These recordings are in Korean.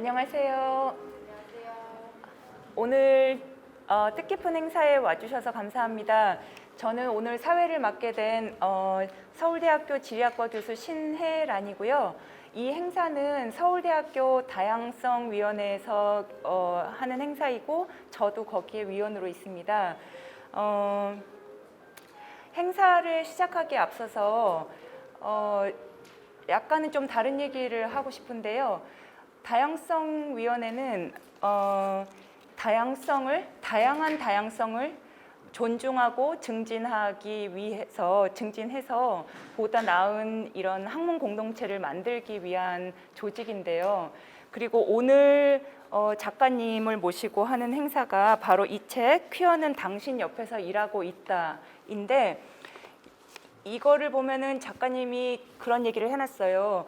안녕하세요. 오늘 뜻깊은 행사에 와주셔서 감사합니다. 저는 오늘 사회를 맡게 된 서울대학교 지리학과 교수 신혜란이고요. 이 행사는 서울대학교 다양성위원회에서 하는 행사이고 저도 거기에 위원으로 있습니다. 행사를 시작하기에 앞서서 약간은 좀 다른 얘기를 하고 싶은데요. 다양성위원회는 다양한 다양성을 존중하고 증진해서 보다 나은 이런 학문 공동체를 만들기 위한 조직인데요. 그리고 오늘 작가님을 모시고 하는 행사가 바로 이 책 퀴어는 당신 옆에서 일하고 있다인데, 이거를 보면은 작가님이 그런 얘기를 해놨어요.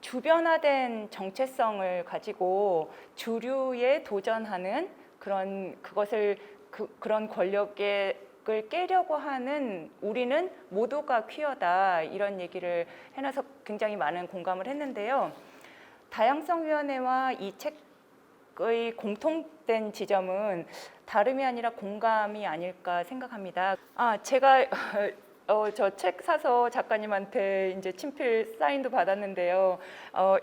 주변화된 정체성을 가지고 주류에 도전하는 그런 권력을 깨려고 하는 우리는 모두가 퀴어다, 이런 얘기를 해놔서 굉장히 많은 공감을 했는데요. 다양성위원회와 이 책의 공통된 지점은 다름이 아니라 공감이 아닐까 생각합니다. 제가 저 책 사서 작가님한테 이제 친필 사인도 받았는데요.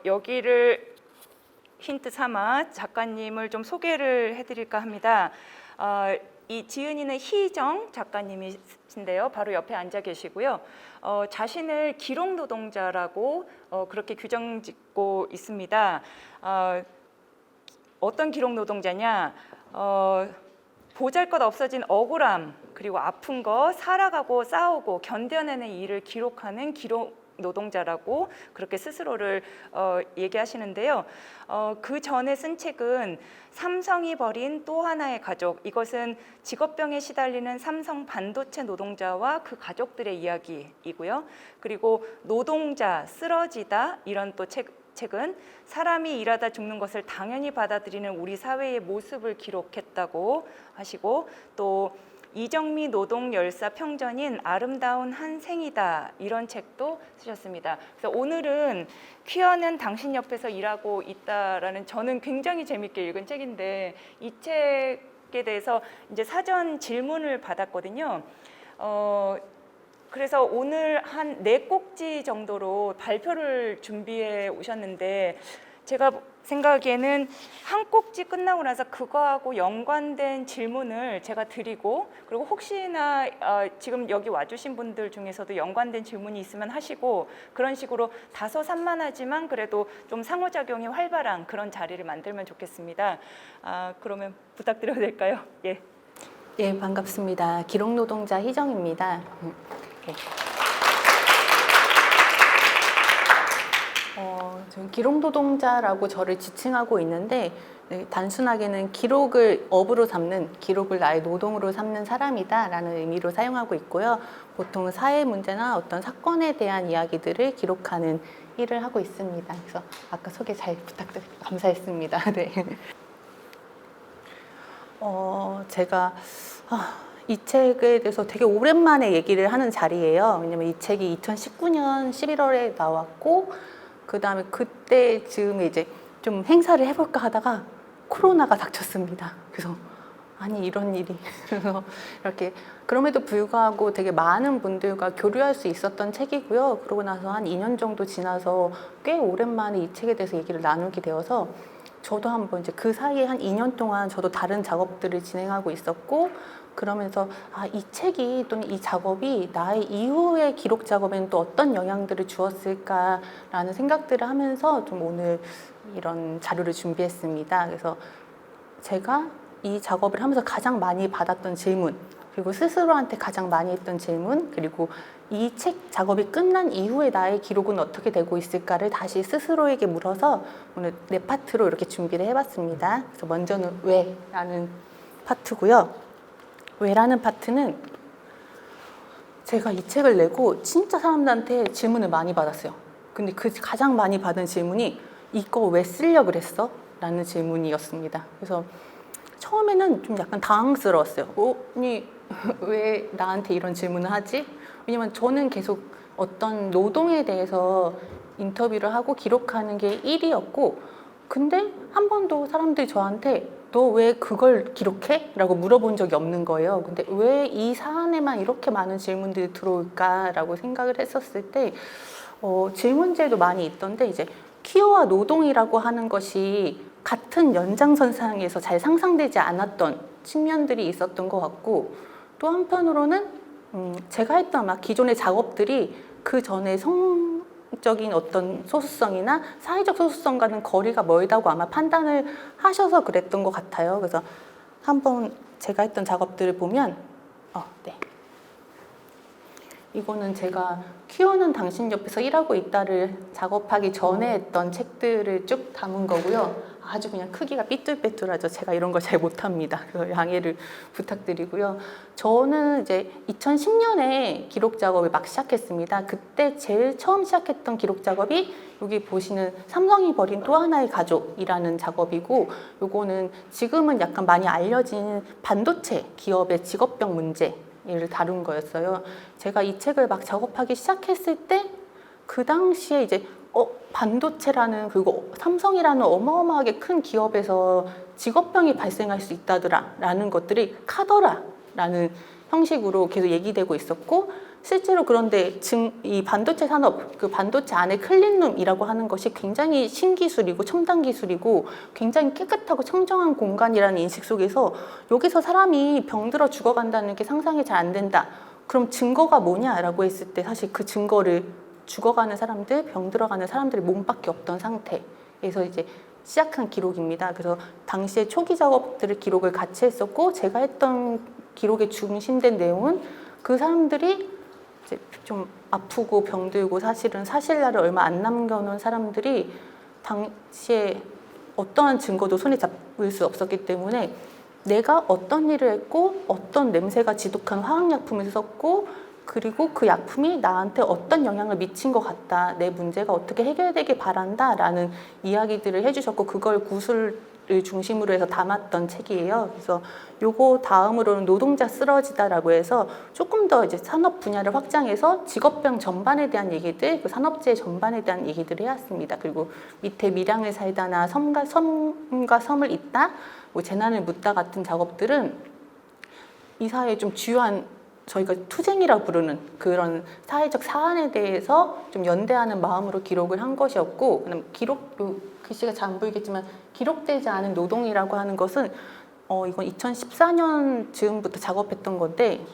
여기를 힌트 삼아 작가님을 좀 소개를 해드릴까 합니다. 이 지은이는 희정 작가님이신데요. 바로 옆에 앉아 계시고요. 자신을 기록노동자라고 그렇게 규정짓고 있습니다. 어떤 기록노동자냐? 보잘것 없어진 억울함, 그리고 아픈 거, 살아가고 싸우고 견뎌내는 일을 기록하는 기록 노동자라고 그렇게 스스로를 얘기하시는데요. 그 전에 쓴 책은 삼성이 버린 또 하나의 가족, 이것은 직업병에 시달리는 삼성 반도체 노동자와 그 가족들의 이야기이고요. 그리고 노동자, 쓰러지다, 이런 또 책은 사람이 일하다 죽는 것을 당연히 받아들이는 우리 사회의 모습을 기록했다고 하시고, 또 이정미 노동열사 평전인 아름다운 한 생이다, 이런 책도 쓰셨습니다. 그래서 오늘은 퀴어는 당신 옆에서 일하고 있다라는, 저는 굉장히 재밌게 읽은 책인데, 이 책에 대해서 이제 사전 질문을 받았거든요. 그래서 오늘 한 4꼭지 정도로 발표를 준비해 오셨는데, 제가 생각하기에는 한 꼭지 끝나고 나서 그거하고 연관된 질문을 제가 드리고, 그리고 혹시나 지금 여기 와주신 분들 중에서도 연관된 질문이 있으면 하시고, 그런 식으로 다소산만하지만 그래도 좀 상호작용이 활발한 그런 자리를 만들면 좋겠습니다. 그러면 부탁드려도 될까요? 예. 예, 반갑습니다. 기록노동자 희정입니다. 저는 기록노동자라고 저를 지칭하고 있는데, 단순하게는 기록을 업으로 삼는, 기록을 나의 노동으로 삼는 사람이다 라는 의미로 사용하고 있고요. 보통 사회 문제나 어떤 사건에 대한 이야기들을 기록하는 일을 하고 있습니다. 그래서 아까 소개 잘 부탁드리고 감사했습니다. 네. 제가 이 책에 대해서 되게 오랜만에 얘기를 하는 자리예요. 왜냐면 이 책이 2019년 11월에 나왔고, 그 다음에 그때 즈음에 이제 좀 행사를 해볼까 하다가 코로나가 닥쳤습니다. 그래서 아니 이런 일이 그래서 이렇게, 그럼에도 불구하고 되게 많은 분들과 교류할 수 있었던 책이고요. 그러고 나서 한 2년 정도 지나서 꽤 오랜만에 이 책에 대해서 얘기를 나누게 되어서, 저도 한번 이제 그 사이에 한 2년 동안 저도 다른 작업들을 진행하고 있었고, 그러면서 이 책이 또는 이 작업이 나의 이후의 기록 작업에는 또 어떤 영향들을 주었을까라는 생각들을 하면서 좀 오늘 이런 자료를 준비했습니다. 그래서 제가 이 작업을 하면서 가장 많이 받았던 질문, 그리고 스스로한테 가장 많이 했던 질문, 그리고 이 책 작업이 끝난 이후에 나의 기록은 어떻게 되고 있을까를 다시 스스로에게 물어서 오늘 4파트로 이렇게 준비를 해봤습니다. 그래서 먼저는 왜라는 파트고요. 왜라는 파트는 제가 이 책을 내고 진짜 사람들한테 질문을 많이 받았어요. 근데 그 가장 많이 받은 질문이 이거 왜 쓰려고 그랬어? 라는 질문이었습니다. 그래서 처음에는 좀 약간 당황스러웠어요. 아니 왜 나한테 이런 질문을 하지? 왜냐면 저는 계속 어떤 노동에 대해서 인터뷰를 하고 기록하는 게 일이었고, 근데 한 번도 사람들이 저한테 너 왜 그걸 기록해? 라고 물어본 적이 없는 거예요. 근데 왜 이 사안에만 이렇게 많은 질문들이 들어올까라고 생각을 했었을 때 질문제도 많이 있던데, 이제 퀴어와 노동이라고 하는 것이 같은 연장선상에서 잘 상상되지 않았던 측면들이 있었던 것 같고, 또 한편으로는 제가 했던 막 기존의 작업들이 그 전에 성적인 어떤 소수성이나 사회적 소수성과는 거리가 멀다고 아마 판단을 하셔서 그랬던 것 같아요. 그래서 한번 제가 했던 작업들을 보면 네. 이거는 제가 퀴어는 당신 옆에서 일하고 있다를 작업하기 전에 했던 책들을 쭉 담은 거고요. 아주 그냥 크기가 삐뚤빼뚤하죠. 제가 이런 걸 잘 못합니다. 그래서 양해를 부탁드리고요. 저는 이제 2010년에 기록 작업을 막 시작했습니다. 그때 제일 처음 시작했던 기록 작업이 여기 보시는 삼성이 버린 또 하나의 가족이라는 작업이고, 요거는 지금은 약간 많이 알려진 반도체 기업의 직업병 문제를 다룬 거였어요. 제가 이 책을 막 작업하기 시작했을 때 그 당시에 이제 반도체라는, 그리고 삼성이라는 어마어마하게 큰 기업에서 직업병이 발생할 수 있다더라 라는 것들이 카더라 라는 형식으로 계속 얘기되고 있었고, 실제로 그런데 이 반도체 산업, 그 반도체 안에 클린룸이라고 하는 것이 굉장히 신기술이고 첨단 기술이고 굉장히 깨끗하고 청정한 공간이라는 인식 속에서 여기서 사람이 병들어 죽어간다는 게 상상이 잘 안 된다. 그럼 증거가 뭐냐라고 했을 때 사실 그 증거를 죽어가는 사람들, 병들어가는 사람들의 몸밖에 없던 상태에서 이제 시작한 기록입니다. 그래서 당시에 초기 작업들을 기록을 같이 했었고, 제가 했던 기록의 중심된 내용은 그 사람들이 이제 좀 아프고 병들고 사실은 사실날을 얼마 안 남겨놓은 사람들이 당시에 어떠한 증거도 손에 잡을 수 없었기 때문에 내가 어떤 일을 했고 어떤 냄새가 지독한 화학약품을 썼고 그리고 그 약품이 나한테 어떤 영향을 미친 것 같다, 내 문제가 어떻게 해결되길 바란다 라는 이야기들을 해주셨고, 그걸 구술을 중심으로 해서 담았던 책이에요. 그래서 요거 다음으로는 노동자 쓰러지다라고 해서 조금 더 이제 산업 분야를 확장해서 직업병 전반에 대한 얘기들, 그 산업재해 전반에 대한 얘기들을 해왔습니다. 그리고 밑에 밀양을 살다나 섬과 섬을 잇다, 뭐 재난을 묻다 같은 작업들은 이 사회에 좀 주요한, 저희가 투쟁이라고 부르는 그런 사회적 사안에 대해서 좀 연대하는 마음으로 기록을 한 것이었고, 그다음 기록, 글씨가 잘 안 보이겠지만 기록되지 않은 노동이라고 하는 것은 이건 2014년 즈음부터 작업했던 건데,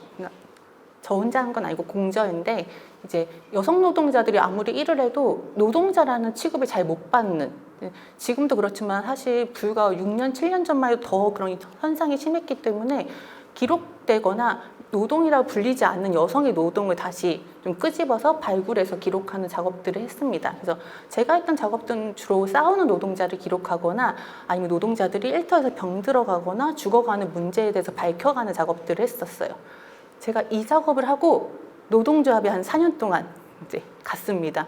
저 혼자 한 건 아니고 공저인데, 이제 여성 노동자들이 아무리 일을 해도 노동자라는 취급을 잘 못 받는, 지금도 그렇지만 사실 불과 6년, 7년 전만 해도 더 그런 현상이 심했기 때문에 기록되거나 노동이라고 불리지 않는 여성의 노동을 다시 좀 끄집어서 발굴해서 기록하는 작업들을 했습니다. 그래서 제가 했던 작업들은 주로 싸우는 노동자를 기록하거나 아니면 노동자들이 일터에서 병들어가거나 죽어가는 문제에 대해서 밝혀가는 작업들을 했었어요. 제가 이 작업을 하고 노동조합에 한 4년 동안 이제 갔습니다.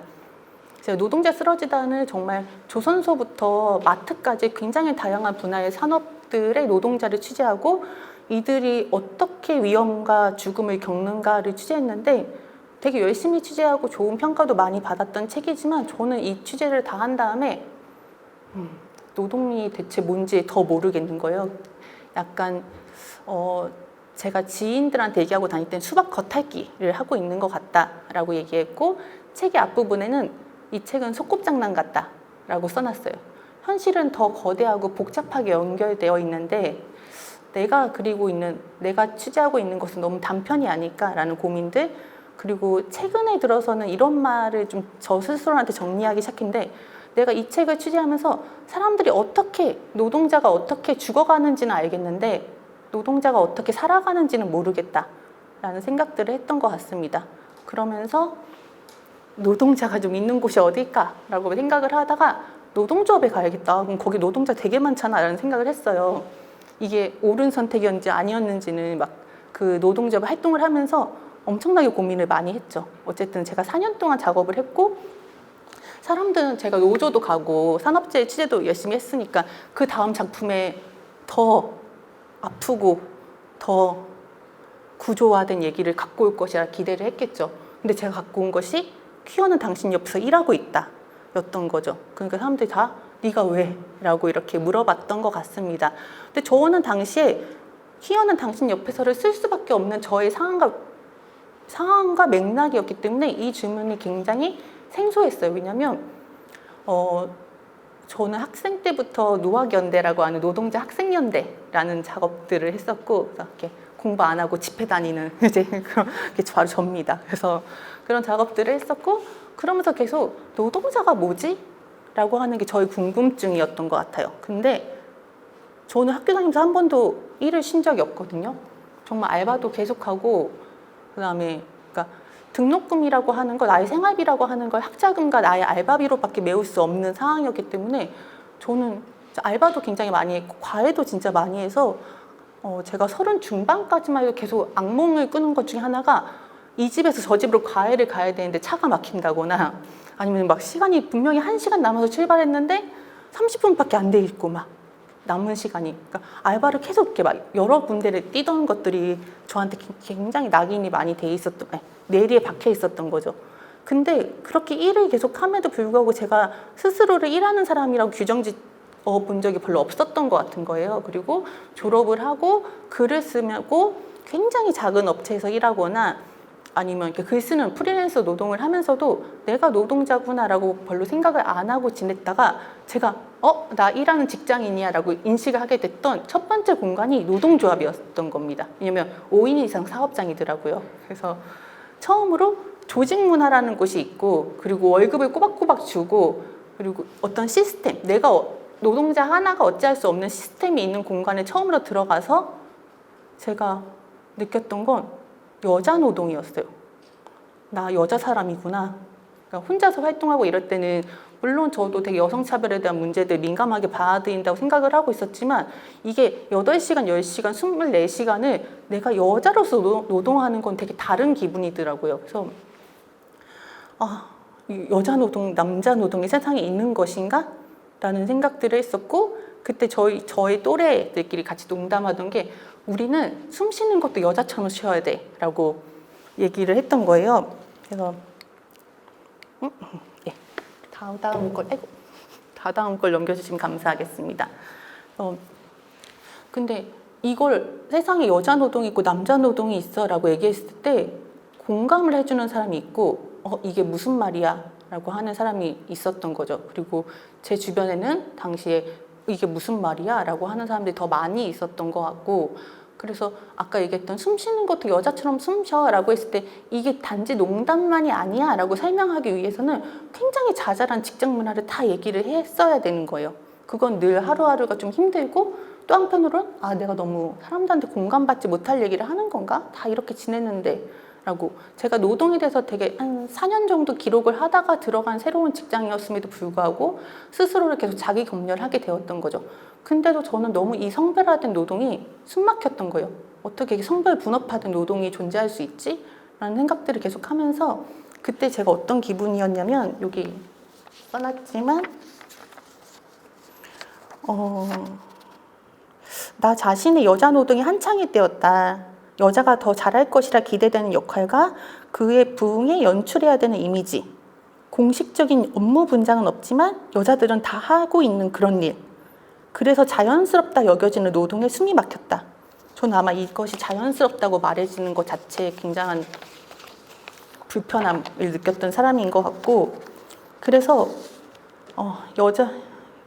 제가 노동자 쓰러지다는 정말 조선소부터 마트까지 굉장히 다양한 분야의 산업들의 노동자를 취재하고 이들이 어떻게 위험과 죽음을 겪는가를 취재했는데, 되게 열심히 취재하고 좋은 평가도 많이 받았던 책이지만 저는 이 취재를 다 한 다음에 노동이 대체 뭔지 더 모르겠는 거예요. 약간 제가 지인들한테 얘기하고 다닐 땐 수박 겉핥기를 하고 있는 것 같다라고 얘기했고, 책의 앞부분에는 이 책은 소꿉장난 같다라고 써놨어요. 현실은 더 거대하고 복잡하게 연결되어 있는데 내가 취재하고 있는 것은 너무 단편이 아닐까라는 고민들, 그리고 최근에 들어서는 이런 말을 좀 저 스스로한테 정리하기 시작했는데, 내가 이 책을 취재하면서 사람들이 노동자가 어떻게 죽어가는지는 알겠는데 노동자가 어떻게 살아가는지는 모르겠다라는 생각들을 했던 것 같습니다. 그러면서 노동자가 좀 있는 곳이 어딜까라고 생각을 하다가 노동조합에 가야겠다. 그럼 거기 노동자 되게 많잖아 라는 생각을 했어요. 이게 옳은 선택이었는지 아니었는지는 막 그 노동조합 활동을 하면서 엄청나게 고민을 많이 했죠. 어쨌든 제가 4년 동안 작업을 했고, 사람들은 제가 노조도 가고 산업재해 취재도 열심히 했으니까 그 다음 작품에 더 아프고 더 구조화된 얘기를 갖고 올 것이라 기대를 했겠죠. 근데 제가 갖고 온 것이 퀴어는 당신 옆에서 일하고 있다 였던 거죠. 그러니까 사람들이 다 네가 왜? 라고 이렇게 물어봤던 것 같습니다. 근데 저는 당시에 희연은 당신 옆에서를 쓸 수밖에 없는 저의 상황과 맥락이었기 때문에 이 질문이 굉장히 생소했어요. 왜냐하면 저는 학생 때부터 노학연대라고 하는 노동자 학생연대라는 작업들을 했었고, 그래서 이렇게 공부 안 하고 집회 다니는 이제 그게 바로 접니다. 그래서 그런 작업들을 했었고, 그러면서 계속 노동자가 뭐지? 라고 하는 게 저의 궁금증이었던 것 같아요. 근데 저는 학교 다니면서 한 번도 일을 쉰 적이 없거든요. 정말 알바도 계속하고, 그다음에 그러니까 등록금이라고 하는 걸, 나의 생활비라고 하는 걸 학자금과 나의 알바비로밖에 메울 수 없는 상황이었기 때문에 저는 알바도 굉장히 많이 했고 과외도 진짜 많이 해서 제가 30 중반까지만 해도 계속 악몽을 꾸는 것 중에 하나가 이 집에서 저 집으로 과외를 가야 되는데 차가 막힌다거나, 아니면 막 시간이 분명히 1시간 남아서 출발했는데 30분밖에 안 돼 있고 막 남은 시간이, 그러니까 알바를 계속 이렇게 막 여러 군데를 뛰던 것들이 저한테 굉장히 낙인이 많이 돼 있었던, 뇌리에 박혀 있었던 거죠. 근데 그렇게 일을 계속 함에도 불구하고 제가 스스로를 일하는 사람이라고 규정짓 본 적이 별로 없었던 것 같은 거예요. 그리고 졸업을 하고 글을 쓰고 굉장히 작은 업체에서 일하거나 아니면 이렇게 글 쓰는 프리랜서 노동을 하면서도 내가 노동자구나라고 별로 생각을 안 하고 지냈다가 제가 나 일하는 직장인이야 라고 인식을 하게 됐던 첫 번째 공간이 노동조합이었던 겁니다. 왜냐면 5인 이상 사업장이더라고요. 그래서 처음으로 조직 문화라는 곳이 있고, 그리고 월급을 꼬박꼬박 주고, 그리고 어떤 시스템, 내가 노동자 하나가 어찌할 수 없는 시스템이 있는 공간에 처음으로 들어가서 제가 느꼈던 건 여자 노동이었어요. 나 여자 사람이구나. 그러니까 혼자서 활동하고 이럴 때는 물론 저도 되게 여성차별에 대한 문제들 민감하게 받아들인다고 생각을 하고 있었지만, 이게 8시간, 10시간, 24시간을 내가 여자로서 노동하는 건 되게 다른 기분이더라고요. 그래서 여자 노동, 남자 노동이 세상에 있는 것인가? 라는 생각들을 했었고, 그때 저희 또래들끼리 같이 농담하던 게, 우리는 숨 쉬는 것도 여자처럼 쉬어야 돼 라고 얘기를 했던 거예요. 그래서 다다음 걸 넘겨주시면 감사하겠습니다. 근데 이걸 세상에 여자 노동이 있고 남자 노동이 있어 라고 얘기했을 때 공감을 해주는 사람이 있고, 이게 무슨 말이야 라고 하는 사람이 있었던 거죠. 그리고 제 주변에는 당시에 이게 무슨 말이야 라고 하는 사람들이 더 많이 있었던 것 같고, 그래서 아까 얘기했던 숨 쉬는 것도 여자처럼 숨 쉬어 라고 했을 때 이게 단지 농담만이 아니야 라고 설명하기 위해서는 굉장히 자잘한 직장 문화를 다 얘기를 했어야 되는 거예요. 그건 늘 하루하루가 좀 힘들고, 또 한편으로는 내가 너무 사람들한테 공감받지 못할 얘기를 하는 건가? 다 이렇게 지냈는데 라고. 제가 노동에 대해서 되게 한 4년 정도 기록을 하다가 들어간 새로운 직장이었음에도 불구하고 스스로를 계속 자기 검열하게 되었던 거죠. 근데도 저는 너무 이 성별화된 노동이 숨막혔던 거예요. 어떻게 성별 분업화된 노동이 존재할 수 있지? 라는 생각들을 계속 하면서, 그때 제가 어떤 기분이었냐면, 여기 써놨지만 나 자신의 여자 노동이 한창일 때였다. 여자가 더 잘할 것이라 기대되는 역할과 그에 부응해 연출해야 되는 이미지. 공식적인 업무 분장은 없지만 여자들은 다 하고 있는 그런 일. 그래서 자연스럽다 여겨지는 노동에 숨이 막혔다. 저는 아마 이것이 자연스럽다고 말해지는 것 자체에 굉장한 불편함을 느꼈던 사람인 것 같고, 그래서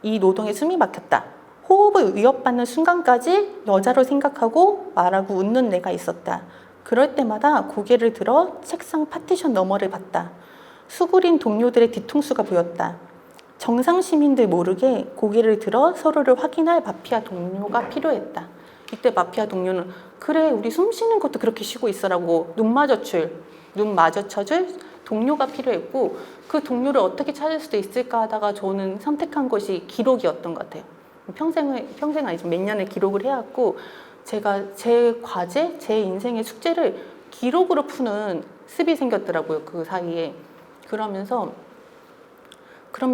이 노동에 숨이 막혔다. 호흡을 위협받는 순간까지 여자로 생각하고 말하고 웃는 내가 있었다. 그럴 때마다 고개를 들어 책상 파티션 너머를 봤다. 수구린 동료들의 뒤통수가 보였다. 정상 시민들 모르게 고개를 들어 서로를 확인할 마피아 동료가 필요했다. 이때 마피아 동료는 그래 우리 숨 쉬는 것도 그렇게 쉬고 있어라고 눈 마주쳐줄 동료가 필요했고, 그 동료를 어떻게 찾을 수도 있을까 하다가 저는 선택한 것이 기록이었던 것 같아요. 평생 아니지만 몇 년을 기록을 해왔고, 제가 제 과제, 제 인생의 숙제를 기록으로 푸는 습이 생겼더라고요, 그 사이에. 그러면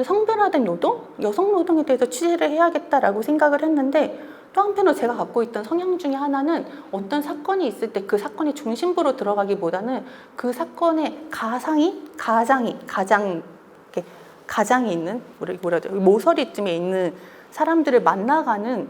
성별화된 노동? 여성 노동에 대해서 취재를 해야겠다라고 생각을 했는데, 또 한편으로 제가 갖고 있던 성향 중에 하나는 어떤 사건이 있을 때 그 사건의 중심부로 들어가기보다는 그 사건의 가장 이렇게 가장이 있는 뭐라죠? 모서리쯤에 있는 사람들을 만나가는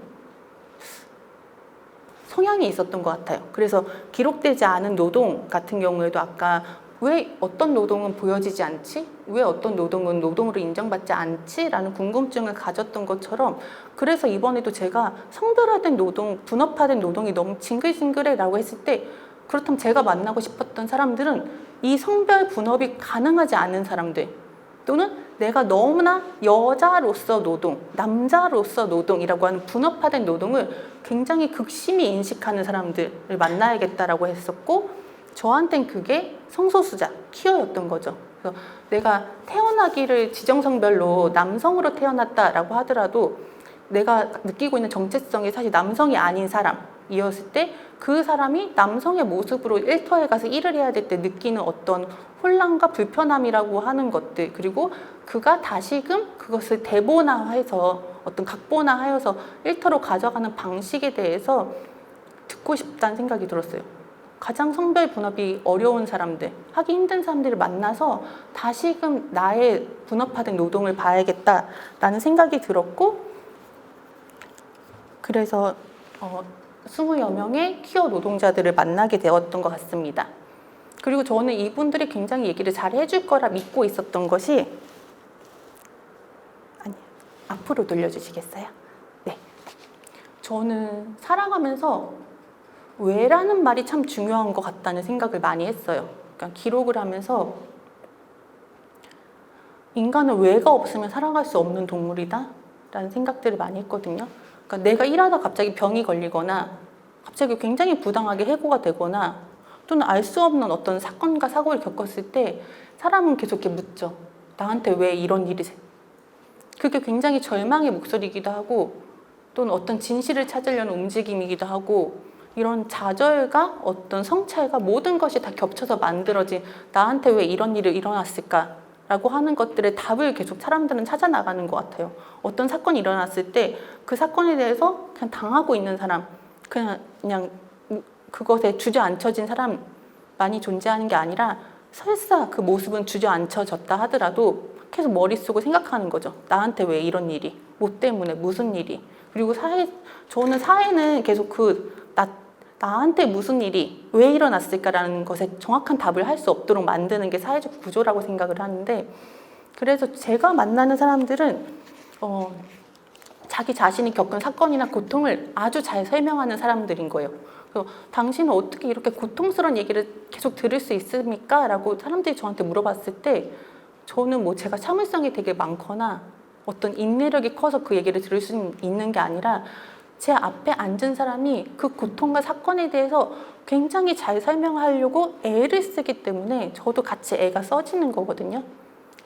성향이 있었던 것 같아요. 그래서 기록되지 않은 노동 같은 경우에도 아까 왜 어떤 노동은 보여지지 않지? 왜 어떤 노동은 노동으로 인정받지 않지? 라는 궁금증을 가졌던 것처럼 그래서 이번에도 제가 성별화된 노동, 분업화된 노동이 너무 징글징글해 라고 했을 때 그렇다면 제가 만나고 싶었던 사람들은 이 성별 분업이 가능하지 않은 사람들 또는 내가 너무나 여자로서 노동, 남자로서 노동이라고 하는 분업화된 노동을 굉장히 극심히 인식하는 사람들을 만나야겠다라고 했었고 저한텐 그게 성소수자, 퀴어였던 거죠. 그래서 내가 태어나기를 지정성별로 남성으로 태어났다라고 하더라도 내가 느끼고 있는 정체성이 사실 남성이 아닌 사람이었을 때 그 사람이 남성의 모습으로 일터에 가서 일을 해야 될 때 느끼는 어떤 혼란과 불편함이라고 하는 것들 그리고 그가 다시금 그것을 대본화해서 어떤 각본화하여서 일터로 가져가는 방식에 대해서 듣고 싶다는 생각이 들었어요. 가장 성별 분업이 어려운 사람들, 하기 힘든 사람들을 만나서 다시금 나의 분업화된 노동을 봐야겠다라는 생각이 들었고 그래서 20여 명의 퀴어 노동자들을 만나게 되었던 것 같습니다. 그리고 저는 이분들이 굉장히 얘기를 잘 해줄 거라 믿고 있었던 것이 앞으로 돌려주시겠어요? 네. 저는 살아가면서 왜라는 말이 참 중요한 것 같다는 생각을 많이 했어요. 그러니까 기록을 하면서 인간은 왜가 없으면 살아갈 수 없는 동물이다 라는 생각들을 많이 했거든요. 그러니까 내가 일하다 갑자기 병이 걸리거나 갑자기 굉장히 부당하게 해고가 되거나 또는 알 수 없는 어떤 사건과 사고를 겪었을 때 사람은 계속 이렇게 묻죠. 나한테 왜 이런 일이 그게 굉장히 절망의 목소리이기도 하고 또는 어떤 진실을 찾으려는 움직임이기도 하고 이런 좌절과 어떤 성찰과 모든 것이 다 겹쳐서 만들어진 나한테 왜 이런 일이 일어났을까 라고 하는 것들의 답을 계속 사람들은 찾아 나가는 것 같아요. 어떤 사건이 일어났을 때 그 사건에 대해서 그냥 당하고 있는 사람 그냥 그것에 주저앉혀진 사람만이 존재하는 게 아니라 설사 그 모습은 주저앉혀졌다 하더라도 계속 머릿속을 생각하는 거죠. 나한테 왜 이런 일이, 뭐 때문에, 무슨 일이. 그리고 저는 사회는 계속 나한테 무슨 일이 왜 일어났을까라는 것에 정확한 답을 할 수 없도록 만드는 게 사회적 구조라고 생각을 하는데 그래서 제가 만나는 사람들은 자기 자신이 겪은 사건이나 고통을 아주 잘 설명하는 사람들인 거예요. 그래서 당신은 어떻게 이렇게 고통스러운 얘기를 계속 들을 수 있습니까? 라고 사람들이 저한테 물어봤을 때 저는 뭐 제가 참을성이 되게 많거나 어떤 인내력이 커서 그 얘기를 들을 수 있는 게 아니라 제 앞에 앉은 사람이 그 고통과 사건에 대해서 굉장히 잘 설명하려고 애를 쓰기 때문에 저도 같이 애가 써지는 거거든요.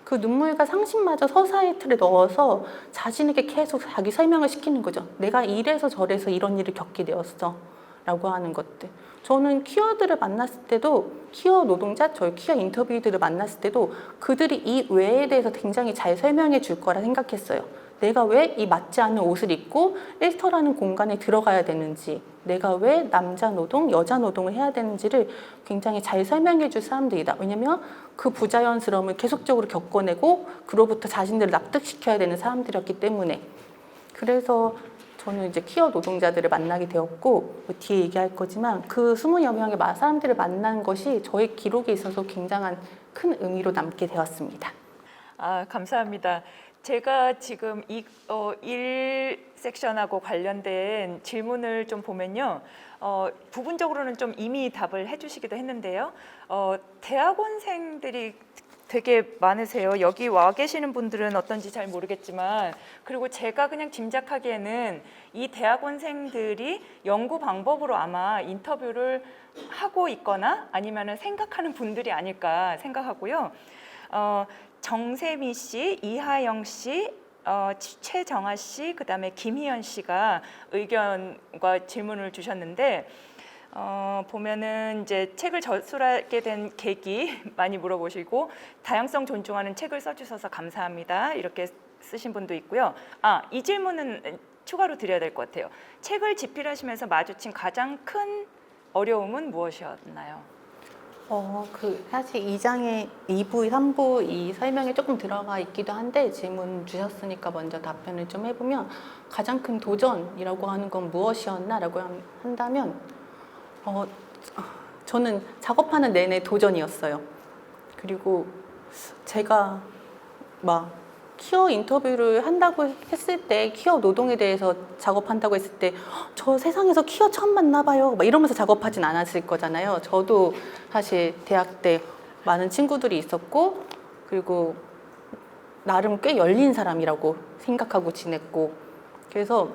그 눈물과 상심마저 서사의 틀에 넣어서 자신에게 계속 자기 설명을 시키는 거죠. 내가 이래서 저래서 이런 일을 겪게 되었어 라고 하는 것들. 저는 퀴어들을 만났을 때도 퀴어 노동자, 저희 퀴어 인터뷰들을 만났을 때도 그들이 이 외에 대해서 굉장히 잘 설명해 줄 거라 생각했어요. 내가 왜 이 맞지 않는 옷을 입고 일터라는 공간에 들어가야 되는지, 내가 왜 남자 노동, 여자 노동을 해야 되는지를 굉장히 잘 설명해 줄 사람들이다. 왜냐면 그 부자연스러움을 계속적으로 겪어내고 그로부터 자신들을 납득시켜야 되는 사람들이었기 때문에. 그래서 저는 이제 퀴어 노동자들을 만나게 되었고 뭐 뒤에 얘기할 거지만 그 20여 명의 사람들을 만난 것이 저의 기록에 있어서 굉장한 큰 의미로 남게 되었습니다. 감사합니다. 제가 지금 이 1섹션하고 관련된 질문을 좀 보면요. 부분적으로는 좀 이미 답을 해주시기도 했는데요. 대학원생들이 되게 많으세요. 여기 와 계시는 분들은 어떤지 잘 모르겠지만 그리고 제가 그냥 짐작하기에는 이 대학원생들이 연구 방법으로 아마 인터뷰를 하고 있거나 아니면 생각하는 분들이 아닐까 생각하고요. 정세미 씨, 이하영 씨, 최정아 씨, 그다음에 김희연 씨가 의견과 질문을 주셨는데 보면은 이제 책을 저술하게 된 계기 많이 물어보시고 다양성 존중하는 책을 써주셔서 감사합니다 이렇게 쓰신 분도 있고요. 이 질문은 추가로 드려야 될 것 같아요. 책을 집필하시면서 마주친 가장 큰 어려움은 무엇이었나요? 사실 2장에 2부, 3부 이 설명이 조금 들어가 있기도 한데 질문 주셨으니까 먼저 답변을 좀 해보면 가장 큰 도전이라고 하는 건 무엇이었나라고 한다면 저는 작업하는 내내 도전이었어요. 그리고 제가 막 키어 인터뷰를 한다고 했을 때 키어 노동에 대해서 작업한다고 했을 때 저 세상에서 키어 처음 만나봐요 막 이러면서 작업하진 않았을 거잖아요. 저도 사실 대학 때 많은 친구들이 있었고 그리고 나름 꽤 열린 사람이라고 생각하고 지냈고 그래서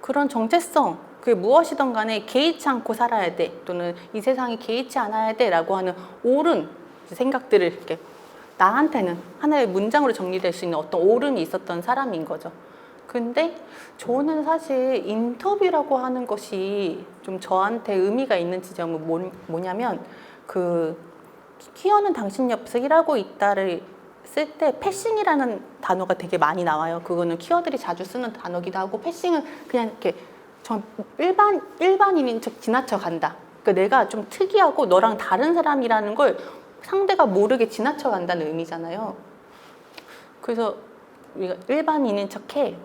그런 정체성 그게 무엇이든 간에 개의치 않고 살아야 돼 또는 이 세상에 개의치 않아야 돼 라고 하는 옳은 생각들을 이렇게 나한테는 하나의 문장으로 정리될 수 있는 어떤 옳음이 있었던 사람인 거죠. 근데 저는 사실 인터뷰라고 하는 것이 좀 저한테 의미가 있는 지점은 뭐냐면 키어는 당신 옆에서 일하고 있다를 쓸 때 패싱이라는 단어가 되게 많이 나와요. 그거는 키어들이 자주 쓰는 단어기도 하고 패싱은 그냥 이렇게 전 일반인인 척 지나쳐 간다. 그러니까 내가 좀 특이하고 너랑 다른 사람이라는 걸 상대가 모르게 지나쳐 간다는 의미잖아요. 그래서 우리가 일반인인 척해,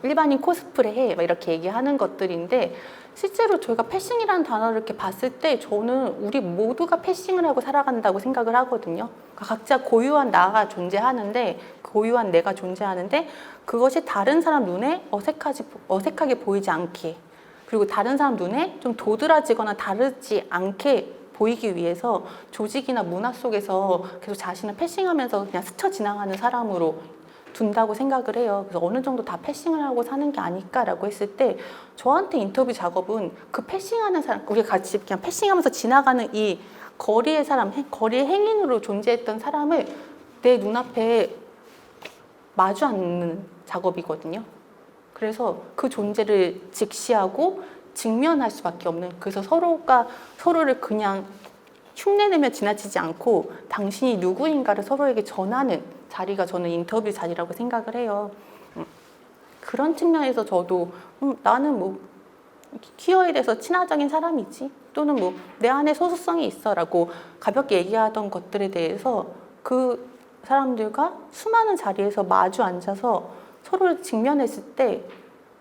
일반인 코스프레해, 막 이렇게 얘기하는 것들인데 실제로 저희가 패싱이라는 단어를 이렇게 봤을 때 저는 우리 모두가 패싱을 하고 살아간다고 생각을 하거든요. 각자 고유한 나가 존재하는데 고유한 내가 존재하는데 그것이 다른 사람 눈에 어색하게 보이지 않게 그리고 다른 사람 눈에 좀 도드라지거나 다르지 않게 보이기 위해서 조직이나 문화 속에서 계속 자신을 패싱하면서 그냥 스쳐 지나가는 사람으로 둔다고 생각을 해요. 그래서 어느 정도 다 패싱을 하고 사는 게 아닐까라고 했을 때 저한테 인터뷰 작업은 그 패싱하는 사람, 우리가 같이 그냥 패싱하면서 지나가는 이 거리의 사람, 거리의 행인으로 존재했던 사람을 내 눈앞에 마주 앉는 작업이거든요. 그래서 그 존재를 직시하고 직면할 수밖에 없는 그래서 서로가 서로를 그냥 흉내내며 지나치지 않고 당신이 누구인가를 서로에게 전하는 자리가 저는 인터뷰 자리라고 생각을 해요. 그런 측면에서 저도 나는 뭐 키어에 대해서 친화적인 사람이지 또는 뭐 내 안에 소수성이 있어 라고 가볍게 얘기하던 것들에 대해서 그 사람들과 수많은 자리에서 마주 앉아서 서로를 직면했을 때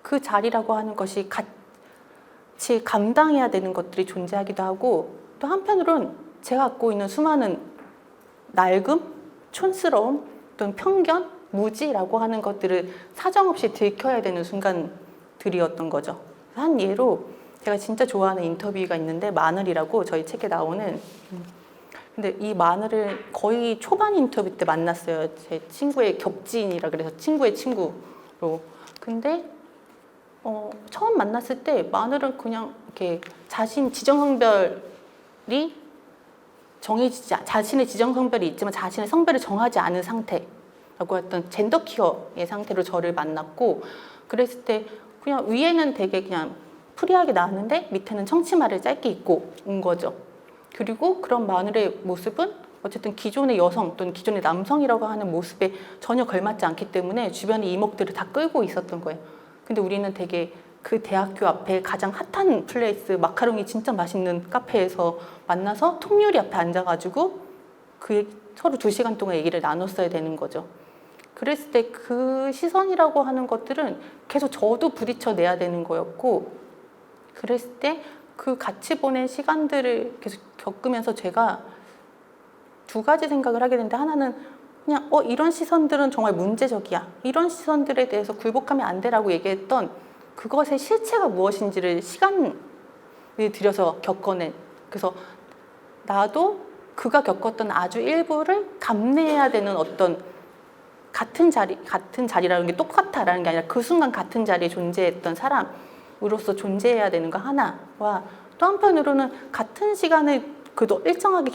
그 자리라고 하는 것이 같이 감당해야 되는 것들이 존재하기도 하고 또 한편으로는 제가 갖고 있는 수많은 낡음, 촌스러움, 또는 편견, 무지라고 하는 것들을 사정없이 들켜야 되는 순간들이었던 거죠. 한 예로 제가 진짜 좋아하는 인터뷰가 있는데 마늘이라고 저희 책에 나오는 근데 이 마늘을 거의 초반 인터뷰 때 만났어요. 제 친구의 겹지인이라 그래서 친구의 친구로. 근데 처음 만났을 때 마늘은 그냥 이렇게 자신의 지정성별이 있지만 자신의 성별을 정하지 않은 상태라고 했던 젠더 키어의 상태로 저를 만났고 그랬을 때 그냥 위에는 되게 그냥 프리하게 나왔는데 밑에는 청치마를 짧게 입고 온 거죠. 그리고 그런 마늘의 모습은 어쨌든 기존의 여성 또는 기존의 남성이라고 하는 모습에 전혀 걸맞지 않기 때문에 주변의 이목들을 다 끌고 있었던 거예요. 근데 우리는 되게 그 대학교 앞에 가장 핫한 플레이스 마카롱이 진짜 맛있는 카페에서 만나서 통유리 앞에 앉아가지고 서로 2시간 동안 얘기를 나눴어야 되는 거죠. 그랬을 때 그 시선이라고 하는 것들은 계속 저도 부딪혀내야 되는 거였고 그랬을 때 그 같이 보낸 시간들을 계속 겪으면서 제가 2가지 생각을 하게 되는데 하나는 그냥 이런 시선들은 정말 문제적이야. 이런 시선들에 대해서 굴복하면 안 돼라고 얘기했던 그것의 실체가 무엇인지를 시간을 들여서 겪어낸 그래서 나도 그가 겪었던 아주 일부를 감내해야 되는 어떤 같은 자리라는 게 똑같아라는 게 아니라 그 순간 같은 자리에 존재했던 사람으로서 존재해야 되는 거 하나와 또 한편으로는 같은 시간을 그도 일정하게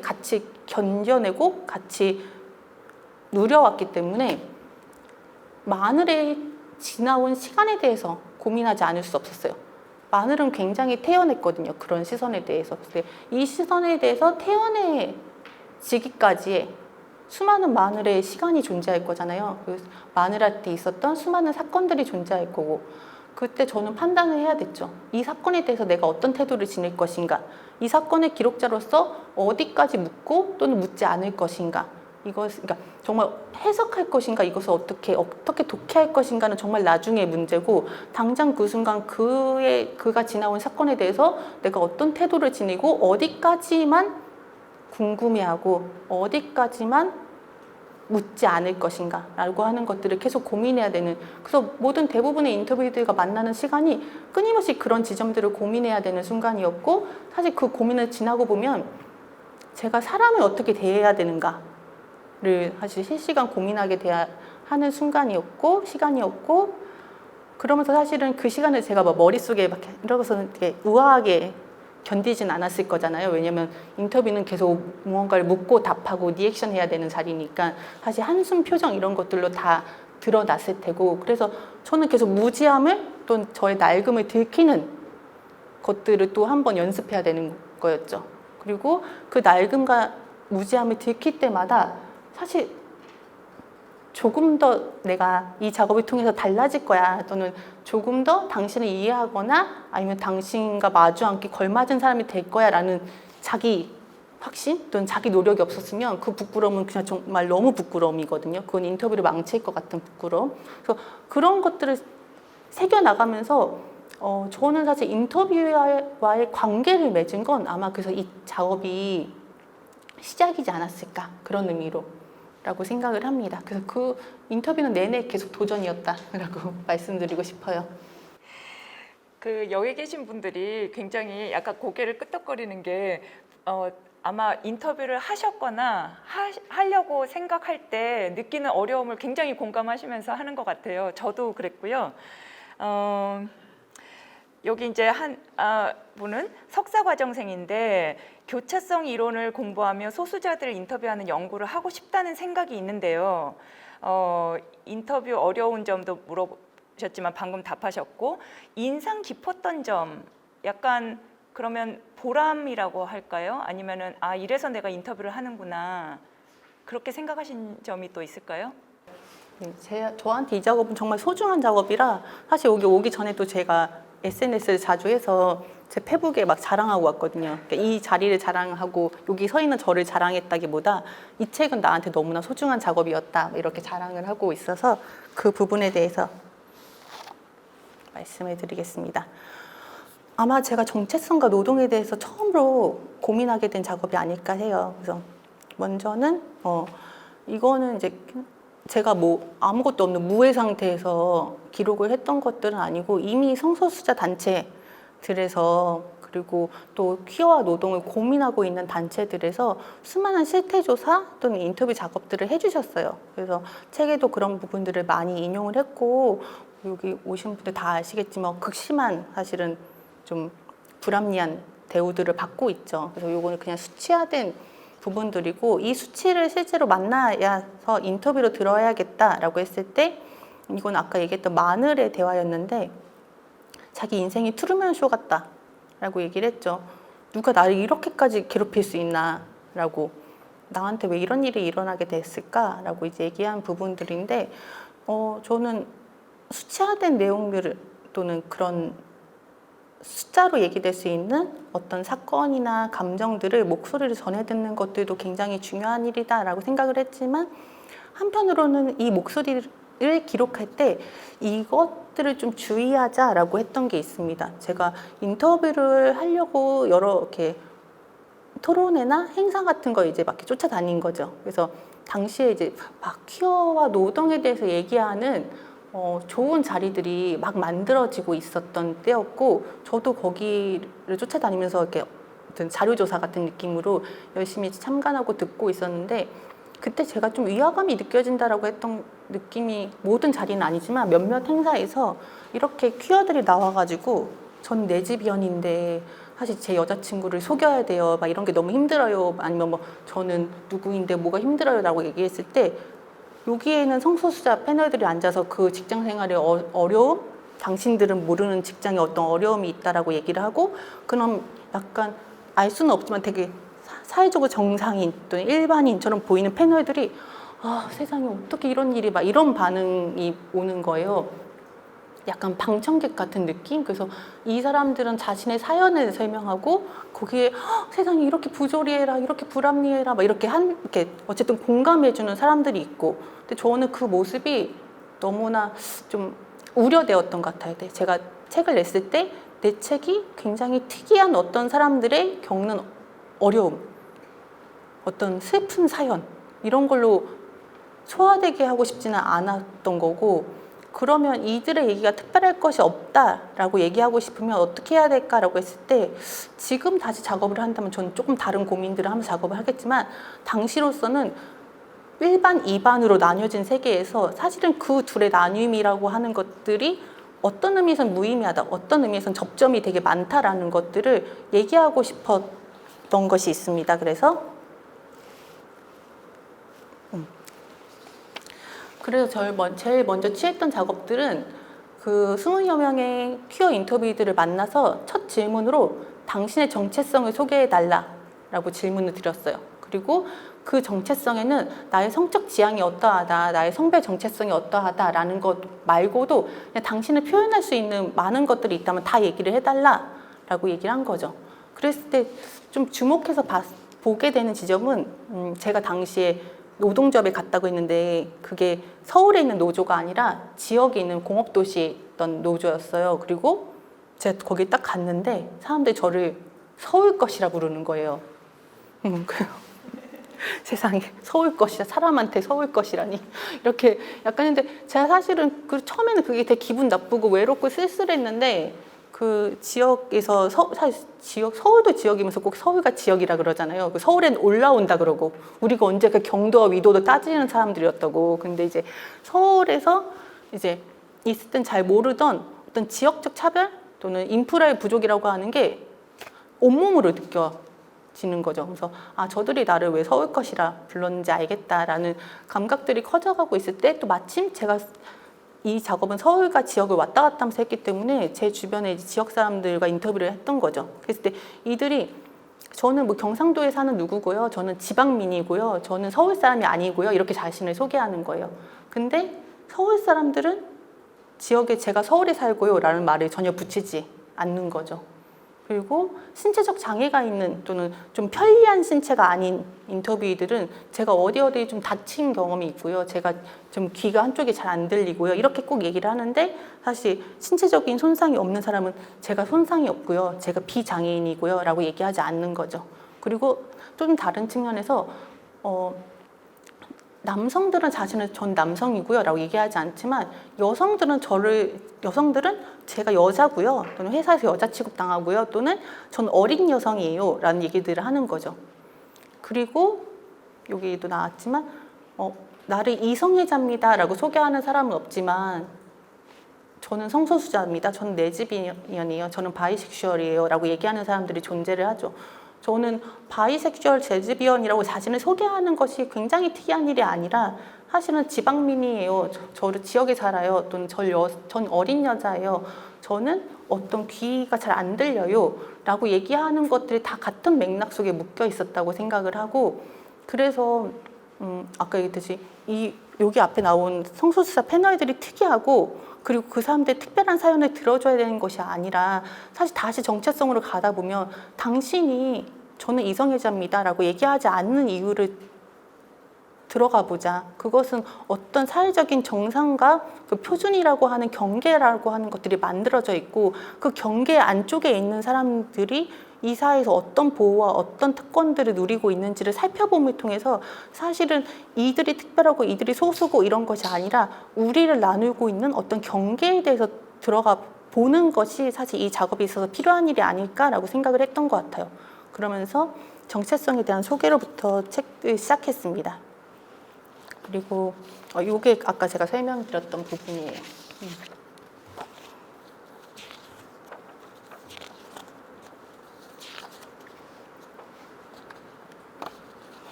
같이 견뎌내고 같이 누려왔기 때문에 마늘에 지나온 시간에 대해서 고민하지 않을 수 없었어요. 마늘은 굉장히 태연했거든요. 그런 시선에 대해서. 근데 이 시선에 대해서 태연해지기까지의 수많은 마늘의 시간이 존재할 거잖아요. 마늘한테 있었던 수많은 사건들이 존재할 거고 그때 저는 판단을 해야 됐죠. 이 사건에 대해서 내가 어떤 태도를 지닐 것인가, 이 사건의 기록자로서 어디까지 묻고 또는 묻지 않을 것인가, 그러니까 정말 해석할 것인가, 이것을 어떻게 독해할 것인가는 정말 나중의 문제고, 당장 그 순간 그가 지나온 사건에 대해서 내가 어떤 태도를 지니고 어디까지만 궁금해하고 어디까지만 묻지 않을 것인가 라고 하는 것들을 계속 고민해야 되는, 그래서 모든 대부분의 인터뷰들과 만나는 시간이 끊임없이 그런 지점들을 고민해야 되는 순간이었고, 사실 그 고민을 지나고 보면 제가 사람을 어떻게 대해야 되는가를 사실 실시간 고민하게 하는 순간이었고 시간이었고, 그러면서 사실은 그 시간을 제가 막 머릿속에 막 이러고서는 되게 우아하게 견디진 않았을 거잖아요. 왜냐면 인터뷰는 계속 무언가를 묻고 답하고 리액션 해야 되는 자리니까 사실 한숨 표정 이런 것들로 다 드러났을 테고, 그래서 저는 계속 무지함을 또 저의 낡음을 들키는 것들을 또 한 번 연습해야 되는 거였죠. 그리고 그 낡음과 무지함을 들킬 때마다 사실 조금 더 내가 이 작업을 통해서 달라질 거야, 또는 조금 더 당신을 이해하거나 아니면 당신과 마주 앉기 걸맞은 사람이 될 거야 라는 자기 확신 또는 자기 노력이 없었으면 그 부끄러움은 그냥 정말 너무 부끄러움이거든요. 그건 인터뷰를 망칠 것 같은 부끄러움. 그래서 그런 것들을 새겨나가면서 저는 사실 인터뷰와의 관계를 맺은 건 아마 그래서 이 작업이 시작이지 않았을까, 그런 의미로 라고 생각을 합니다. 그래서 그 인터뷰는 내내 계속 도전이었다라고 말씀드리고 싶어요. 그 여기 계신 분들이 굉장히 약간 고개를 끄덕거리는 게 아마 인터뷰를 하셨거나 하려고 생각할 때 느끼는 어려움을 굉장히 공감하시면서 하는 것 같아요. 저도 그랬고요. 여기 이제 한 분은 석사과정생인데 교차성 이론을 공부하며 소수자들을 인터뷰하는 연구를 하고 싶다는 생각이 있는데요. 인터뷰 어려운 점도 물어보셨지만 방금 답하셨고, 인상 깊었던 점, 약간 그러면 보람이라고 할까요? 아니면은 이래서 내가 인터뷰를 하는구나, 그렇게 생각하신 점이 또 있을까요? 저한테 이 작업은 정말 소중한 작업이라, 사실 여기 오기 전에도 제가 SNS를 자주 해서 제 페북에 막 자랑하고 왔거든요. 그러니까 이 자리를 자랑하고 여기 서 있는 저를 자랑했다기보다 이 책은 나한테 너무나 소중한 작업이었다, 이렇게 자랑을 하고 있어서 그 부분에 대해서 말씀을 드리겠습니다. 아마 제가 정체성과 노동에 대해서 처음으로 고민하게 된 작업이 아닐까 해요. 그래서 먼저는 이거는 이제 제가 뭐 아무것도 없는 무해 상태에서 기록을 했던 것들은 아니고, 이미 성소수자 단체들에서, 그리고 또 퀴어와 노동을 고민하고 있는 단체들에서 수많은 실태조사 또는 인터뷰 작업들을 해주셨어요. 그래서 책에도 그런 부분들을 많이 인용을 했고, 여기 오신 분들 다 아시겠지만 극심한 사실은 좀 불합리한 대우들을 받고 있죠. 그래서 요거는 그냥 수치화된 부분들이고, 이 수치를 실제로 만나서 인터뷰로 들어야겠다라고 했을 때, 이건 아까 얘기했던 마늘의 대화였는데, 자기 인생이 트루먼 쇼 같다라고 얘기를 했죠. 누가 나를 이렇게까지 괴롭힐 수 있나 라고, 나한테 왜 이런 일이 일어나게 됐을까라고 이제 얘기한 부분들인데, 저는 수치화된 내용들 또는 그런 숫자로 얘기될 수 있는 어떤 사건이나 감정들을 목소리를 전해 듣는 것들도 굉장히 중요한 일이다라고 생각을 했지만, 한편으로는 이 목소리를 기록할 때 이것들을 좀 주의하자라고 했던 게 있습니다. 제가 인터뷰를 하려고 여러 이렇게 토론회나 행사 같은 거 이제 막 이렇게 쫓아다닌 거죠. 그래서 당시에 이제 막 퀴어와 노동에 대해서 얘기하는 좋은 자리들이 막 만들어지고 있었던 때였고, 저도 거기를 쫓아다니면서 이렇게 어떤 자료조사 같은 느낌으로 열심히 참관하고 듣고 있었는데, 그때 제가 좀 위화감이 느껴진다라고 했던 느낌이, 모든 자리는 아니지만 몇몇 행사에서 이렇게 퀴어들이 나와가지고, 전 내 집연인데 사실 제 여자친구를 속여야 돼요, 막 이런 게 너무 힘들어요, 아니면 뭐 저는 누구인데 뭐가 힘들어요 라고 얘기했을 때, 여기에는 성소수자 패널들이 앉아서 그 직장 생활의 어려움, 당신들은 모르는 직장에 어떤 어려움이 있다라고 얘기를 하고, 그럼 약간 알 수는 없지만 되게 사회적으로 정상인 또는 일반인처럼 보이는 패널들이 세상에 어떻게 이런 일이, 막 이런 반응이 오는 거예요. 약간 방청객 같은 느낌? 그래서 이 사람들은 자신의 사연을 설명하고 거기에 세상에 이렇게 부조리해라, 이렇게 불합리해라, 막 이렇게 어쨌든 공감해주는 사람들이 있고, 근데 저는 그 모습이 너무나 좀 우려되었던 것 같아요. 제가 책을 냈을 때 내 책이 굉장히 특이한 어떤 사람들의 겪는 어려움, 어떤 슬픈 사연 이런 걸로 소화되게 하고 싶지는 않았던 거고, 그러면 이들의 얘기가 특별할 것이 없다라고 얘기하고 싶으면 어떻게 해야 될까라고 했을 때, 지금 다시 작업을 한다면 저는 조금 다른 고민들을 하면서 작업을 하겠지만, 당시로서는 1반, 2반으로 나뉘어진 세계에서 사실은 그 둘의 나눔이라고 하는 것들이 어떤 의미에선 무의미하다, 어떤 의미에선 접점이 되게 많다라는 것들을 얘기하고 싶었던 것이 있습니다. 그래서 제일 먼저 취했던 작업들은 그 20여 명의 퀴어 인터뷰이들을 만나서 첫 질문으로 당신의 정체성을 소개해달라고 질문을 드렸어요. 그리고 그 정체성에는 나의 성적 지향이 어떠하다, 나의 성별 정체성이 어떠하다라는 것 말고도 그냥 당신을 표현할 수 있는 많은 것들이 있다면 다 얘기를 해달라라고 얘기를 한 거죠. 그랬을 때 좀 주목해서 보게 되는 지점은 제가 당시에 노동조합에 갔다고 했는데 그게 서울에 있는 노조가 아니라 지역에 있는 공업도시에 있던 노조였어요. 그리고 제가 거기 딱 갔는데 사람들이 저를 서울 것이라 부르는 거예요. 세상에 서울 것이라, 사람한테 서울 것이라니 이렇게 약간. 했는데 제가 사실은 처음에는 그게 되게 기분 나쁘고 외롭고 쓸쓸했는데, 그 지역에서 사실 서울도 지역이면서 꼭 서울가 지역이라 그러잖아요. 그 서울엔 올라온다 그러고, 우리가 언제 그 경도와 위도도 따지는 사람들이었다고. 근데 이제 서울에서 이제 있을 땐 잘 모르던 어떤 지역적 차별 또는 인프라의 부족이라고 하는 게 온몸으로 느껴지는 거죠. 그래서 저들이 나를 왜 서울 것이라 불렀는지 알겠다라는 감각들이 커져가고 있을 때, 또 마침 제가 이 작업은 서울과 지역을 왔다 갔다 하면서 했기 때문에 제 주변에 이제 지역 사람들과 인터뷰를 했던 거죠. 그랬을 때 이들이, 저는 뭐 경상도에 사는 누구고요, 저는 지방민이고요, 저는 서울 사람이 아니고요, 이렇게 자신을 소개하는 거예요. 근데 서울 사람들은 지역에 제가 서울에 살고요 라는 말을 전혀 붙이지 않는 거죠. 그리고 신체적 장애가 있는 또는 좀 편리한 신체가 아닌 인터뷰이들은 제가 어디 좀 다친 경험이 있고요, 제가 좀 귀가 한쪽이 잘 안 들리고요, 이렇게 꼭 얘기를 하는데, 사실 신체적인 손상이 없는 사람은 제가 손상이 없고요, 제가 비장애인이고요 라고 얘기하지 않는 거죠. 그리고 좀 다른 측면에서 남성들은 자신을 전 남성이고요 라고 얘기하지 않지만, 여성들은 제가 여자고요, 또는 회사에서 여자 취급당하고요, 또는 전 어린 여성이에요 라는 얘기들을 하는 거죠. 그리고 여기도 나왔지만 나를 이성애자입니다 라고 소개하는 사람은 없지만, 저는 성소수자입니다, 저는 레즈비언이에요, 저는 바이섹슈얼이에요 라고 얘기하는 사람들이 존재를 하죠. 저는 바이섹슈얼, 레즈비언이라고 자신을 소개하는 것이 굉장히 특이한 일이 아니라, 사실은 지방민이에요, 저를 지역에 살아요, 또는 전 어린 여자예요, 저는 어떤 귀가 잘 안 들려요 라고 얘기하는 것들이 다 같은 맥락 속에 묶여 있었다고 생각을 하고, 그래서 아까 얘기했듯이 여기 앞에 나온 성소수자 패널들이 특이하고, 그리고 그 사람들의 특별한 사연을 들어줘야 되는 것이 아니라, 사실 다시 정체성으로 가다 보면 당신이 저는 이성애자입니다 라고 얘기하지 않는 이유를 들어가 보자. 그것은 어떤 사회적인 정상과 그 표준이라고 하는 경계라고 하는 것들이 만들어져 있고, 그 경계 안쪽에 있는 사람들이 이 사회에서 어떤 보호와 어떤 특권들을 누리고 있는지를 살펴봄을 통해서, 사실은 이들이 특별하고 이들이 소수고 이런 것이 아니라 우리를 나누고 있는 어떤 경계에 대해서 들어가 보는 것이 사실 이 작업에 있어서 필요한 일이 아닐까라고 생각을 했던 것 같아요. 그러면서 정체성에 대한 소개로부터 책을 시작했습니다. 그리고 이게 아까 제가 설명드렸던 부분이에요.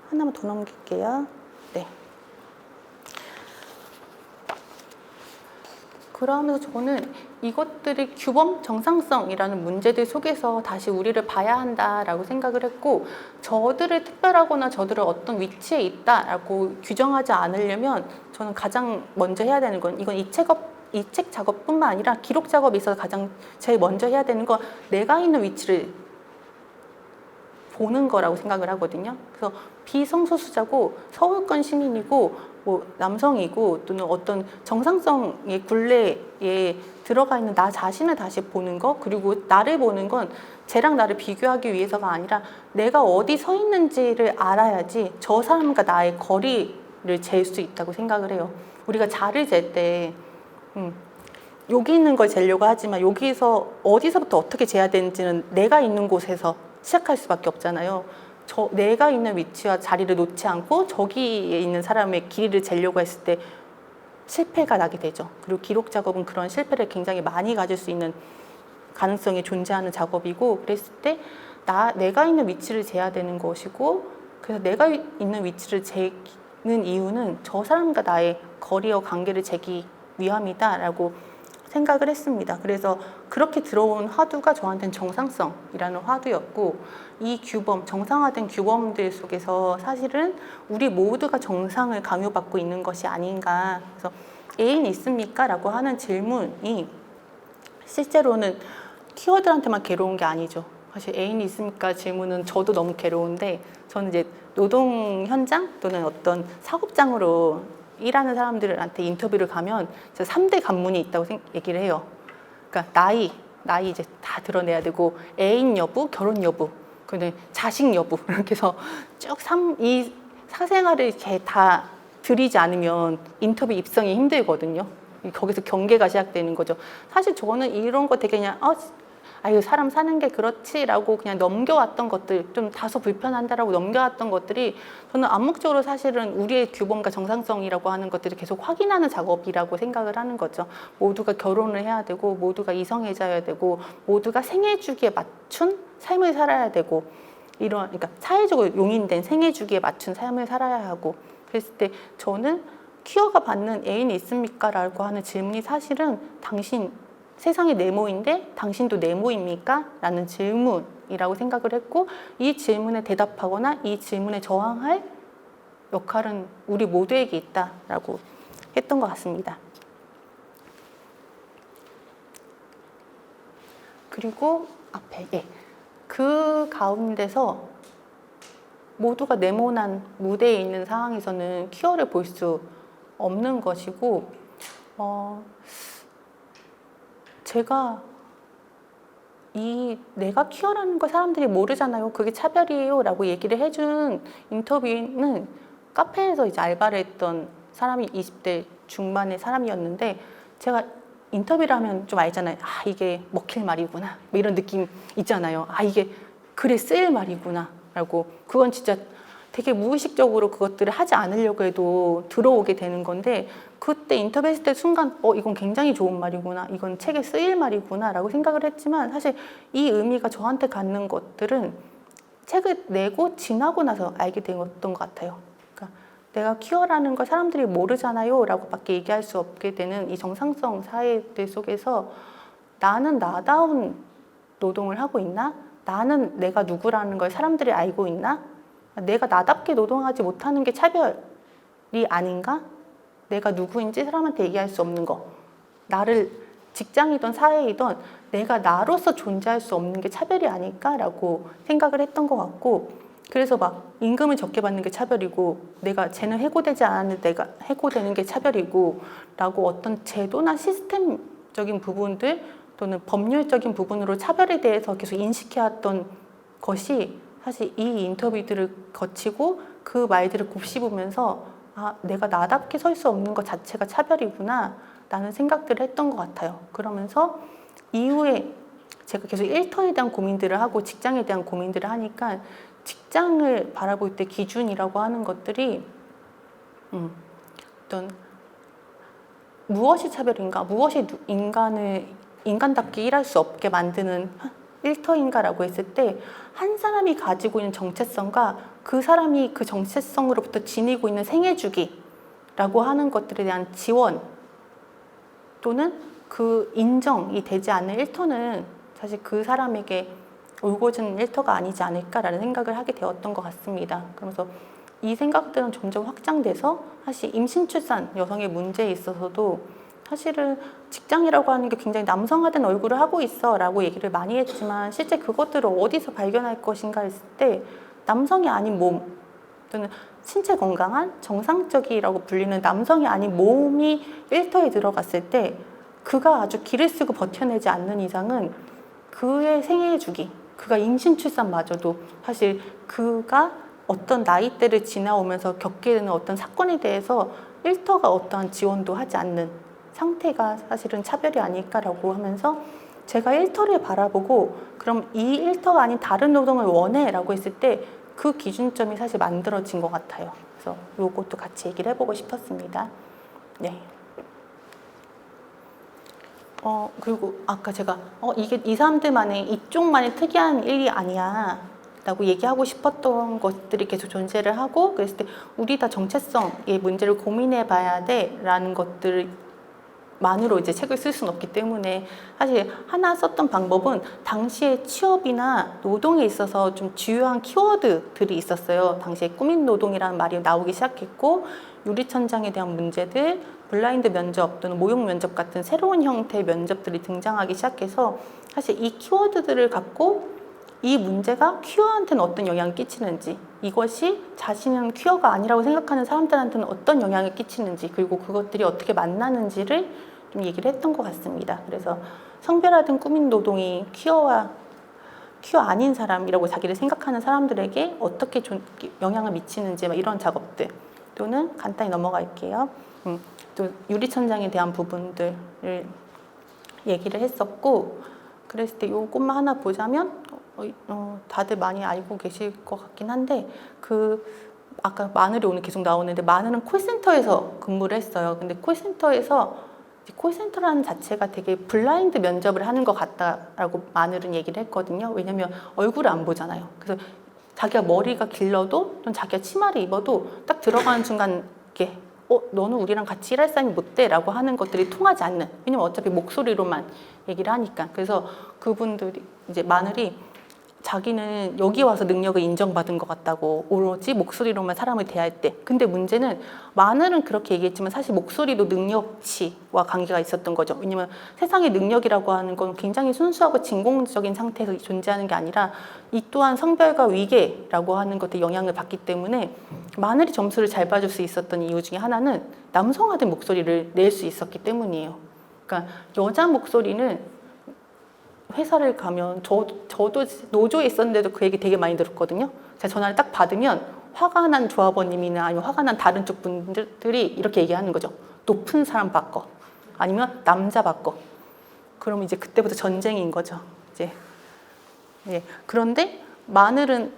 하나만 더 넘길게요. 네. 그러면서 저는 이것들이 규범 정상성이라는 문제들 속에서 다시 우리를 봐야 한다라고 생각을 했고, 저들을 특별하거나 저들을 어떤 위치에 있다라고 규정하지 않으려면 저는 가장 먼저 해야 되는 건, 이건 이 책 작업뿐만 아니라 기록 작업에 있어서 가장 제일 먼저 해야 되는 건 내가 있는 위치를 보는 거라고 생각을 하거든요. 그래서 비성소수자고 서울권 시민이고 뭐 남성이고 또는 어떤 정상성의 굴레에 들어가 있는 나 자신을 다시 보는 거, 그리고 나를 보는 건 쟤랑 나를 비교하기 위해서가 아니라 내가 어디 서 있는지를 알아야지 저 사람과 나의 거리를 잴 수 있다고 생각을 해요. 우리가 자를 잴 때 여기 있는 걸 재려고 하지만 여기서 어디서부터 어떻게 재야 되는지는 내가 있는 곳에서 시작할 수밖에 없잖아요. 내가 있는 위치와 자리를 놓지 않고 저기에 있는 사람의 길이를 재려고 했을 때 실패가 나게 되죠. 그리고 기록 작업은 그런 실패를 굉장히 많이 가질 수 있는 가능성이 존재하는 작업이고, 그랬을 때 내가 있는 위치를 재야 되는 것이고, 그래서 내가 있는 위치를 재는 이유는 저 사람과 나의 거리와 관계를 재기 위함이다라고 생각을 했습니다. 그래서 그렇게 들어온 화두가 저한테는 정상성이라는 화두였고, 이 규범, 정상화된 규범들 속에서 사실은 우리 모두가 정상을 강요받고 있는 것이 아닌가. 그래서 애인 있습니까? 라고 하는 질문이 실제로는 키워드한테만 괴로운 게 아니죠. 사실 애인이 있습니까? 질문은 저도 너무 괴로운데, 저는 이제 노동 현장 또는 어떤 사업장으로 일하는 사람들한테 인터뷰를 가면 3대 관문이 있다고 얘기를 해요. 그러니까 나이 이제 다 드러내야 되고, 애인 여부, 결혼 여부, 그다음에 자식 여부, 이렇게 해서 쭉 이 사생활을 이렇게 다 들이지 않으면 인터뷰 입성이 힘들거든요. 거기서 경계가 시작되는 거죠. 사실 저는 이런 거 되게 그냥 아유 사람 사는 게 그렇지라고 그냥 넘겨왔던 것들, 좀 다소 불편한다라고 넘겨왔던 것들이 저는 암묵적으로 사실은 우리의 규범과 정상성이라고 하는 것들을 계속 확인하는 작업이라고 생각을 하는 거죠. 모두가 결혼을 해야 되고, 모두가 이성애자여야 되고, 모두가 생애 주기에 맞춘 삶을 살아야 되고, 그러니까 사회적으로 용인된 생애 주기에 맞춘 삶을 살아야 하고, 그랬을 때 저는 퀴어가 받는 애인이 있습니까? 라고 하는 질문이 사실은 세상의 네모인데 당신도 네모입니까? 라는 질문이라고 생각을 했고, 이 질문에 대답하거나 이 질문에 저항할 역할은 우리 모두에게 있다라고 했던 것 같습니다. 그리고 앞에 그 가운데서 모두가 네모난 무대에 있는 상황에서는 퀴어를 볼 수 없는 것이고, 제가 내가 퀴어라는 걸 사람들이 모르잖아요. 그게 차별이에요 라고 얘기를 해준 인터뷰는 카페에서 이제 알바를 했던 사람이 20대 중반의 사람이었는데, 제가 인터뷰를 하면 좀 알잖아요. 이게 먹힐 말이구나, 뭐 이런 느낌 있잖아요. 이게 글에 쓰일 말이구나 라고. 그건 진짜 되게 무의식적으로 그것들을 하지 않으려고 해도 들어오게 되는 건데, 그때 인터뷰했을 때 순간 이건 굉장히 좋은 말이구나, 이건 책에 쓰일 말이구나 라고 생각을 했지만, 사실 이 의미가 저한테 갖는 것들은 책을 내고 지나고 나서 알게 되었던 것 같아요. 그러니까 내가 퀴어라는 걸 사람들이 모르잖아요 라고 밖에 얘기할 수 없게 되는 이 정상성 사회들 속에서 나는 나다운 노동을 하고 있나? 나는 내가 누구라는 걸 사람들이 알고 있나? 내가 나답게 노동하지 못하는 게 차별이 아닌가? 내가 누구인지 사람한테 얘기할 수 없는 거, 나를 직장이든 사회이든 내가 나로서 존재할 수 없는 게 차별이 아닐까라고 생각을 했던 것 같고, 그래서 막 임금을 적게 받는 게 차별이고, 쟤는 해고되지 않았는데 내가 해고되는 게 차별이고 라고 어떤 제도나 시스템적인 부분들 또는 법률적인 부분으로 차별에 대해서 계속 인식해왔던 것이 사실 이 인터뷰들을 거치고 그 말들을 곱씹으면서 내가 나답게 설 수 없는 것 자체가 차별이구나 라는 생각들을 했던 것 같아요. 그러면서 이후에 제가 계속 일터에 대한 고민들을 하고 직장에 대한 고민들을 하니까, 직장을 바라볼 때 기준이라고 하는 것들이 어떤 무엇이 차별인가, 무엇이 인간을 인간답게 일할 수 없게 만드는 일터인가라고 했을 때, 한 사람이 가지고 있는 정체성과 그 사람이 그 정체성으로부터 지니고 있는 생애 주기라고 하는 것들에 대한 지원이 또는 그 인정이 되지 않는 일터는 사실 그 사람에게 올곧은 일터가 아니지 않을까라는 생각을 하게 되었던 것 같습니다. 그러면서 이 생각들은 점점 확장돼서 사실 임신 출산 여성의 문제에 있어서도 사실은 직장이라고 하는 게 굉장히 남성화된 얼굴을 하고 있어 라고 얘기를 많이 했지만 실제 그것들을 어디서 발견할 것인가 했을 때 남성이 아닌 몸 또는 신체 건강한 정상적이라고 불리는 남성이 아닌 몸이 일터에 들어갔을 때 그가 아주 기를 쓰고 버텨내지 않는 이상은 그의 생애 주기, 그가 임신 출산마저도 사실 그가 어떤 나이대를 지나오면서 겪게 되는 어떤 사건에 대해서 일터가 어떠한 지원도 하지 않는 상태가 사실은 차별이 아닐까라고 하면서 제가 일터를 바라보고 그럼 이 일터가 아닌 다른 노동을 원해 라고 했을 때 그 기준점이 사실 만들어진 것 같아요. 그래서 이것도 같이 얘기를 해보고 싶었습니다. 네. 그리고 아까 제가 이게 이 사람들만의 이쪽만의 특이한 일이 아니야 라고 얘기하고 싶었던 것들이 계속 존재를 하고 그랬을 때 우리 다 정체성의 문제를 고민해 봐야 돼 라는 것들만으로 이제 책을 쓸 수는 없기 때문에 사실 하나 썼던 방법은 당시에 취업이나 노동에 있어서 좀 주요한 키워드들이 있었어요. 당시에 꾸민 노동이라는 말이 나오기 시작했고 유리천장에 대한 문제들, 블라인드 면접 또는 모형 면접 같은 새로운 형태의 면접들이 등장하기 시작해서 사실 이 키워드들을 갖고 이 문제가 퀴어한테는 어떤 영향을 끼치는지 이것이 자신은 퀴어가 아니라고 생각하는 사람들한테는 어떤 영향을 끼치는지 그리고 그것들이 어떻게 만나는지를 좀 얘기를 했던 것 같습니다. 그래서 성별화된 꾸민 노동이 퀴어 아닌 사람이라고 자기를 생각하는 사람들에게 어떻게 영향을 미치는지 이런 작업들 또는 간단히 넘어갈게요. 또 유리천장에 대한 부분들을 얘기를 했었고 그랬을 때 요것만 하나 보자면 다들 많이 알고 계실 것 같긴 한데 아까 마늘이 오늘 계속 나오는데 마늘은 콜센터에서 근무를 했어요. 근데 콜센터라는 자체가 되게 블라인드 면접을 하는 것 같다라고 마늘은 얘기를 했거든요. 왜냐면 얼굴을 안 보잖아요. 그래서 자기가 머리가 길러도 또는 자기가 치마를 입어도 딱 들어가는 순간 이게 너는 우리랑 같이 일할 사람이 못 돼 라고 하는 것들이 통하지 않는 왜냐면 어차피 목소리로만 얘기를 하니까 그래서 그분들이 이제 마늘이 자기는 여기 와서 능력을 인정받은 것 같다고 오로지 목소리로만 사람을 대할 때 근데 문제는 마늘은 그렇게 얘기했지만 사실 목소리도 능력치와 관계가 있었던 거죠. 왜냐면 세상의 능력이라고 하는 건 굉장히 순수하고 진공적인 상태에서 존재하는 게 아니라 이 또한 성별과 위계라고 하는 것에 영향을 받기 때문에 마늘이 점수를 잘 봐줄 수 있었던 이유 중에 하나는 남성화된 목소리를 낼 수 있었기 때문이에요. 그러니까 여자 목소리는 회사를 가면 저도 노조에 있었는데도 그 얘기 되게 많이 들었거든요. 제가 전화를 딱 받으면 화가 난 조합원님이나 아니면 화가 난 다른 쪽 분들이 이렇게 얘기하는 거죠. 높은 사람 바꿔. 아니면 남자 바꿔. 그러면 이제 그때부터 전쟁인 거죠. 이제 예. 그런데 마늘은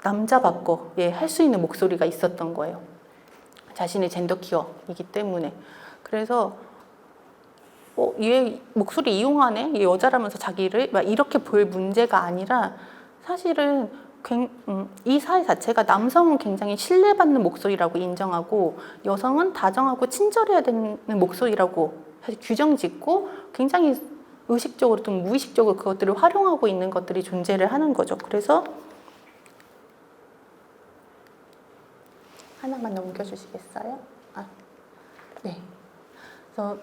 남자 바꿔 할 수 있는 목소리가 있었던 거예요. 자신의 젠더 키어이기 때문에. 그래서 얘 목소리 이용하네? 얘 여자라면서 자기를 막 이렇게 볼 문제가 아니라 사실은 이 사회 자체가 남성은 굉장히 신뢰받는 목소리라고 인정하고 여성은 다정하고 친절해야 되는 목소리라고 사실 규정 짓고 굉장히 의식적으로 또 무의식적으로 그것들을 활용하고 있는 것들이 존재를 하는 거죠. 그래서 하나만 넘겨주시겠어요? 네.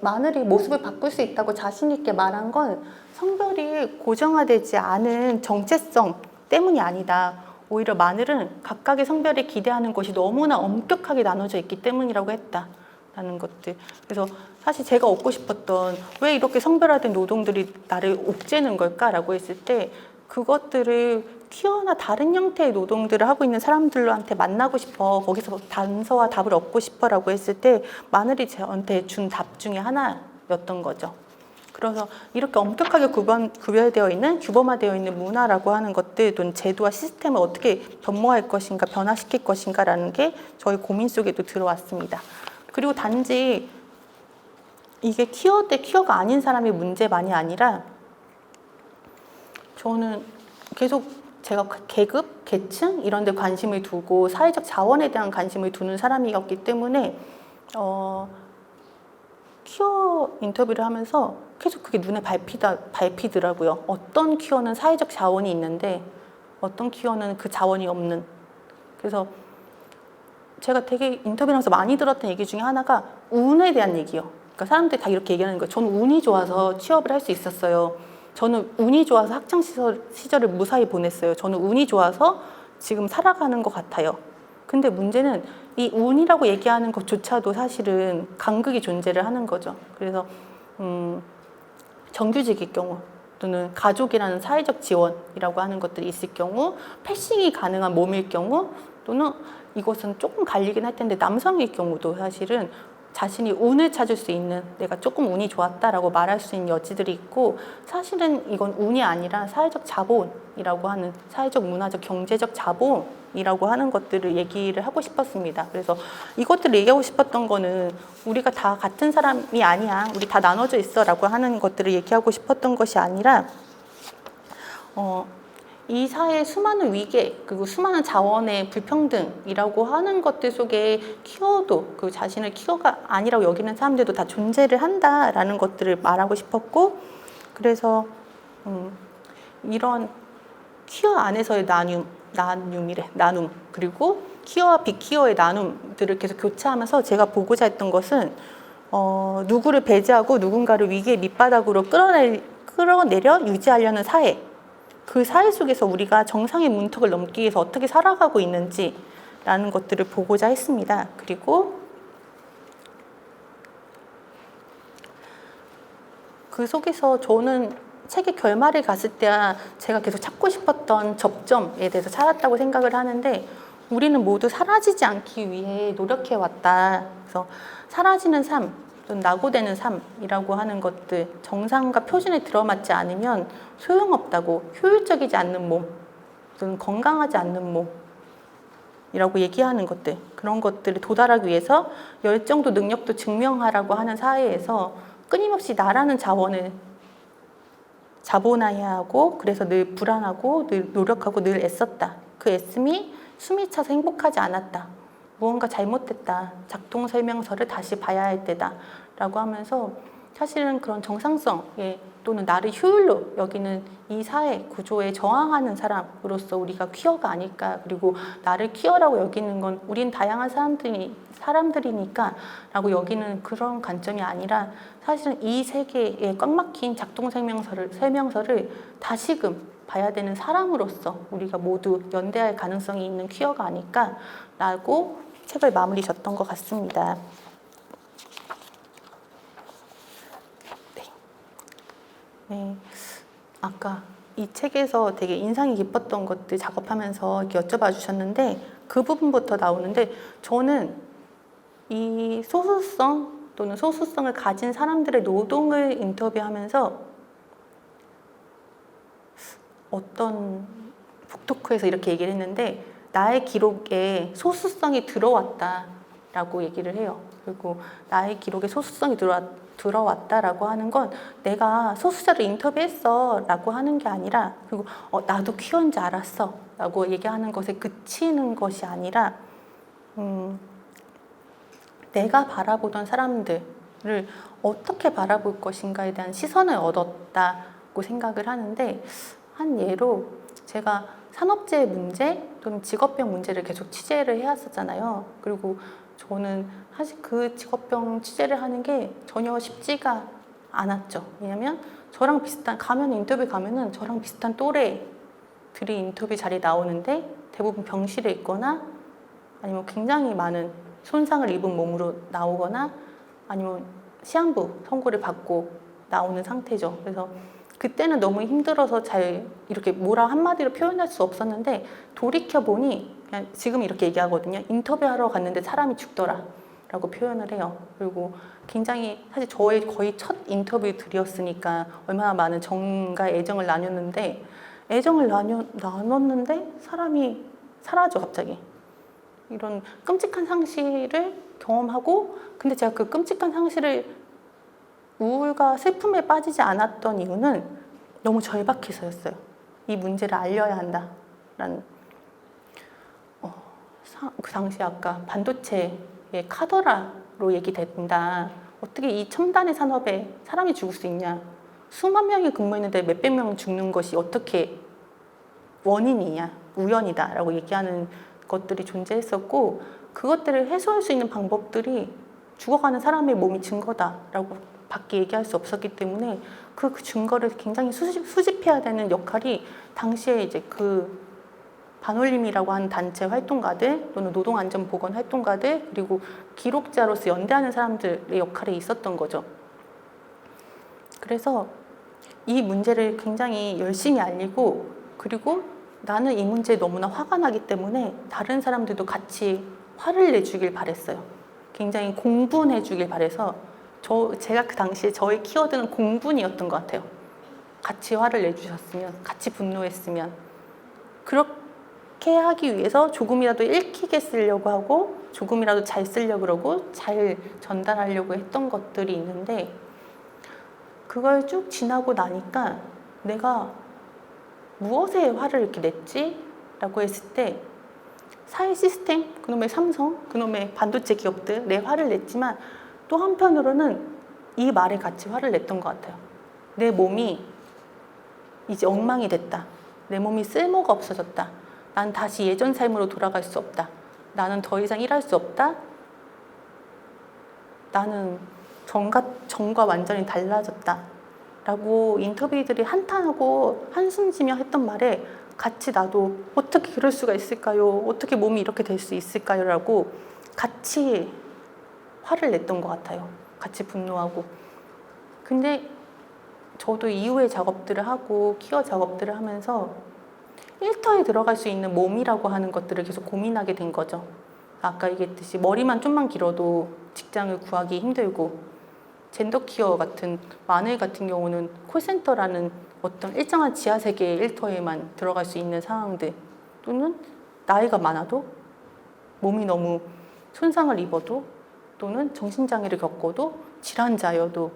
마늘이 모습을 바꿀 수 있다고 자신 있게 말한 건 성별이 고정화되지 않은 정체성 때문이 아니다. 오히려 마늘은 각각의 성별에 기대하는 것이 너무나 엄격하게 나눠져 있기 때문이라고 했다라는 것들. 그래서 사실 제가 얻고 싶었던 왜 이렇게 성별화된 노동들이 나를 옥죄는 걸까라고 했을 때 그것들을 퀴어나 다른 형태의 노동들을 하고 있는 사람들한테 만나고 싶어 거기서 단서와 답을 얻고 싶어라고 했을 때 마늘이 저한테 준 답 중에 하나였던 거죠. 그래서 이렇게 엄격하게 구별되어 있는 규범화되어 있는 문화라고 하는 것들 또는 제도와 시스템을 어떻게 변모할 것인가 변화시킬 것인가라는 게 저희 고민 속에도 들어왔습니다. 그리고 단지 이게 퀴어 대 퀴어가 아닌 사람의 문제만이 아니라 저는 계속 제가 계급, 계층 이런 데 관심을 두고 사회적 자원에 대한 관심을 두는 사람이었기 때문에 퀴어 인터뷰를 하면서 계속 그게 눈에 밟히더라고요. 어떤 퀴어는 사회적 자원이 있는데 어떤 퀴어는 그 자원이 없는. 그래서 제가 되게 인터뷰를 하면서 많이 들었던 얘기 중에 하나가 운에 대한 얘기예요. 그러니까 사람들이 다 이렇게 얘기하는 거예요. 저는 운이 좋아서 취업을 할 수 있었어요. 저는 운이 좋아서 학창 시절을 무사히 보냈어요. 저는 운이 좋아서 지금 살아가는 것 같아요. 근데 문제는 이 운이라고 얘기하는 것조차도 사실은 간극이 존재를 하는 거죠. 그래서 정규직일 경우 또는 가족이라는 사회적 지원이라고 하는 것들이 있을 경우, 패싱이 가능한 몸일 경우, 또는 이것은 조금 갈리긴 할 텐데 남성일 경우도 사실은 자신이 운을 찾을 수 있는, 내가 조금 운이 좋았다라고 말할 수 있는 여지들이 있고, 사실은 이건 운이 아니라 사회적 자본이라고 하는, 사회적, 문화적, 경제적 자본이라고 하는 것들을 얘기를 하고 싶었습니다. 그래서 이것들을 얘기하고 싶었던 거는 우리가 다 같은 사람이 아니야, 우리 다 나눠져 있어 라고 하는 것들을 얘기하고 싶었던 것이 아니라 이 사회의 수많은 위계, 그리고 수많은 자원의 불평등이라고 하는 것들 속에 퀴어도, 그 자신을 퀴어가 아니라고 여기는 사람들도 다 존재를 한다라는 것들을 말하고 싶었고, 그래서 이런 퀴어 안에서의 나눔, 그리고 퀴어와 비퀴어의 나눔들을 계속 교차하면서 제가 보고자 했던 것은 누구를 배제하고 누군가를 위기의 밑바닥으로 끌어내려 유지하려는 사회, 그 사회 속에서 우리가 정상의 문턱을 넘기 위해서 어떻게 살아가고 있는지라는 것들을 보고자 했습니다. 그리고 그 속에서 저는 책의 결말을 갔을 때야 제가 계속 찾고 싶었던 접점에 대해서 찾았다고 생각을 하는데, 우리는 모두 사라지지 않기 위해 노력해왔다. 그래서 사라지는 삶, 좀 낙오되는 삶이라고 하는 것들, 정상과 표준에 들어맞지 않으면 소용없다고, 효율적이지 않는 몸, 또는 건강하지 않는 몸이라고 얘기하는 것들, 그런 것들을 도달하기 위해서 열정도 능력도 증명하라고 하는 사회에서 끊임없이 나라는 자본을 자본화해야 하고, 그래서 늘 불안하고 늘 노력하고 늘 애썼다. 그 애씀이 숨이 차서 행복하지 않았다. 무언가 잘못됐다. 작동 설명서를 다시 봐야 할 때다. 라고 하면서 사실은 그런 정상성에, 또는 나를 효율로 여기는 이 사회 구조에 저항하는 사람으로서 우리가 퀴어가 아닐까. 그리고 나를 퀴어라고 여기는 건 우린 다양한 사람들이니까 라고 여기는 그런 관점이 아니라, 사실은 이 세계에 꽉 막힌 작동 설명서를 다시금 봐야 되는 사람으로서 우리가 모두 연대할 가능성이 있는 퀴어가 아닐까라고 책을 마무리 졌던 것 같습니다. 네. 아까 이 책에서 되게 인상이 깊었던 것들 작업하면서 이렇게 여쭤봐 주셨는데, 그 부분부터 나오는데, 저는 이 소수성 또는 소수성을 가진 사람들의 노동을 인터뷰하면서 어떤 북토크에서 이렇게 얘기를 했는데, 나의 기록에 소수성이 들어왔다라고 얘기를 해요. 그리고 나의 기록에 소수성이 들어왔다라고 하는 건 내가 소수자를 인터뷰했어 라고 하는 게 아니라, 그리고 나도 퀴어인 줄 알았어 라고 얘기하는 것에 그치는 것이 아니라, 내가 바라보던 사람들을 어떻게 바라볼 것인가에 대한 시선을 얻었다고 생각을 하는데, 한 예로 제가 산업재해 문제 또는 직업병 문제를 계속 취재를 해왔었잖아요. 그리고 저는 사실 그 직업병 취재를 하는 게 전혀 쉽지가 않았죠. 왜냐면 저랑 비슷한, 인터뷰 가면은 저랑 비슷한 또래들이 인터뷰 자리에 나오는데 대부분 병실에 있거나 아니면 굉장히 많은 손상을 입은 몸으로 나오거나 아니면 시한부 선고를 받고 나오는 상태죠. 그래서 그때는 너무 힘들어서 잘 이렇게 뭐라 한마디로 표현할 수 없었는데, 돌이켜보니 그냥 지금 이렇게 얘기하거든요. 인터뷰하러 갔는데 사람이 죽더라 라고 표현을 해요. 그리고 굉장히 사실 저의 거의 첫 인터뷰들이었으니까 얼마나 많은 정과 애정을 나눴는데, 나눴는데 사람이 사라져 갑자기. 이런 끔찍한 상실을 경험하고, 근데 제가 그 끔찍한 상실을 우울과 슬픔에 빠지지 않았던 이유는 너무 절박해서였어요. 이 문제를 알려야 한다라는. 그 당시 아까 반도체의 카더라로 얘기된다. 어떻게 이 첨단의 산업에 사람이 죽을 수 있냐? 수만 명이 근무했는데 몇백 명 죽는 것이 어떻게 원인이냐? 우연이다라고 얘기하는 것들이 존재했었고, 그것들을 해소할 수 있는 방법들이 죽어가는 사람의 몸이 증거다라고 밖에 얘기할 수 없었기 때문에 그 증거를 굉장히 수집해야 되는 역할이 당시에 이제 그 반올림이라고 하는 단체 활동가들 또는 노동안전보건 활동가들 그리고 기록자로서 연대하는 사람들의 역할이 있었던 거죠. 그래서 이 문제를 굉장히 열심히 알리고, 그리고 나는 이 문제에 너무나 화가 나기 때문에 다른 사람들도 같이 화를 내주길 바랬어요. 굉장히 공분해 주길 바래서 제가 그 당시에 저의 키워드는 공분이었던 것 같아요. 같이 화를 내주셨으면, 같이 분노했으면. 그렇게 하기 위해서 조금이라도 읽히게 쓰려고 하고 조금이라도 잘 쓰려고 그러고 잘 전달하려고 했던 것들이 있는데, 그걸 쭉 지나고 나니까 내가 무엇에 화를 이렇게 냈지? 라고 했을 때 사회 시스템, 그놈의 삼성, 그놈의 반도체 기업들 내 화를 냈지만 또 한편으로는 이 말에 같이 화를 냈던 것 같아요. 내 몸이 이제 엉망이 됐다. 내 몸이 쓸모가 없어졌다. 난 다시 예전 삶으로 돌아갈 수 없다. 나는 더 이상 일할 수 없다. 나는 전과 완전히 달라졌다. 라고 인터뷰들이 한탄하고 한숨 쉬며 했던 말에 같이 나도 어떻게 그럴 수가 있을까요? 어떻게 몸이 이렇게 될 수 있을까요? 라고 같이 화를 냈던 것 같아요. 같이 분노하고. 근데 저도 이후에 작업들을 하고 키워 작업들을 하면서 일터에 들어갈 수 있는 몸이라고 하는 것들을 계속 고민하게 된 거죠. 아까 얘기했듯이 머리만 좀만 길어도 직장을 구하기 힘들고, 젠더키어 같은 마늘 같은 경우는 콜센터라는 어떤 일정한 지하세계의 일터에만 들어갈 수 있는 상황들, 또는 나이가 많아도 몸이 너무 손상을 입어도 또는 정신장애를 겪어도 질환자여도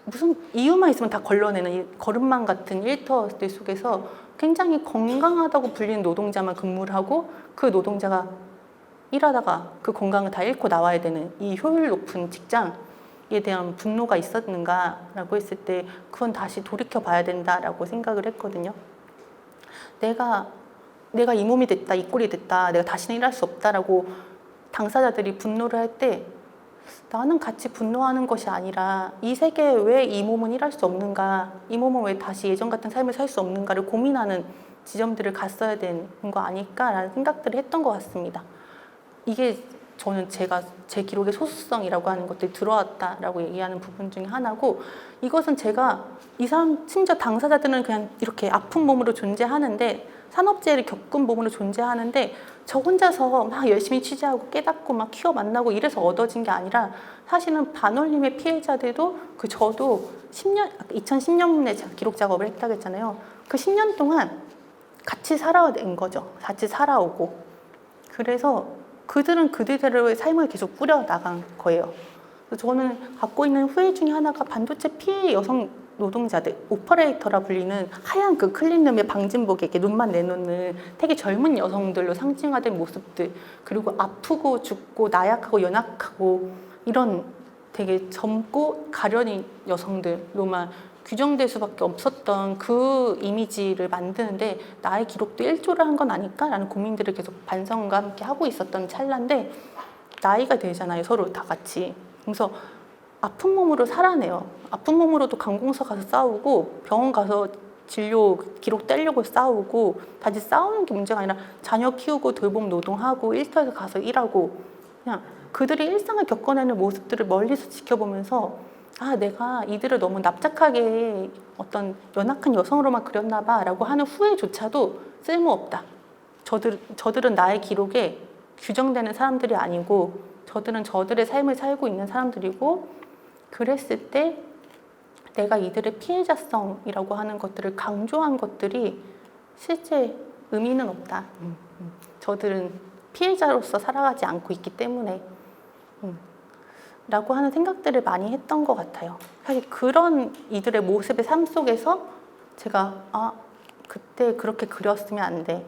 무슨 이유만 있으면 다 걸러내는 이 거름망 같은 일터들 속에서 굉장히 건강하다고 불리는 노동자만 근무를 하고, 그 노동자가 일하다가 그 건강을 다 잃고 나와야 되는 이 효율 높은 직장에 대한 분노가 있었는가라고 했을 때 그건 다시 돌이켜 봐야 된다라고 생각을 했거든요. 내가 이 몸이 됐다, 이 꼴이 됐다, 내가 다시는 일할 수 없다라고 당사자들이 분노를 할 때 나는 같이 분노하는 것이 아니라 이 세계에 왜 이 몸은 일할 수 없는가, 이 몸은 왜 다시 예전 같은 삶을 살 수 없는가를 고민하는 지점들을 갔어야 되는 거 아닐까라는 생각들을 했던 것 같습니다. 이게 저는 제 기록의 소수성이라고 하는 것들이 들어왔다라고 얘기하는 부분 중에 하나고, 이것은 제가 이 사람 심지어 당사자들은 그냥 이렇게 아픈 몸으로 존재하는데, 산업재해를 겪은 몸으로 존재하는데 저 혼자서 막 열심히 취재하고 깨닫고 막 키워 만나고 이래서 얻어진 게 아니라, 사실은 반올림의 피해자들도 저도 2010년에 제가 기록 작업을 했다고 했잖아요. 그 10년 동안 같이 살아낸 거죠. 같이 살아오고. 그래서 그들은 그들대로의 삶을 계속 꾸려나간 거예요. 저는 갖고 있는 후회 중에 하나가 반도체 피해 여성 노동자들, 오퍼레이터라 불리는 하얀 그 클린룸의 방진복에 이렇게 눈만 내놓는 되게 젊은 여성들로 상징화된 모습들, 그리고 아프고 죽고 나약하고 연약하고 이런 되게 젊고 가련인 여성들로만 규정될 수밖에 없었던 그 이미지를 만드는데 나의 기록도 일조를 한 건 아닐까라는 고민들을 계속 반성과 함께 하고 있었던 찰나인데, 나이가 되잖아요, 서로 다 같이. 그래서 아픈 몸으로 살아내요. 아픈 몸으로도 관공서 가서 싸우고 병원 가서 진료 기록 떼려고 싸우고, 다시 싸우는 게 문제가 아니라 자녀 키우고 돌봄 노동하고 일터에서 가서 일하고, 그냥 그들이 일상을 겪어내는 모습들을 멀리서 지켜보면서 내가 이들을 너무 납작하게 어떤 연약한 여성으로만 그렸나 봐 라고 하는 후회조차도 쓸모없다. 저들은 나의 기록에 규정되는 사람들이 아니고 저들은 저들의 삶을 살고 있는 사람들이고, 그랬을 때 내가 이들의 피해자성이라고 하는 것들을 강조한 것들이 실제 의미는 없다. 저들은 피해자로서 살아가지 않고 있기 때문에 라고 하는 생각들을 많이 했던 것 같아요. 사실 그런 이들의 모습의 삶 속에서 제가 그때 그렇게 그렸으면 안 돼.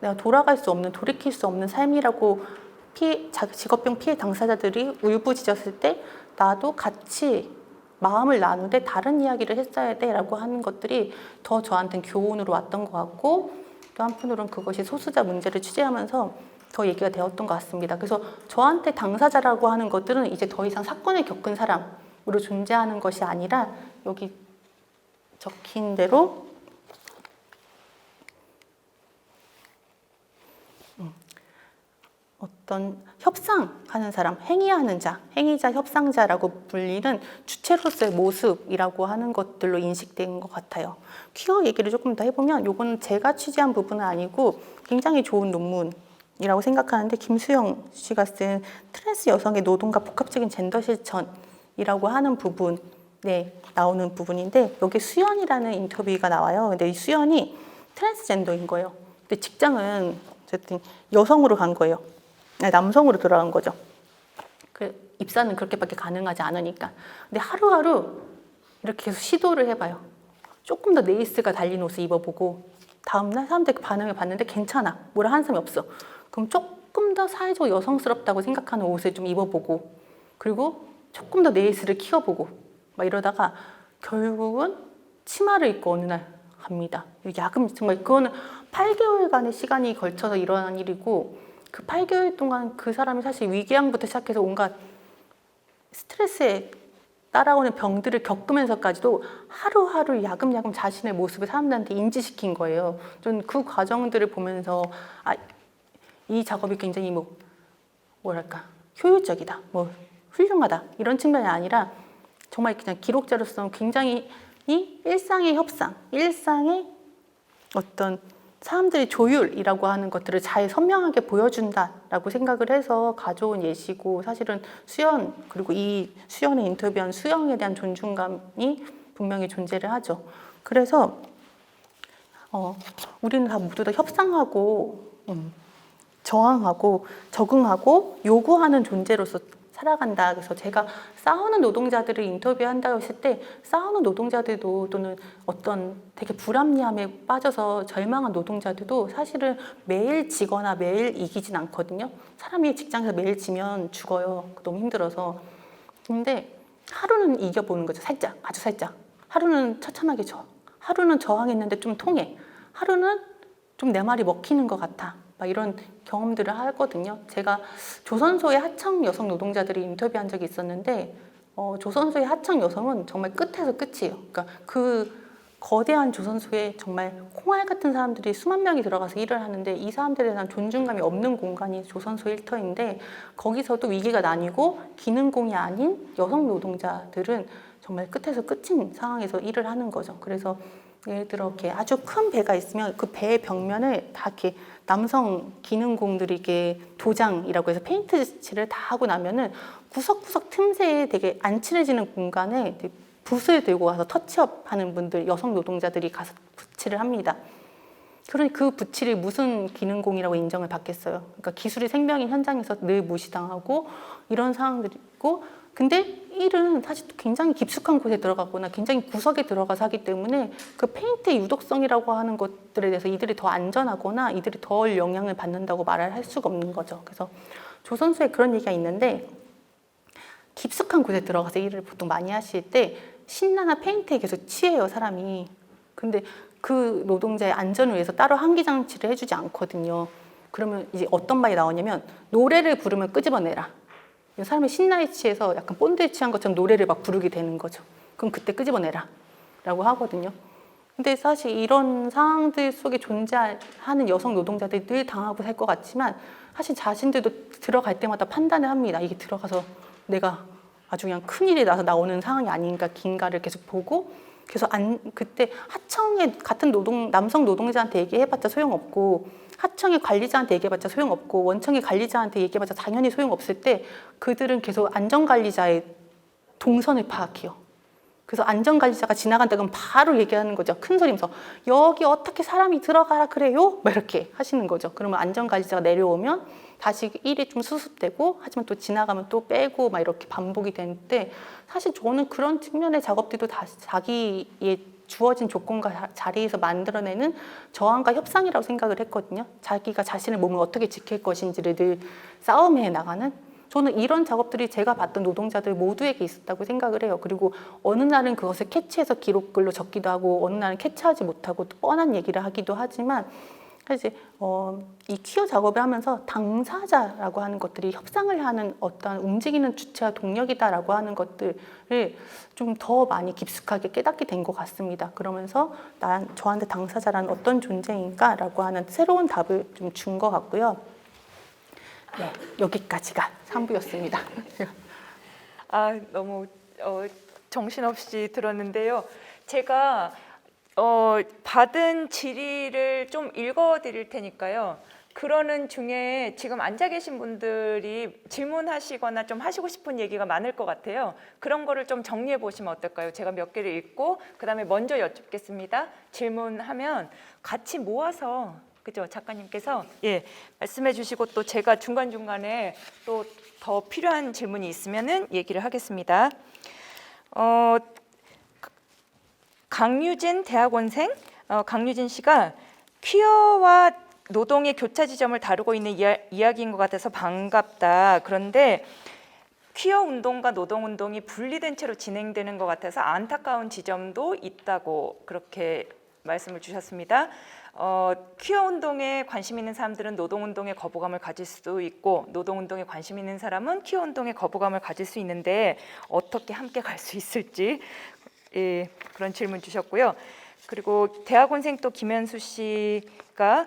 내가 돌아갈 수 없는, 돌이킬 수 없는 삶이라고 직업병 피해 당사자들이 울부짖었을 때 나도 같이 마음을 나누되 다른 이야기를 했어야 돼라고 하는 것들이 더 저한테는 교훈으로 왔던 것 같고, 또 한편으로는 그것이 소수자 문제를 취재하면서 더 얘기가 되었던 것 같습니다. 그래서 저한테 당사자라고 하는 것들은 이제 더 이상 사건을 겪은 사람으로 존재하는 것이 아니라 여기 적힌 대로 어떤 협상하는 사람, 행위하는 자, 행위자, 협상자라고 불리는 주체로서의 모습이라고 하는 것들로 인식된 것 같아요. 퀴어 얘기를 조금 더 해보면, 이건 제가 취재한 부분은 아니고 굉장히 좋은 논문이라고 생각하는데, 김수영 씨가 쓴 트랜스 여성의 노동과 복합적인 젠더 실천이라고 하는 부분에 나오는 부분인데, 여기 수연이라는 인터뷰가 나와요. 근데 이 수연이 트랜스젠더인 거예요. 근데 직장은 어쨌든 여성으로 간 거예요. 남성으로 들어간 거죠. 그 입사는 그렇게밖에 가능하지 않으니까. 근데 하루하루 이렇게 계속 시도를 해봐요. 조금 더 네이스가 달린 옷을 입어보고, 다음날 사람들 그 반응을 봤는데 괜찮아, 뭐라 하는 사람이 없어. 그럼 조금 더 사회적으로 여성스럽다고 생각하는 옷을 좀 입어보고, 그리고 조금 더 네이스를 키워보고, 막 이러다가 결국은 치마를 입고 어느 날 갑니다. 야금, 정말 그거는 8개월간의 시간이 걸쳐서 일어난 일이고, 그 8개월 동안 그 사람이 사실 위궤양부터 시작해서 온갖 스트레스에 따라오는 병들을 겪으면서까지도 하루하루 야금야금 자신의 모습을 사람들한테 인지시킨 거예요. 전 그 과정들을 보면서 이 작업이 굉장히 뭐랄까 효율적이다, 훌륭하다 이런 측면이 아니라 정말 그냥 기록자로서 굉장히 이 일상의 협상, 일상의 어떤 사람들이 조율이라고 하는 것들을 잘 선명하게 보여준다라고 생각을 해서 가져온 예시고, 사실은 수연, 그리고 이 수연의 인터뷰한 수영에 대한 존중감이 분명히 존재를 하죠. 그래서 우리는 다 모두 다 협상하고 저항하고 적응하고 요구하는 존재로서 살아간다. 그래서 제가 싸우는 노동자들을 인터뷰한다고 했을 때, 싸우는 노동자들도 또는 어떤 되게 불합리함에 빠져서 절망한 노동자들도 사실은 매일 지거나 매일 이기진 않거든요. 사람이 직장에서 매일 지면 죽어요. 너무 힘들어서. 근데 하루는 이겨보는 거죠. 살짝, 아주 살짝. 하루는 처참하게 져. 하루는 저항했는데 좀 통해. 하루는 좀 내 말이 먹히는 것 같아. 막 이런 경험들을 하거든요. 제가 조선소의 하청 여성 노동자들이 인터뷰한 적이 있었는데, 조선소의 하청 여성은 정말 끝에서 끝이에요. 그러니까 그 거대한 조선소에 정말 콩알 같은 사람들이 수만 명이 들어가서 일을 하는데, 이 사람들에 대한 존중감이 없는 공간이 조선소 일터인데, 거기서도 위기가 나뉘고 기능공이 아닌 여성 노동자들은 정말 끝에서 끝인 상황에서 일을 하는 거죠. 그래서 예를 들어 이렇게 아주 큰 배가 있으면 그 배의 벽면을 다 이렇게 남성 기능공들이 이렇게 도장이라고 해서 페인트 칠을 다 하고 나면은 구석구석 틈새에 되게 안 칠해지는 공간에 붓을 들고 가서 터치업 하는 분들, 여성 노동자들이 가서 붓칠을 합니다. 그러니 그 붓칠이 무슨 기능공이라고 인정을 받겠어요. 그러니까 기술이 생명인 현장에서 늘 무시당하고 이런 상황들이고, 근데 일은 사실 굉장히 깊숙한 곳에 들어가거나 굉장히 구석에 들어가서 하기 때문에 그 페인트의 유독성이라고 하는 것들에 대해서 이들이 더 안전하거나 이들이 덜 영향을 받는다고 말을 할 수가 없는 거죠. 그래서 조선소에 그런 얘기가 있는데, 깊숙한 곳에 들어가서 일을 보통 많이 하실 때 신나나 페인트에 계속 취해요, 사람이. 근데 그 노동자의 안전을 위해서 따로 환기 장치를 해주지 않거든요. 그러면 이제 어떤 말이 나오냐면, 노래를 부르면 끄집어내라. 사람이 신나에 취해서 약간 본드에 취한 것처럼 노래를 막 부르게 되는 거죠. 그럼 그때 끄집어내라 라고 하거든요. 근데 사실 이런 상황들 속에 존재하는 여성 노동자들이 늘 당하고 살 것 같지만, 사실 자신들도 들어갈 때마다 판단을 합니다. 이게 들어가서 내가 아주 그냥 큰일이 나서 나오는 상황이 아닌가, 긴가를 계속 보고, 그래서 그때 하청에 같은 남성 노동자한테 얘기해봤자 소용없고, 하청의 관리자한테 얘기해봤자 소용없고, 원청의 관리자한테 얘기해봤자 당연히 소용없을 때, 그들은 계속 안전관리자의 동선을 파악해요. 그래서 안전관리자가 지나간다 그러면 바로 얘기하는 거죠. 큰 소리면서 여기 어떻게 사람이 들어가라 그래요? 막 이렇게 하시는 거죠. 그러면 안전관리자가 내려오면 다시 일이 좀 수습되고, 하지만 또 지나가면 또 빼고 막 이렇게 반복이 되는데, 사실 저는 그런 측면의 작업들도 다 자기의 주어진 조건과 자리에서 만들어내는 저항과 협상이라고 생각을 했거든요. 자기가 자신의 몸을 어떻게 지킬 것인지를 늘 싸움해 나가는. 저는 이런 작업들이 제가 봤던 노동자들 모두에게 있었다고 생각을 해요. 그리고 어느 날은 그것을 캐치해서 기록글로 적기도 하고 어느 날은 캐치하지 못하고 또 뻔한 얘기를 하기도 하지만 사실 이 퀴어 작업을 하면서 당사자라고 하는 것들이 협상을 하는 어떤 움직이는 주체와 동력이다라고 하는 것들을 좀 더 많이 깊숙하게 깨닫게 된 것 같습니다. 그러면서 저한테 당사자라는 어떤 존재인가라고 하는 새로운 답을 좀 준 것 같고요. 네, 여기까지가 3부였습니다. 너무 정신없이 들었는데요. 제가 받은 질의를 좀 읽어드릴 테니까요. 그러는 중에 지금 앉아 계신 분들이 질문하시거나 좀 하시고 싶은 얘기가 많을 것 같아요. 그런 거를 좀 정리해 보시면 어떨까요? 제가 몇 개를 읽고 그다음에 먼저 여쭙겠습니다. 질문하면 같이 모아서 그죠? 작가님께서 말씀해 주시고 또 제가 중간중간에 또 더 필요한 질문이 있으면은 얘기를 하겠습니다. 강유진 대학원생, 강유진 씨가 퀴어와 노동의 교차 지점을 다루고 있는 이야기인 것 같아서 반갑다. 그런데 퀴어 운동과 노동 운동이 분리된 채로 진행되는 것 같아서 안타까운 지점도 있다고 그렇게 말씀을 주셨습니다. 퀴어 운동에 관심 있는 사람들은 노동 운동에 거부감을 가질 수도 있고 노동 운동에 관심 있는 사람은 퀴어 운동에 거부감을 가질 수 있는데 어떻게 함께 갈 수 있을지 그런 질문 주셨고요. 그리고 대학원생 또 김현수 씨가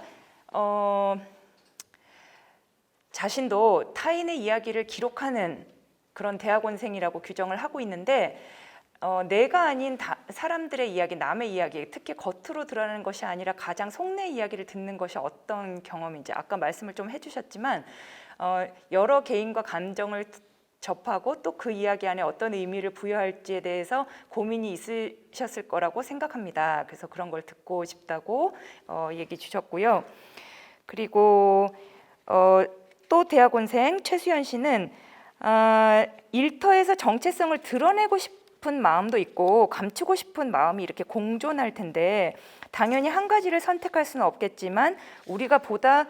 자신도 타인의 이야기를 기록하는 그런 대학원생이라고 규정을 하고 있는데 내가 아닌 사람들의 이야기, 남의 이야기, 특히 겉으로 드러나는 것이 아니라 가장 속내 이야기를 듣는 것이 어떤 경험인지 아까 말씀을 좀 해주셨지만 여러 개인과 감정을 접하고 또 그 이야기 안에 어떤 의미를 부여할지에 대해서 고민이 있으셨을 거라고 생각합니다. 그래서 그런 걸 듣고 싶다고 얘기 주셨고요. 그리고 또 대학원생 최수연 씨는 일터에서 정체성을 드러내고 싶은 마음도 있고 감추고 싶은 마음이 이렇게 공존할 텐데 당연히 한 가지를 선택할 수는 없겠지만 우리가 보다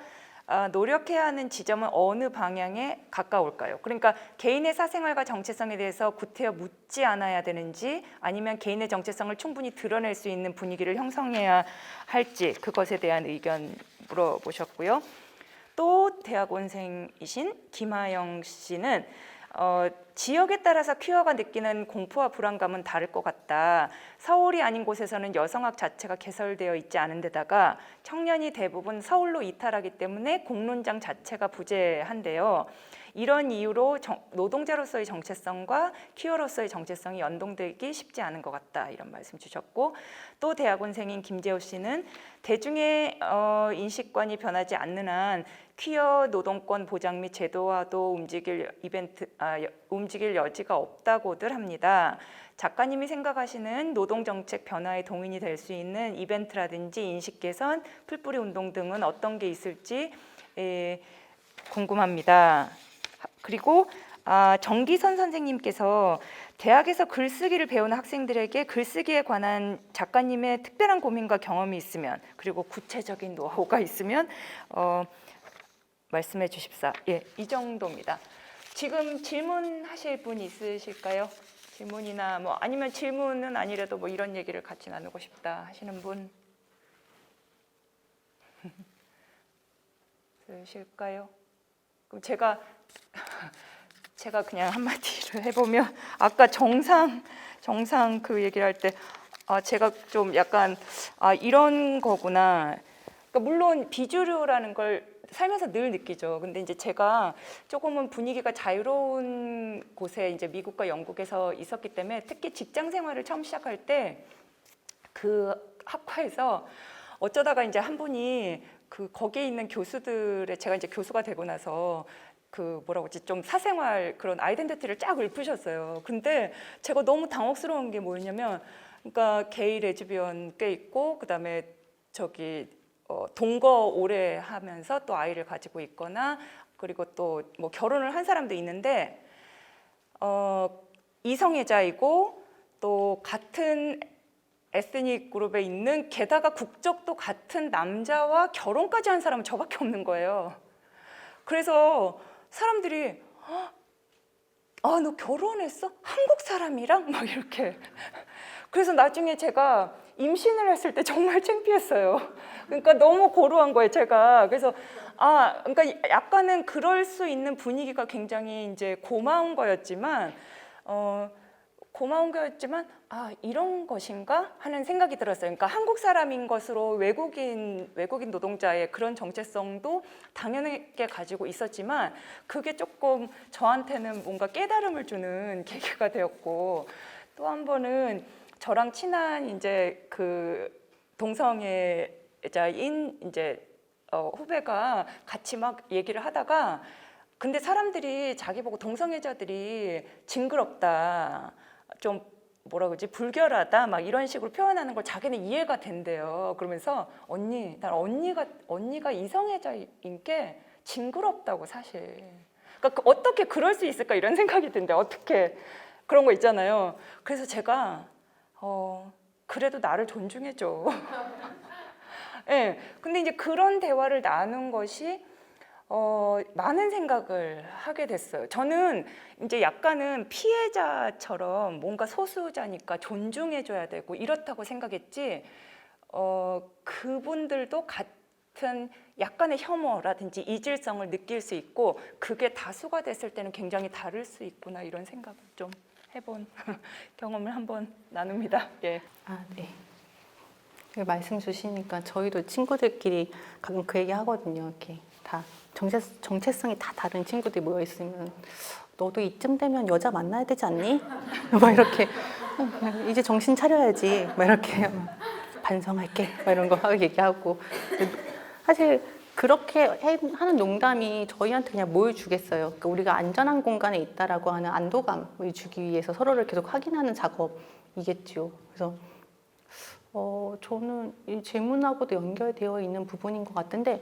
노력해야 하는 지점은 어느 방향에 가까울까요? 그러니까 개인의 사생활과 정체성에 대해서 구태여 묻지 않아야 되는지 아니면 개인의 정체성을 충분히 드러낼 수 있는 분위기를 형성해야 할지 그것에 대한 의견 물어보셨고요. 또 대학원생이신 김하영 씨는 지역에 따라서 퀴어가 느끼는 공포와 불안감은 다를 것 같다. 서울이 아닌 곳에서는 여성학 자체가 개설되어 있지 않은 데다가 청년이 대부분 서울로 이탈하기 때문에 공론장 자체가 부재한데요. 이런 이유로 노동자로서의 정체성과 퀴어로서의 정체성이 연동되기 쉽지 않은 것 같다. 이런 말씀 주셨고 또 대학원생인 김재호 씨는 대중의 인식관이 변하지 않는 한 퀴어 노동권 보장 및 제도화도 움직일 여지가 없다고들 합니다. 작가님이 생각하시는 노동정책 변화에 동인이 될 수 있는 이벤트라든지 인식 개선, 풀뿌리 운동 등은 어떤 게 있을지 궁금합니다. 그리고 정기선 선생님께서 대학에서 글쓰기를 배우는 학생들에게 글쓰기에 관한 작가님의 특별한 고민과 경험이 있으면 그리고 구체적인 노하우가 있으면 말씀해 주십사. 이 정도입니다. 지금 질문하실 분 있으실까요? 질문이나 뭐 아니면 질문은 아니라도 뭐 이런 얘기를 같이 나누고 싶다 하시는 분 있으실까요? 그럼 제가 그냥 한마디를 해보면 아까 정상 그 얘기를 할 때 제가 좀 약간 이런 거구나. 그러니까 물론 비주류라는 걸 살면서 늘 느끼죠. 근데 이제 제가 조금은 분위기가 자유로운 곳에 이제 미국과 영국에서 있었기 때문에 특히 직장 생활을 처음 시작할 때 그 학과에서 어쩌다가 이제 한 분이 그 거기에 있는 교수들의 제가 이제 교수가 되고 나서 그 뭐라고 하지 좀 사생활 그런 아이덴티티를 쫙 읊으셨어요. 근데 제가 너무 당혹스러운 게 뭐였냐면 그러니까 게이 레즈비언 꽤 있고 그다음에 저기 동거 오래 하면서 또 아이를 가지고 있거나 그리고 또 뭐 결혼을 한 사람도 있는데 이성애자이고 또 같은 에스닉 그룹에 있는 게다가 국적도 같은 남자와 결혼까지 한 사람은 저밖에 없는 거예요. 그래서 사람들이 아, 너 결혼했어? 한국 사람이랑? 막 이렇게. 그래서 나중에 제가 임신을 했을 때 정말 창피했어요. 그러니까 너무 고루한 거예요, 제가. 그래서 그러니까 약간은 그럴 수 있는 분위기가 굉장히 이제 고마운 거였지만, 이런 것인가 하는 생각이 들었어요. 그러니까 한국 사람인 것으로 외국인 노동자의 그런 정체성도 당연하게 가지고 있었지만, 그게 조금 저한테는 뭔가 깨달음을 주는 계기가 되었고, 또 한 번은 저랑 친한 이제 그 동성애자인 이제 후배가 같이 막 얘기를 하다가, 근데 사람들이 자기 보고 동성애자들이 징그럽다, 좀 뭐라 그러지, 불결하다 막 이런 식으로 표현하는 걸 자기는 이해가 된대요. 그러면서 언니가 이성애자인 게 징그럽다고 사실. 그러니까 어떻게 그럴 수 있을까 이런 생각이 든대. 어떻게 그런 거 있잖아요. 그래서 제가 그래도 나를 존중해줘. 네, 근데 이제 그런 대화를 나눈 것이 많은 생각을 하게 됐어요. 저는 이제 약간은 피해자처럼 뭔가 소수자니까 존중해줘야 되고 이렇다고 생각했지, 그분들도 같은 약간의 혐오라든지 이질성을 느낄 수 있고, 그게 다수가 됐을 때는 굉장히 다를 수 있구나, 이런 생각을 좀 해본 경험을 한번 나눕니다. 예. 네. 말씀 주시니까 저희도 친구들끼리 가끔 그 얘기 하거든요. 이렇게 다 정체성이 다 다른 친구들이 모여 있으면, 너도 이쯤 되면 여자 만나야 되지 않니? 막 이렇게, 이제 정신 차려야지. 막 이렇게 반성할게. 막 이런 거 얘기하고. 사실 그렇게 하는 농담이 저희한테 그냥 뭘 주겠어요. 그러니까 우리가 안전한 공간에 있다라고 하는 안도감을 주기 위해서 서로를 계속 확인하는 작업이겠죠. 그래서 저는 이 질문하고도 연결되어 있는 부분인 것 같은데,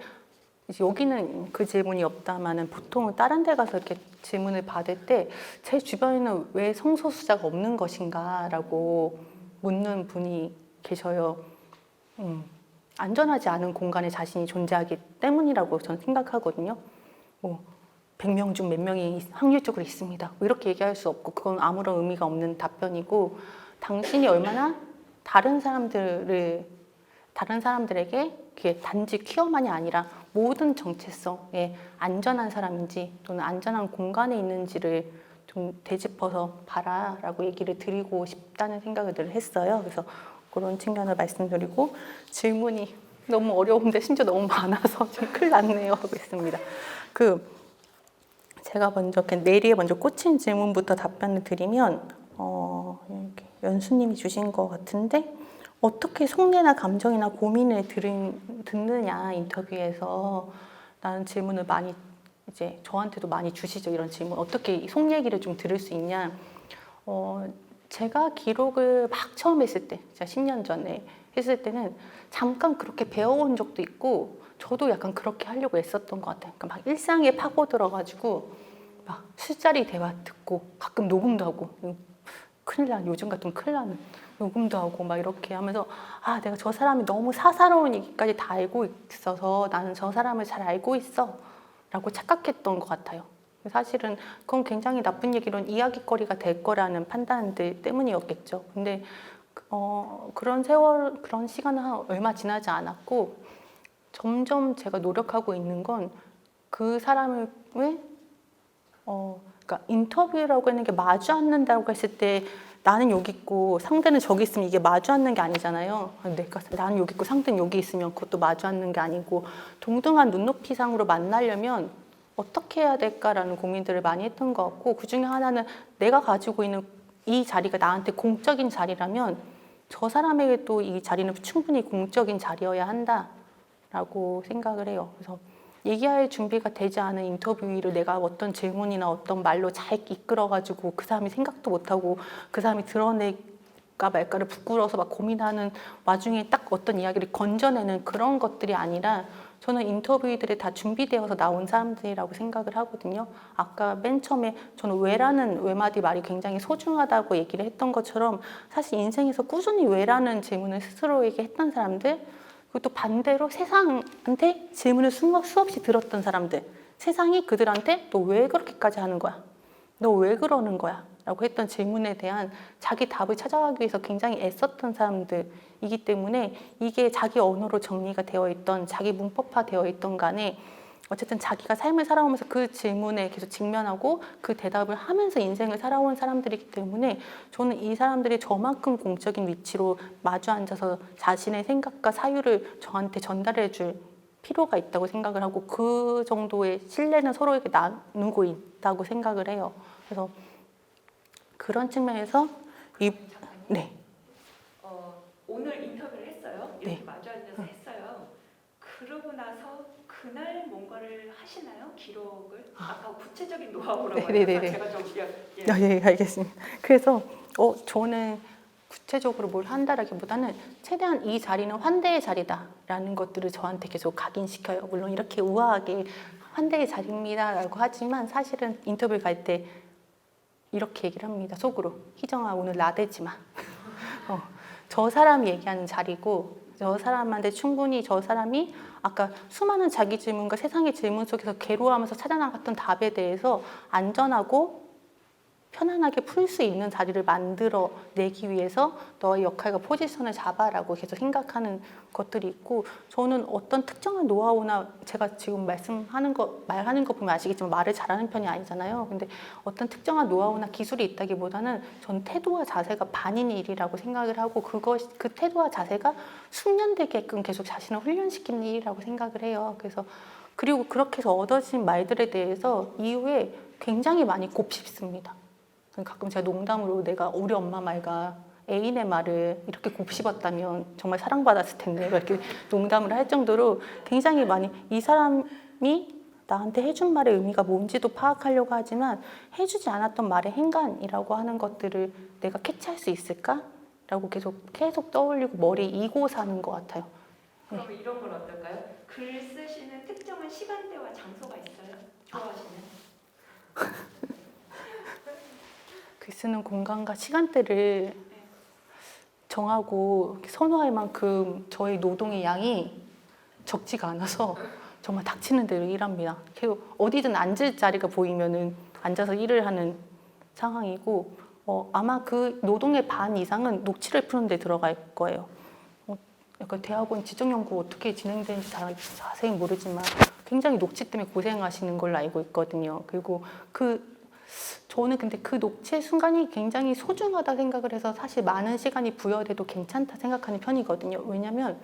이제 여기는 그 질문이 없다마는 보통은 다른 데 가서 이렇게 질문을 받을 때 제 주변에는 왜 성소수자가 없는 것인가라고 묻는 분이 계셔요. 안전하지 않은 공간에 자신이 존재하기 때문이라고 저는 생각하거든요. 100명 중 몇 명이 확률적으로 있습니다, 뭐 이렇게 얘기할 수 없고, 그건 아무런 의미가 없는 답변이고, 당신이 얼마나 다른 사람들에게 그게 단지 퀴어만이 아니라 모든 정체성에 안전한 사람인지 또는 안전한 공간에 있는지를 좀 되짚어서 봐라라고 얘기를 드리고 싶다는 생각을 늘 했어요. 그래서 그런 측면을 말씀드리고, 질문이 너무 어려운데 심지어 너무 많아서 좀 큰일 났네요 하고 있습니다. 제가 먼저 내리에 먼저 꽂힌 질문부터 답변을 드리면, 이렇게 연수님이 주신 것 같은데, 어떻게 속내나 감정이나 고민을 듣느냐 인터뷰에서 라는 질문을 많이 이제 저한테도 많이 주시죠. 이런 질문, 어떻게 속 얘기를 좀 들을 수 있냐. 제가 기록을 막 처음 했을 때, 제가 10년 전에 했을 때는 잠깐 그렇게 배워온 적도 있고, 저도 약간 그렇게 하려고 애썼던 것 같아요. 그러니까 막 일상에 파고들어가지고 막 술자리 대화 듣고, 가끔 녹음도 하고, 요즘 같으면 큰일 나는 녹음도 하고 막 이렇게 하면서, 내가 저 사람이 너무 사사로운 얘기까지 다 알고 있어서 나는 저 사람을 잘 알고 있어 라고 착각했던 것 같아요. 사실은 그건 굉장히 나쁜 얘기로는 이야기거리가 될 거라는 판단들 때문이었겠죠. 근데 그런 시간은 얼마 지나지 않았고, 점점 제가 노력하고 있는 건 그 사람을 그러니까 인터뷰라고 하는 게 마주 앉는다고 했을 때 나는 여기 있고 상대는 저기 있으면 이게 마주 앉는 게 아니잖아요. 나는 여기 있고 상대는 여기 있으면 그것도 마주 앉는 게 아니고, 동등한 눈높이상으로 만나려면 어떻게 해야 될까라는 고민들을 많이 했던 것 같고, 그중에 하나는 내가 가지고 있는 이 자리가 나한테 공적인 자리라면 저 사람에게도 이 자리는 충분히 공적인 자리여야 한다라고 생각을 해요. 그래서 얘기할 준비가 되지 않은 인터뷰를 내가 어떤 질문이나 어떤 말로 잘 이끌어가지고 그 사람이 생각도 못하고 그 사람이 드러낼까 말까를 부끄러워서 막 고민하는 와중에 딱 어떤 이야기를 건져내는 그런 것들이 아니라, 저는 인터뷰들이 다 준비되어서 나온 사람들이라고 생각을 하거든요. 아까 맨 처음에 저는 왜라는 외마디 말이 굉장히 소중하다고 얘기를 했던 것처럼, 사실 인생에서 꾸준히 왜라는 질문을 스스로에게 했던 사람들, 그리고 또 반대로 세상한테 질문을 수없이 들었던 사람들, 세상이 그들한테 또 왜 그렇게까지 하는 거야? 너 왜 그러는 거야? 라고 했던 질문에 대한 자기 답을 찾아가기 위해서 굉장히 애썼던 사람들이기 때문에 이게 자기 언어로 정리가 되어 있던 자기 문법화 되어 있던 간에 어쨌든 자기가 삶을 살아오면서 그 질문에 계속 직면하고 그 대답을 하면서 인생을 살아온 사람들이기 때문에 저는 이 사람들이 저만큼 공적인 위치로 마주 앉아서 자신의 생각과 사유를 저한테 전달해 줄 필요가 있다고 생각을 하고 그 정도의 신뢰는 서로에게 나누고 있다고 생각을 해요. 그래서 그런 측면에서 네. 오늘 인터뷰를 했어요. 이렇게 네. 마주 앉아서 했어요. 그러고 나서 그날 뭔가를 하시나요? 기록을? 아까 구체적인 노하우라고 네네네네. 해서 제가 좀 예, 알겠습니다. 그래서 저는 구체적으로 뭘 한다라기보다는 최대한 이 자리는 환대의 자리다라는 것들을 저한테 계속 각인시켜요. 물론 이렇게 우아하게 환대의 자리입니다라고 하지만 사실은 인터뷰 갈 때 이렇게 얘기를 합니다. 속으로. 희정아, 오늘 나대지 마. 저 사람이 얘기하는 자리고 저 사람한테 충분히 저 사람이 아까 수많은 자기 질문과 세상의 질문 속에서 괴로워하면서 찾아나갔던 답에 대해서 안전하고 편안하게 풀 수 있는 자리를 만들어 내기 위해서 너의 역할과 포지션을 잡아라고 계속 생각하는 것들이 있고 저는 어떤 특정한 노하우나 제가 지금 말하는 거 보면 아시겠지만 말을 잘하는 편이 아니잖아요. 근데 어떤 특정한 노하우나 기술이 있다기보다는 전 태도와 자세가 반인 일이라고 생각을 하고 그 태도와 자세가 숙련되게끔 계속 자신을 훈련시키는 일이라고 생각을 해요. 그리고 그렇게 해서 얻어진 말들에 대해서 이후에 굉장히 많이 곱씹습니다. 가끔 제가 농담으로 내가 우리 엄마 말과 애인의 말을 이렇게 곱씹었다면 정말 사랑받았을 텐데 이렇게 농담을 할 정도로 굉장히 많이 이 사람이 나한테 해준 말의 의미가 뭔지도 파악하려고 하지만 해주지 않았던 말의 행간이라고 하는 것들을 내가 캐치할 수 있을까? 라고 계속 떠올리고 머리에 이고 사는 것 같아요. 그럼 이런 건 어떨까요? 글 쓰시는 특정한 시간대와 장소가 있어요? 좋아하시는? 글 쓰는 공간과 시간대를 정하고 선호할 만큼 저의 노동의 양이 적지가 않아서 정말 닥치는 대로 일합니다. 어디든 앉을 자리가 보이면은 앉아서 일을 하는 상황이고 아마 그 노동의 반 이상은 녹취를 푸는 데 들어갈 거예요. 약간 대학원 지정연구 어떻게 진행되는지 자세히 모르지만 굉장히 녹취 때문에 고생하시는 걸로 알고 있거든요. 그리고 저는 근데 그 녹취의 순간이 굉장히 소중하다 생각을 해서 사실 많은 시간이 부여돼도 괜찮다 생각하는 편이거든요. 왜냐면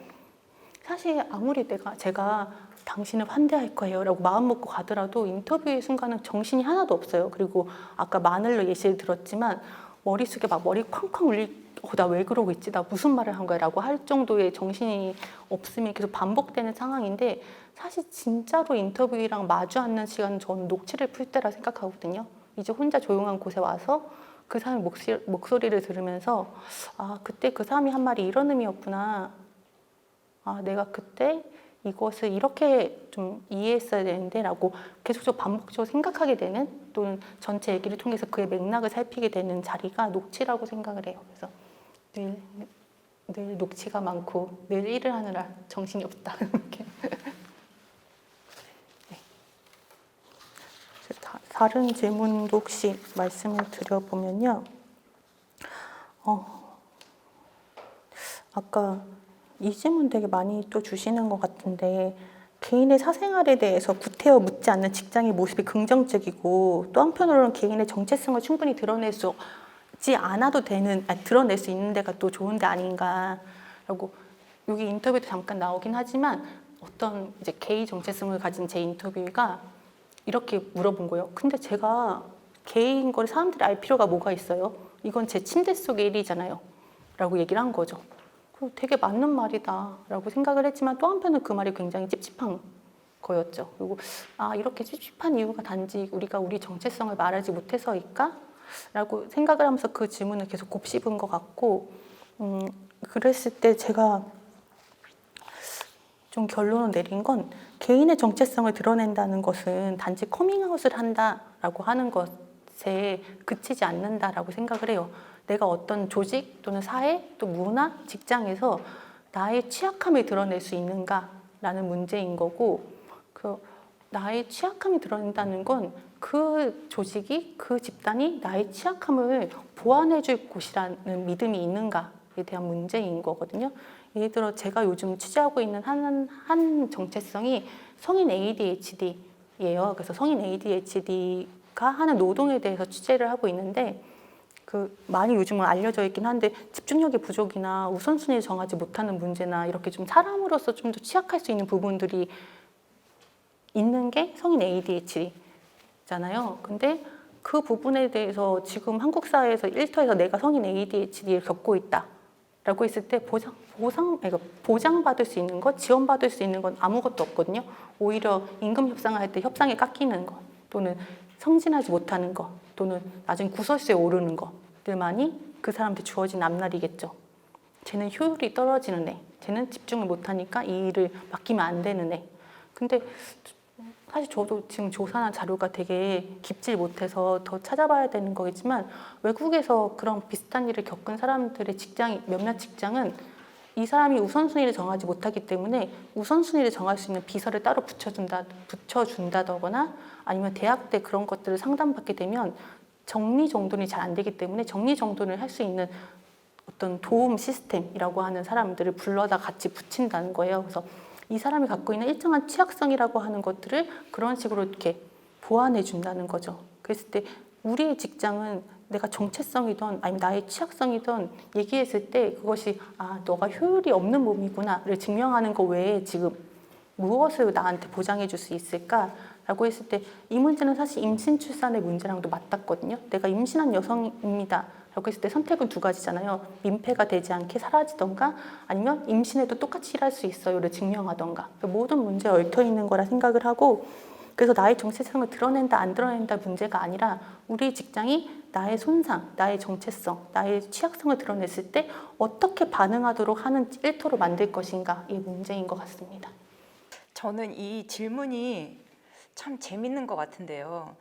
사실 아무리 제가 당신을 환대할 거예요 라고 마음 먹고 가더라도 인터뷰의 순간은 정신이 하나도 없어요. 그리고 아까 마늘로 예시를 들었지만 머릿속에 막 머리 쾅쾅 울리고 나 왜 그러고 있지? 나 무슨 말을 한 거야? 라고 할 정도의 정신이 없음이 계속 반복되는 상황인데 사실 진짜로 인터뷰랑 마주 앉는 시간은 저는 녹취를 풀 때라 생각하거든요. 이제 혼자 조용한 곳에 와서 그 사람의 목소리를 들으면서 그때 그 사람이 한 말이 이런 의미였구나. 내가 그때 이것을 이렇게 좀 이해했어야 되는데 라고 계속적으로 반복적으로 생각하게 되는 또는 전체 얘기를 통해서 그의 맥락을 살피게 되는 자리가 녹취라고 생각을 해요. 그래서 늘 녹취가 많고 늘 일을 하느라 정신이 없다. 이렇게. 네. 다른 질문도 혹시 말씀을 드려보면요. 아까 이 질문 되게 많이 또 주시는 것 같은데 개인의 사생활에 대해서 구태여 묻지 않는 직장의 모습이 긍정적이고 또 한편으로는 개인의 정체성을 충분히 드러낼 수 있는 데가 또 좋은 데 아닌가라고 여기 인터뷰도 잠깐 나오긴 하지만 어떤 이제 게이 정체성을 가진 제 인터뷰가 이렇게 물어본 거예요. 근데 제가 게이인 걸 사람들이 알 필요가 뭐가 있어요? 이건 제 침대 속의 일이잖아요. 라고 얘기를 한 거죠. 되게 맞는 말이다 라고 생각을 했지만 또 한편은 그 말이 굉장히 찝찝한 거였죠. 그리고 이렇게 찝찝한 이유가 단지 우리가 우리 정체성을 말하지 못해서일까? 라고 생각을 하면서 그 질문을 계속 곱씹은 것 같고 그랬을 때 제가 좀 결론을 내린 건 개인의 정체성을 드러낸다는 것은 단지 커밍아웃을 한다라고 하는 것에 그치지 않는다라고 생각을 해요. 내가 어떤 조직 또는 사회 또 문화, 직장에서 나의 취약함을 드러낼 수 있는가라는 문제인 거고 나의 취약함을 드러낸다는 건 그 조직이, 그 집단이 나의 취약함을 보완해줄 곳이라는 믿음이 있는가에 대한 문제인 거거든요. 예를 들어 제가 요즘 취재하고 있는 한 정체성이 성인 ADHD예요. 그래서 성인 ADHD가 하는 노동에 대해서 취재를 하고 있는데 많이 요즘은 알려져 있긴 한데 집중력의 부족이나 우선순위를 정하지 못하는 문제나 이렇게 좀 사람으로서 좀 더 취약할 수 있는 부분들이 있는 게 성인 ADHD잖아요. 근데 그 부분에 대해서 지금 한국 사회에서 일터에서 내가 성인 ADHD를 겪고 있다라고 했을 때 보장받을 수 있는 것, 지원받을 수 있는 건 아무것도 없거든요. 오히려 임금 협상을 할 때 협상이 깎이는 것, 또는 성진하지 못하는 것, 또는 나중에 구설수에 오르는 것들만이 그 사람한테 주어진 앞날이겠죠. 쟤는 효율이 떨어지는 애, 쟤는 집중을 못하니까 이 일을 맡기면 안 되는 애. 근데 사실 저도 지금 조사한 자료가 되게 깊질 못해서 더 찾아봐야 되는 거겠지만 외국에서 그런 비슷한 일을 겪은 사람들의 몇몇 직장은 이 사람이 우선순위를 정하지 못하기 때문에 우선순위를 정할 수 있는 비서를 따로 붙여준다거나 아니면 대학 때 그런 것들을 상담받게 되면 정리정돈이 잘 안 되기 때문에 정리정돈을 할 수 있는 어떤 도움 시스템이라고 하는 사람들을 불러다 같이 붙인다는 거예요. 그래서 이 사람이 갖고 있는 일정한 취약성이라고 하는 것들을 그런 식으로 이렇게 보완해 준다는 거죠. 그랬을 때 우리의 직장은 내가 정체성이든 아니면 나의 취약성이든 얘기했을 때 그것이 너가 효율이 없는 몸이구나를 증명하는 거 외에 지금 무엇을 나한테 보장해 줄 수 있을까라고 했을 때 이 문제는 사실 임신 출산의 문제랑도 맞닿거든요. 내가 임신한 여성입니다. 라고 했을 때 선택은 두 가지잖아요. 민폐가 되지 않게 사라지던가 아니면 임신해도 똑같이 일할 수 있어요를 증명하던가. 모든 문제에 얽혀 있는 거라 생각을 하고 그래서 나의 정체성을 드러낸다 안 드러낸다 문제가 아니라 우리 직장이 나의 손상, 나의 정체성, 나의 취약성을 드러냈을 때 어떻게 반응하도록 하는 일터로 만들 것인가 이 문제인 것 같습니다. 저는 이 질문이 참 재밌는 것 같은데요.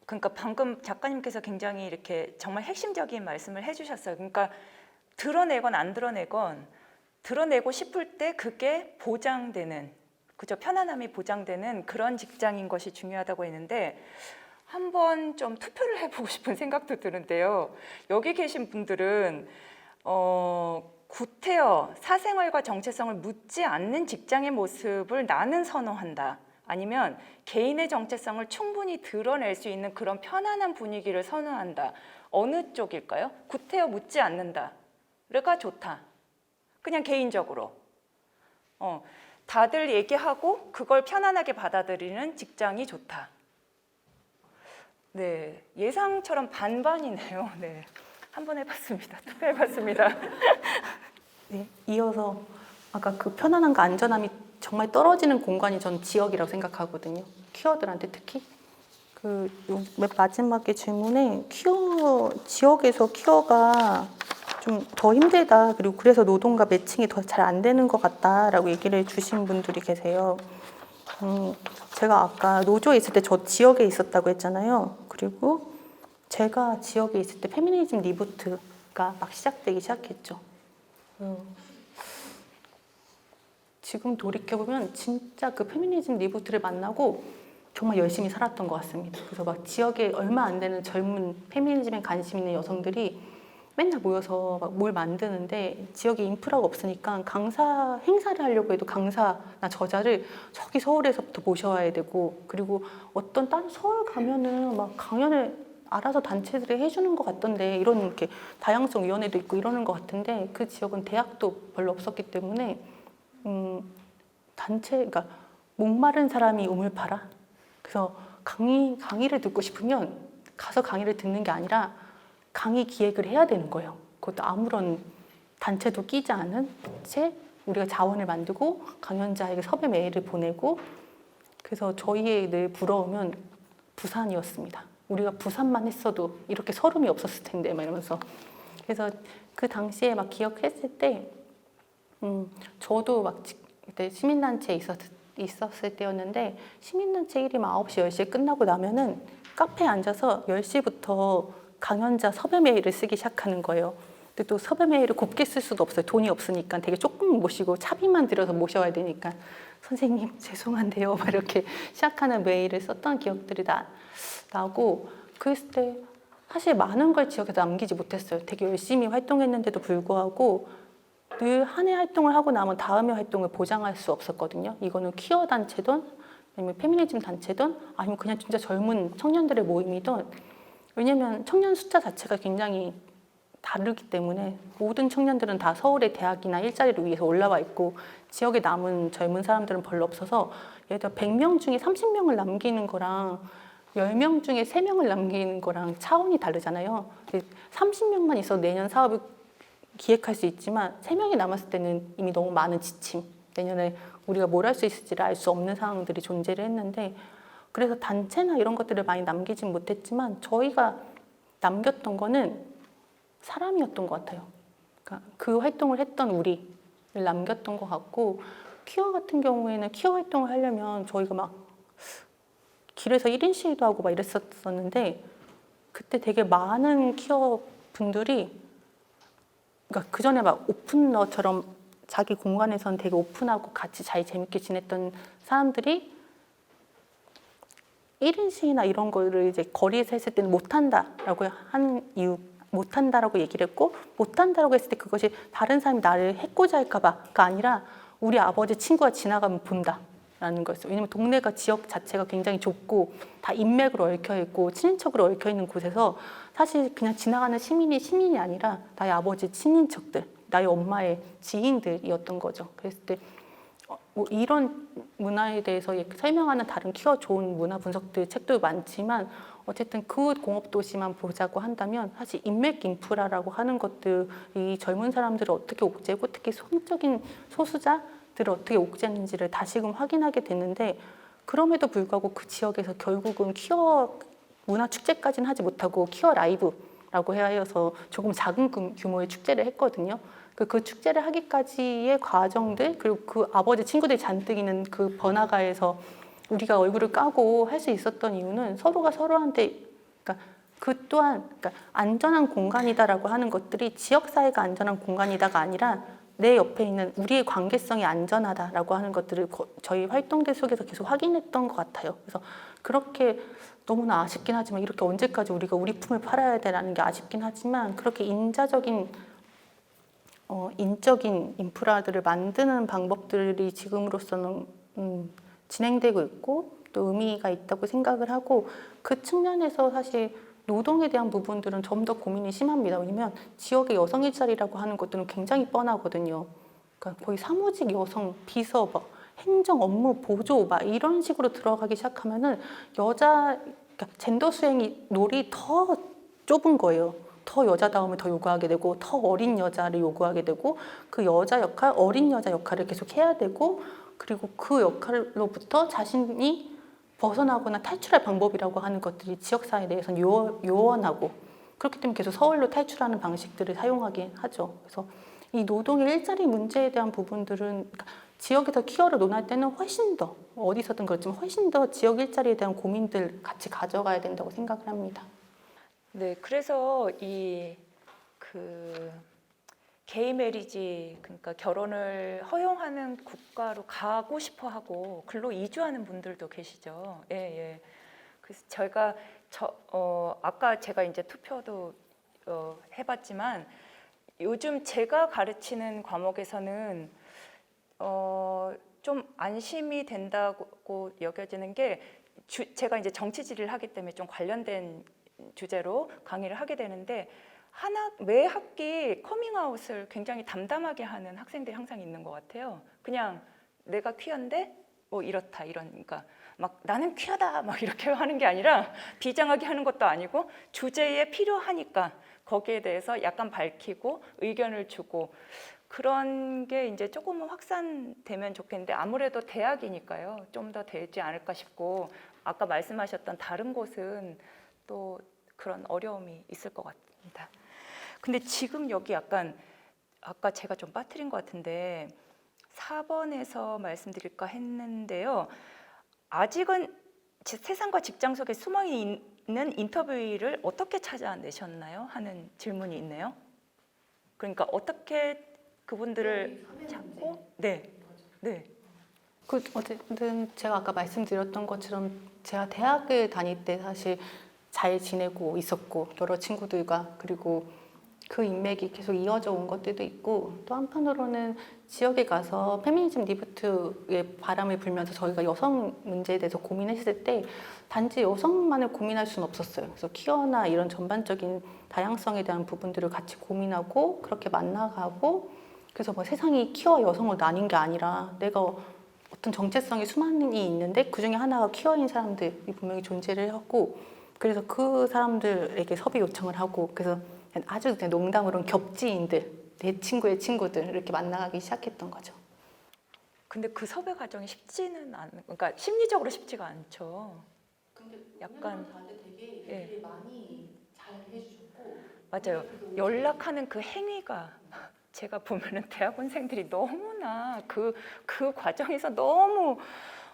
그러니까 방금 작가님께서 굉장히 이렇게 정말 핵심적인 말씀을 해주셨어요. 그러니까 드러내건 안 드러내건 드러내고 싶을 때 그게 보장되는, 그죠? 편안함이 보장되는 그런 직장인 것이 중요하다고 했는데 한번 좀 투표를 해보고 싶은 생각도 드는데요. 여기 계신 분들은 구태여 사생활과 정체성을 묻지 않는 직장의 모습을 나는 선호한다. 아니면 개인의 정체성을 충분히 드러낼 수 있는 그런 편안한 분위기를 선호한다. 어느 쪽일까요? 구태여 묻지 않는다가 좋다. 그냥 개인적으로. 다들 얘기하고 그걸 편안하게 받아들이는 직장이 좋다. 네, 예상처럼 반반이네요. 네, 한번 해봤습니다. 투표해봤습니다. 네, 이어서 아까 그 편안함과 안전함이 정말 떨어지는 공간이 전 지역이라고 생각하거든요. 퀴어들한테 특히 맨 마지막에 질문에 지역에서 퀴어가 좀 더 힘들다. 그리고 그래서 노동과 매칭이 더 잘 안 되는 것 같다라고 얘기를 해주신 분들이 계세요. 제가 아까 노조에 있을 때 저 지역에 있었다고 했잖아요. 그리고 제가 지역에 있을 때 페미니즘 리부트가 막 시작되기 시작했죠. 지금 돌이켜보면 진짜 그 페미니즘 리부트를 만나고 정말 열심히 살았던 것 같습니다. 그래서 막 지역에 얼마 안 되는 젊은 페미니즘에 관심 있는 여성들이 맨날 모여서 막 뭘 만드는데 지역에 인프라가 없으니까 강사 행사를 하려고 해도 강사나 저자를 저기 서울에서부터 모셔와야 되고 그리고 어떤 다른 서울 가면은 막 강연을 알아서 단체들이 해주는 것 같던데 이런 이렇게 다양성 위원회도 있고 이러는 것 같은데 그 지역은 대학도 별로 없었기 때문에 그러니까 목마른 사람이 우물 파라. 그래서 강의를 듣고 싶으면 가서 강의를 듣는 게 아니라 강의 기획을 해야 되는 거예요. 그것도 아무런 단체도 끼지 않은 채 우리가 자원을 만들고 강연자에게 섭외 메일을 보내고 그래서 저희의 늘 부러우면 부산이었습니다. 우리가 부산만 했어도 이렇게 서름이 없었을 텐데 막 이러면서 그래서 그 당시에 막 기억했을 때 저도 막 그때 시민단체에 있었을 때였는데 시민단체 일이 막 9시, 10시에 끝나고 나면은 카페에 앉아서 10시부터 강연자 섭외 메일을 쓰기 시작하는 거예요. 근데 또 섭외 메일을 곱게 쓸 수도 없어요. 돈이 없으니까 되게 조금 모시고 차비만 들여서 모셔야 되니까 선생님 죄송한데요. 막 이렇게 시작하는 메일을 썼던 기억들이 나고 그랬을 때 사실 많은 걸 지역에 남기지 못했어요. 되게 열심히 활동했는데도 불구하고 늘 한 해 활동을 하고 나면 다음에 활동을 보장할 수 없었거든요. 이거는 퀴어 단체든 아니면 페미니즘 단체든 아니면 그냥 진짜 젊은 청년들의 모임이든 왜냐면 청년 숫자 자체가 굉장히 다르기 때문에 모든 청년들은 다 서울의 대학이나 일자리를 위해서 올라와 있고 지역에 남은 젊은 사람들은 별로 없어서 예를 들어 100명 중에 30명을 남기는 거랑 10명 중에 3명을 남기는 거랑 차원이 다르잖아요. 30명만 있어도 내년 사업을 기획할 수 있지만 3명이 남았을 때는 이미 너무 많은 지침, 내년에 우리가 뭘 할 수 있을지를 알 수 없는 상황들이 존재를 했는데 그래서 단체나 이런 것들을 많이 남기진 못했지만 저희가 남겼던 거는 사람이었던 것 같아요. 그러니까 그 활동을 했던 우리를 남겼던 것 같고 퀴어 같은 경우에는 퀴어 활동을 하려면 저희가 막 길에서 1인 시위도 하고 막 이랬었는데 그때 되게 많은 퀴어 분들이 그러니까 그 전에 막 오픈러처럼 자기 공간에서는 되게 오픈하고 같이 잘 재밌게 지냈던 사람들이 1인 시위나 이런 거를 이제 거리에서 했을 때는 못한다라고 한 이유, 못한다라고 얘기를 했고 못한다라고 했을 때 그것이 다른 사람이 나를 해코지 할까 봐가 아니라 우리 아버지 친구가 지나가면 본다라는 거였어요. 왜냐면 동네가 지역 자체가 굉장히 좁고 다 인맥으로 얽혀 있고 친인척으로 얽혀 있는 곳에서 사실 그냥 지나가는 시민이 아니라 나의 아버지 친인척들, 나의 엄마의 지인들이었던 거죠. 그랬을 때 뭐 이런 문화에 대해서 설명하는 다른 퀴어 좋은 문화 분석들 책도 많지만 어쨌든 그 공업도시만 보자고 한다면 사실 인맥 인프라라고 하는 것들이 젊은 사람들을 어떻게 옥죄고 특히 성적인 소수자들을 어떻게 옥죄는지를 다시금 확인하게 됐는데 그럼에도 불구하고 그 지역에서 결국은 퀴어 문화 축제까지는 하지 못하고 퀴어 라이브라고 해서 조금 작은 규모의 축제를 했거든요. 그 축제를 하기까지의 과정들 그리고 그 아버지 친구들이 잔뜩 있는 그 번화가에서 우리가 얼굴을 까고 할 수 있었던 이유는 서로가 서로한테 그러니까 그 또한 그러니까 안전한 공간이다라고 하는 것들이 지역사회가 안전한 공간이다가 아니라 내 옆에 있는 우리의 관계성이 안전하다라고 하는 것들을 저희 활동들 속에서 계속 확인했던 것 같아요. 그래서 그렇게 너무나 아쉽긴 하지만 이렇게 언제까지 우리가 우리 품을 팔아야 되라는 게 아쉽긴 하지만 그렇게 인적인 인프라들을 만드는 방법들이 지금으로서는 진행되고 있고 또 의미가 있다고 생각을 하고 그 측면에서 사실 노동에 대한 부분들은 좀 더 고민이 심합니다. 왜냐면 지역의 여성 일자리라고 하는 것들은 굉장히 뻔하거든요. 그러니까 거의 사무직 여성, 비서, 막 행정 업무 보조 막 이런 식으로 들어가기 시작하면은 그러니까 젠더 수행이 롤이 더 좁은 거예요. 더 여자다움을 더 요구하게 되고 더 어린 여자를 요구하게 되고 그 여자 역할, 어린 여자 역할을 계속 해야 되고 그리고 그 역할로부터 자신이 벗어나거나 탈출할 방법이라고 하는 것들이 지역사회 내에서는 요원하고 그렇기 때문에 계속 서울로 탈출하는 방식들을 사용하긴 하죠. 그래서 이 노동의 일자리 문제에 대한 부분들은 그러니까 지역에서 퀴어를 논할 때는 훨씬 더 어디서든 그렇지만 훨씬 더 지역 일자리에 대한 고민들 같이 가져가야 된다고 생각을 합니다. 네, 그래서 게이 메리지 그러니까 결혼을 허용하는 국가로 가고 싶어 하고 글로 이주하는 분들도 계시죠. 예, 예. 그래서 아까 제가 이제 투표도 해봤지만 요즘 제가 가르치는 과목에서는 좀 안심이 된다고 여겨지는 게 제가 이제 정치지리를 하기 때문에 좀 관련된 주제로 강의를 하게 되는데 매 학기 커밍아웃을 굉장히 담담하게 하는 학생들이 항상 있는 것 같아요. 그냥 내가 퀴어인데 뭐 이렇다 그러니까 막 나는 퀴어다 막 이렇게 하는 게 아니라 비장하게 하는 것도 아니고 주제에 필요하니까 거기에 대해서 약간 밝히고 의견을 주고 그런 게 이제 조금은 확산되면 좋겠는데 아무래도 대학이니까요. 좀 더 되지 않을까 싶고 아까 말씀하셨던 다른 곳은 또 그런 어려움이 있을 것 같습니다. 근데 지금 여기 약간 아까 제가 좀 빠뜨린 것 같은데 4번에서 말씀드릴까 했는데요. 아직은 세상과 직장 속에 숨어 있는 인터뷰를 어떻게 찾아내셨나요? 하는 질문이 있네요. 그러니까 어떻게 그분들을 찾고 네. 그 어쨌든 제가 아까 말씀드렸던 것처럼 제가 대학을 다닐 때 사실 잘 지내고 있었고 여러 친구들과 그리고 그 인맥이 계속 이어져 온 것들도 있고 또 한편으로는 지역에 가서 페미니즘 리부트의 바람을 불면서 저희가 여성 문제에 대해서 고민했을 때 단지 여성만을 고민할 수는 없었어요. 그래서 퀴어나 이런 전반적인 다양성에 대한 부분들을 같이 고민하고 그렇게 만나가고 그래서 뭐 세상이 퀴어 여성으로 나뉜 게 아니라 내가 어떤 정체성이 수많이 있는데 그 중에 하나가 퀴어인 사람들이 분명히 존재를 하고 그래서 그 사람들에게 섭외 요청을 하고 그래서 아주 그냥 농담으로는 겹지인들 내 친구의 친구들 이렇게 만나기 시작했던 거죠. 근데 그 섭외 과정이 쉽지는 않, 그러니까 심리적으로 쉽지가 않죠. 근데 약간 되게 예. 많이 잘 해주셨고 맞아요. 연락하는 그 행위가 제가 보면은 대학원생들이 너무나 그 과정에서 너무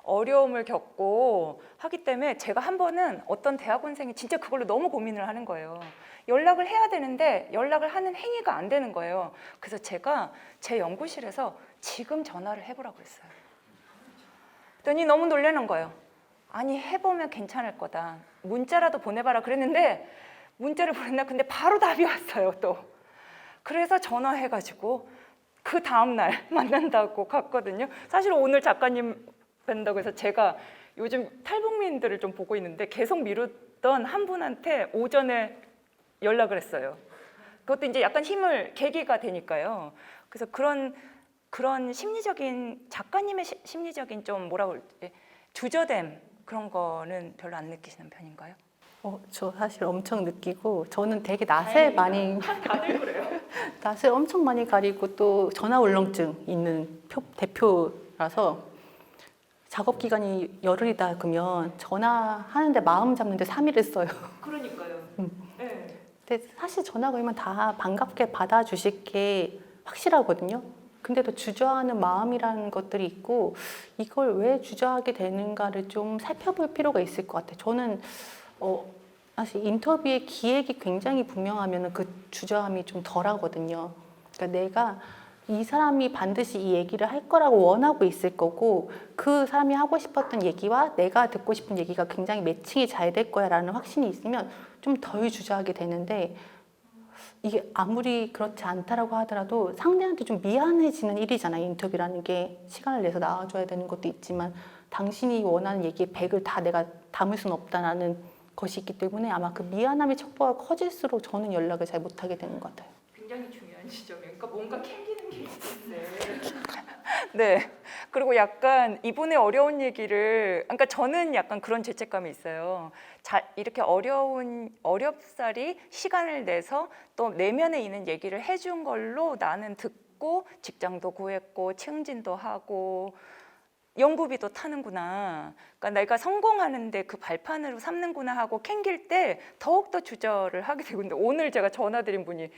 어려움을 겪고 하기 때문에 제가 한 번은 어떤 대학원생이 진짜 그걸로 너무 고민을 하는 거예요. 연락을 해야 되는데 연락을 하는 행위가 안 되는 거예요. 그래서 제가 제 연구실에서 지금 전화를 해보라고 했어요. 그랬더니 너무 놀라는 거예요. 아니 해보면 괜찮을 거다. 문자라도 보내봐라 그랬는데 문자를 보냈나 근데 바로 답이 왔어요 또. 그래서 전화해가지고 그 다음날 만난다고 갔거든요. 사실 오늘 작가님 뵌다고 해서 제가 요즘 탈북민들을 좀 보고 있는데 계속 미루던 한 분한테 오전에 연락을 했어요. 그것도 이제 약간 힘을 계기가 되니까요. 그래서 그런 심리적인 작가님의 심리적인 좀 뭐라고 그럴지 주저됨 그런 거는 별로 안 느끼시는 편인가요? 저 사실 엄청 느끼고 저는 되게 낯을 많이 다들 그래요. 낯을 엄청 많이 가리고 또 전화 울렁증 있는 대표라서 작업 기간이 열흘이다 그러면 전화하는데 마음 잡는데 3일을 써요. 그러니까요. 네. 근데 사실 전화 걸면 다 반갑게 받아주실 게 확실하거든요. 근데도 주저하는 마음이라는 것들이 있고 이걸 왜 주저하게 되는가를 좀 살펴볼 필요가 있을 것 같아요. 저는 사실 인터뷰의 기획이 굉장히 분명하면 그 주저함이 좀 덜하거든요. 그러니까 내가 이 사람이 반드시 이 얘기를 할 거라고 원하고 있을 거고 그 사람이 하고 싶었던 얘기와 내가 듣고 싶은 얘기가 굉장히 매칭이 잘 될 거야라는 확신이 있으면 좀 덜 주저하게 되는데 이게 아무리 그렇지 않다라고 하더라도 상대한테 좀 미안해지는 일이잖아요. 인터뷰라는 게 시간을 내서 나와줘야 되는 것도 있지만 당신이 원하는 얘기의 100을 다 내가 담을 수는 없다라는 것이 있기 때문에 아마 그 미안함의 척도가 커질수록 저는 연락을 잘 못하게 되는 것 같아요. 굉장히 중요한 지점이에요. 그러니까 뭔가 캥기는 게 있는데. 네. 그리고 약간 이분의 어려운 얘기를, 그러니까 저는 약간 그런 죄책감이 있어요. 이렇게 어렵사리 시간을 내서 또 내면에 있는 얘기를 해준 걸로 나는 듣고 직장도 구했고 승진도 하고 연구비도 타는구나. 그러니까 내가 성공하는데 그 발판으로 삼는구나 하고 캥길 때 더욱더 주저를 하게 되고 근데 오늘 제가 전화드린 분이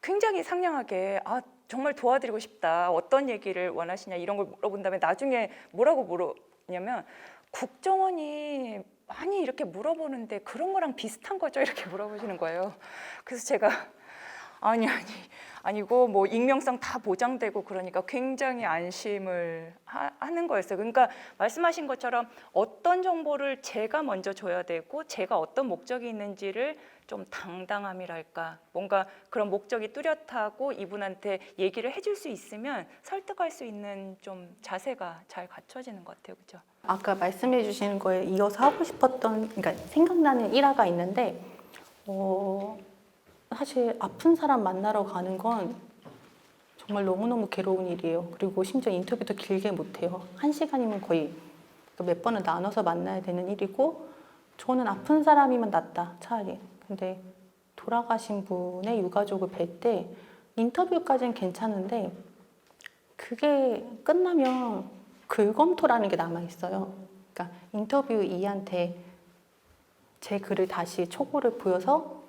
굉장히 상냥하게 정말 도와드리고 싶다. 어떤 얘기를 원하시냐 이런 걸 물어본 다음에 나중에 뭐라고 물었냐면 국정원이 많이 이렇게 물어보는데 그런 거랑 비슷한 거죠? 이렇게 물어보시는 거예요. 그래서 제가 아니고 뭐 익명성 다 보장되고 그러니까 굉장히 안심을 하는 거였어요. 그러니까 말씀하신 것처럼 어떤 정보를 제가 먼저 줘야 되고 제가 어떤 목적이 있는지를 좀 당당함이랄까 뭔가 그런 목적이 뚜렷하고 이분한테 얘기를 해줄 수 있으면 설득할 수 있는 좀 자세가 잘 갖춰지는 것 같아요. 그렇죠? 아까 말씀해 주시는 거에 이어서 하고 싶었던 그러니까 생각나는 일화가 있는데 사실 아픈 사람 만나러 가는 건 정말 너무너무 괴로운 일이에요. 그리고 심지어 인터뷰도 길게 못해요. 1시간이면 거의 몇 번을 나눠서 만나야 되는 일이고 저는 아픈 사람이면 낫다 차라리. 근데 돌아가신 분의 유가족을 뵐 때 인터뷰까지는 괜찮은데 그게 끝나면 글검토라는 게 남아있어요. 그러니까 인터뷰 이한테 제 글을 다시 초고를 보여서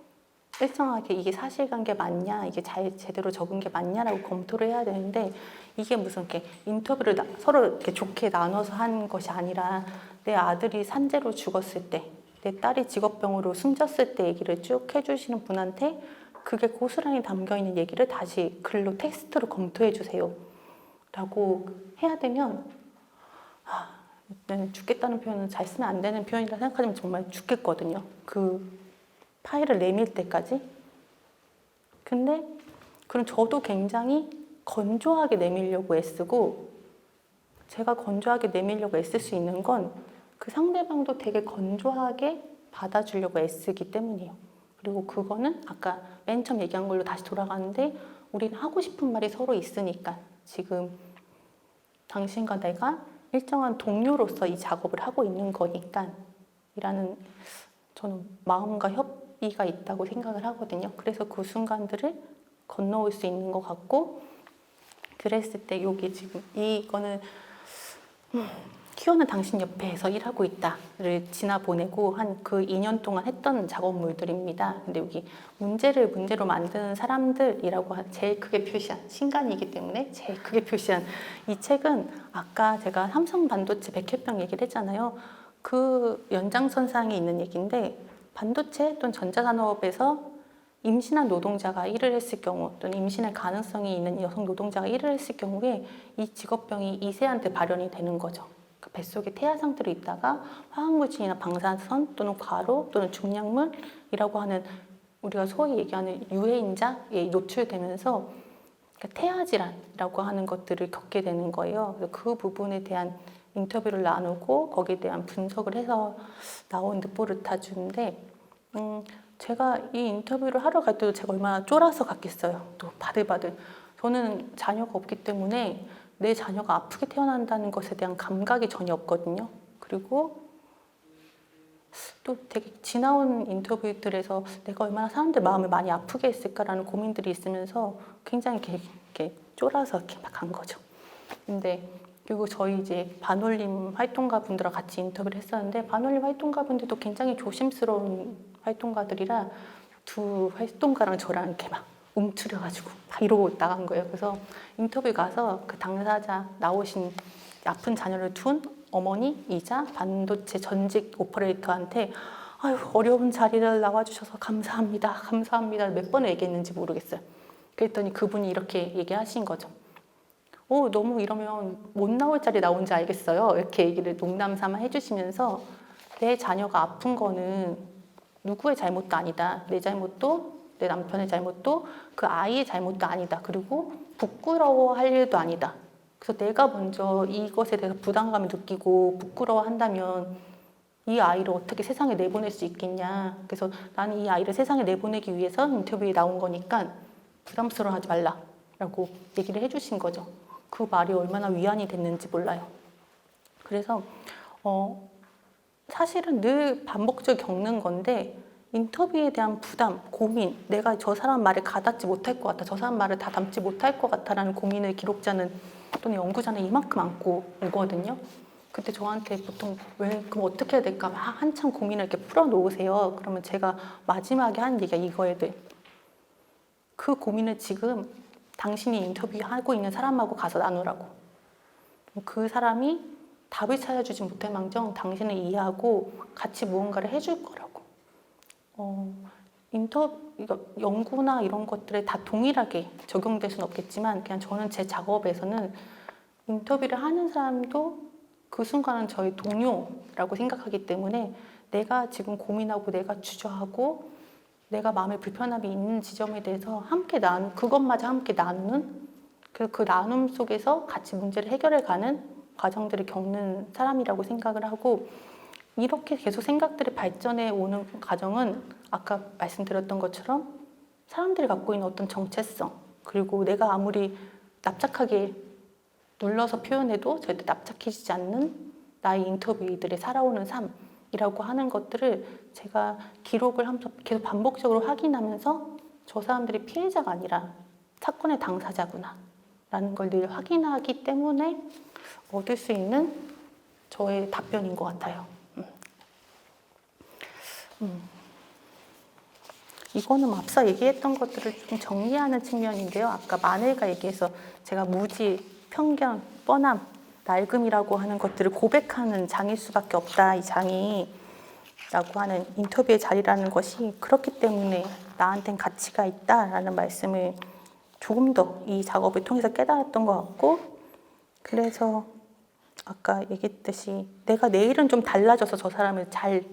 일정하게 이게 사실관계 맞냐, 이게 제대로 적은 게 맞냐라고 검토를 해야 되는데 이게 무슨 이렇게 인터뷰를 서로 이렇게 좋게 나눠서 한 것이 아니라 내 아들이 산재로 죽었을 때, 내 딸이 직업병으로 숨졌을 때 얘기를 쭉 해주시는 분한테 그게 고스란히 담겨 있는 얘기를 다시 글로 텍스트로 검토해 주세요 라고 해야 되면 나는 죽겠다는 표현은 잘 쓰면 안 되는 표현이라 생각하면 정말 죽겠거든요. 그 파일을 내밀 때까지. 근데 그럼 저도 굉장히 건조하게 내밀려고 애쓰고, 제가 건조하게 내밀려고 애쓸 수 있는 건 그 상대방도 되게 건조하게 받아주려고 애쓰기 때문이에요. 그리고 그거는 아까 맨 처음 얘기한 걸로 다시 돌아가는데, 우리는 하고 싶은 말이 서로 있으니까, 지금 당신과 내가 일정한 동료로서 이 작업을 하고 있는 거니까 이라는 저는 마음과 협의가 있다고 생각을 하거든요. 그래서 그 순간들을 건너올 수 있는 것 같고, 그랬을 때 여기 지금 이거는 키워는 당신 옆에서 일하고 있다를 지나보내고 한 그 2년 동안 했던 작업물들입니다. 근데 여기 문제를 문제로 만드는 사람들이라고 제일 크게 표시한, 신간이기 때문에 제일 크게 표시한 이 책은 아까 제가 삼성 반도체 백혈병 얘기를 했잖아요. 그 연장선상에 있는 얘기인데, 반도체 또는 전자산업에서 임신한 노동자가 일을 했을 경우, 또는 임신할 가능성이 있는 여성 노동자가 일을 했을 경우에 이 직업병이 2세한테 발현이 되는 거죠. 그 뱃속에 태아 상태로 있다가 화학물질이나 방사선 또는 과로 또는 중약물이라고 하는 우리가 소위 얘기하는 유해인자에 노출되면서 태아 질환이라고 하는 것들을 겪게 되는 거예요. 그래서 그 부분에 대한 인터뷰를 나누고 거기에 대한 분석을 해서 나온 르포르타주인데, 제가 이 인터뷰를 하러 갈 때도 제가 얼마나 쫄아서 갔겠어요. 또 바들바들. 저는 자녀가 없기 때문에 내 자녀가 아프게 태어난다는 것에 대한 감각이 전혀 없거든요. 그리고 또 되게 지나온 인터뷰들에서 내가 얼마나 사람들 마음을 많이 아프게 했을까라는 고민들이 있으면서 굉장히 이렇게 쫄아서 이렇게 막 간 거죠. 근데 그리고 저희 이제 반올림 활동가 분들과 같이 인터뷰를 했었는데, 반올림 활동가 분들도 굉장히 조심스러운 활동가들이라 두 활동가랑 저랑 이렇게 막 움츠려가지고 막 이러고 나간 거예요. 그래서 인터뷰 가서 그 당사자 나오신 아픈 자녀를 둔 어머니이자 반도체 전직 오퍼레이터한테 아유 어려운 자리를 나와주셔서 감사합니다, 감사합니다 몇 번을 얘기했는지 모르겠어요. 그랬더니 그분이 이렇게 얘기하신 거죠. 너무 이러면 못 나올 자리 나온지 알겠어요. 이렇게 얘기를 농담 삼아 해주시면서, 내 자녀가 아픈 거는 누구의 잘못도 아니다. 내 잘못도, 내 남편의 잘못도, 그 아이의 잘못도 아니다. 그리고 부끄러워할 일도 아니다. 그래서 내가 먼저 이것에 대해서 부담감을 느끼고 부끄러워한다면 이 아이를 어떻게 세상에 내보낼 수 있겠냐. 그래서 나는 이 아이를 세상에 내보내기 위해서 인터뷰에 나온 거니까 부담스러워하지 말라라고 얘기를 해주신 거죠. 그 말이 얼마나 위안이 됐는지 몰라요. 그래서 사실은 늘 반복적으로 겪는 건데, 인터뷰에 대한 부담, 고민, 내가 저 사람 말을 가닿지 못할 것 같아, 저 사람 말을 다 담지 못할 것 같다라는 고민을 기록자는 또는 연구자는 이만큼 안고 오거든요. 그때 저한테 보통 왜 그럼 어떻게 해야 될까 막 한참 고민을 이렇게 풀어놓으세요. 그러면 제가 마지막에 하는 얘기가 이거예요. 그 고민을 지금 당신이 인터뷰하고 있는 사람하고 가서 나누라고. 그 사람이 답을 찾아주지 못할 망정 당신을 이해하고 같이 무언가를 해줄 거라고. 연구나 이런 것들에 다 동일하게 적용될 수는 없겠지만, 그냥 저는 제 작업에서는 인터뷰를 하는 사람도 그 순간은 저의 동료라고 생각하기 때문에, 내가 지금 고민하고 내가 주저하고 내가 마음에 불편함이 있는 지점에 대해서 함께 그것마저 함께 나누는, 그 나눔 속에서 같이 문제를 해결해가는 과정들을 겪는 사람이라고 생각을 하고, 이렇게 계속 생각들이 발전해 오는 과정은 아까 말씀드렸던 것처럼 사람들이 갖고 있는 어떤 정체성, 그리고 내가 아무리 납작하게 눌러서 표현해도 절대 납작해지지 않는 나의 인터뷰이들의 살아오는 삶이라고 하는 것들을 제가 기록을 하면서 계속 반복적으로 확인하면서, 저 사람들이 피해자가 아니라 사건의 당사자구나 라는 걸 늘 확인하기 때문에 얻을 수 있는 저의 답변인 것 같아요. 이거는 앞서 얘기했던 것들을 좀 정리하는 측면인데요. 아까 마늘가 얘기해서 제가 무지, 편견, 뻔함, 낡음이라고 하는 것들을 고백하는 장일 수밖에 없다, 이 장이 라고 하는 인터뷰의 자리라는 것이 그렇기 때문에 나한텐 가치가 있다라는 말씀을 조금 더 이 작업을 통해서 깨달았던 것 같고, 그래서 아까 얘기했듯이 내가 내일은 좀 달라져서 저 사람을 잘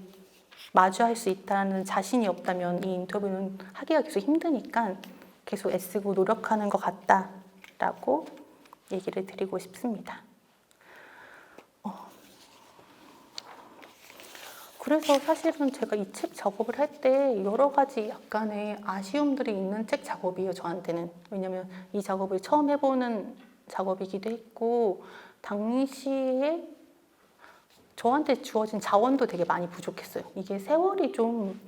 마주할 수 있다는 자신이 없다면 이 인터뷰는 하기가 계속 힘드니까 계속 애쓰고 노력하는 것 같다라고 얘기를 드리고 싶습니다. 그래서 사실은 제가 이 책 작업을 할 때 여러 가지 약간의 아쉬움들이 있는 책 작업이에요, 저한테는. 왜냐면 이 작업을 처음 해보는 작업이기도 했고, 당시에 저한테 주어진 자원도 되게 많이 부족했어요. 이게 세월이 좀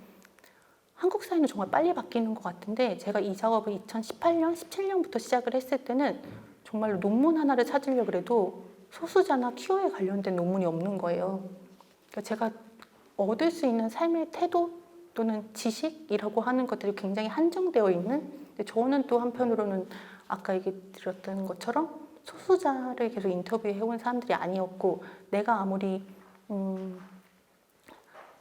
한국 사회는 정말 빨리 바뀌는 것 같은데, 제가 이 작업을 2018년, 17년부터 시작을 했을 때는 정말로 논문 하나를 찾으려고 해도 소수자나 퀴어에 관련된 논문이 없는 거예요. 그러니까 제가 얻을 수 있는 삶의 태도 또는 지식이라고 하는 것들이 굉장히 한정되어 있는, 근데 저는 또 한편으로는 아까 얘기 드렸던 것처럼 소수자를 계속 인터뷰해온 사람들이 아니었고, 내가 아무리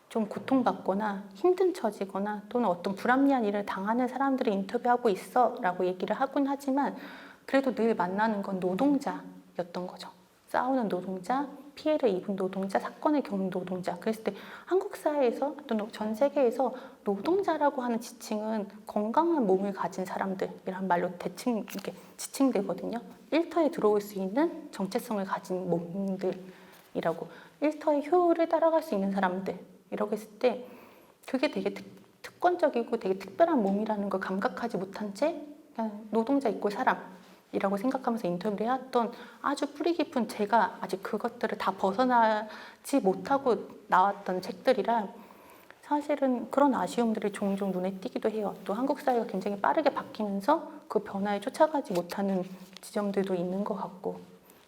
좀 고통받거나 힘든 처지거나 또는 어떤 불합리한 일을 당하는 사람들을 인터뷰하고 있어 라고 얘기를 하곤 하지만, 그래도 늘 만나는 건 노동자였던 거죠. 싸우는 노동자, 피해를 입은 노동자, 사건을 겪는 노동자. 그랬을 때 한국 사회에서 또는 전 세계에서 노동자라고 하는 지칭은 건강한 몸을 가진 사람들이란 말로 대칭 이렇게 지칭되거든요. 일터에 들어올 수 있는 정체성을 가진 몸들이라고, 일터의 효율을 따라갈 수 있는 사람들 이라고 했을 때 그게 되게 특권적이고 되게 특별한 몸이라는 걸 감각하지 못한 채 그냥 노동자 있고 사람이라고 생각하면서 인터뷰를 해왔던 아주 뿌리 깊은 제가 아직 그것들을 다 벗어나지 못하고 나왔던 책들이라 사실은 그런 아쉬움들이 종종 눈에 띄기도 해요. 또 한국 사회가 굉장히 빠르게 바뀌면서 그 변화에 쫓아가지 못하는 지점들도 있는 것 같고,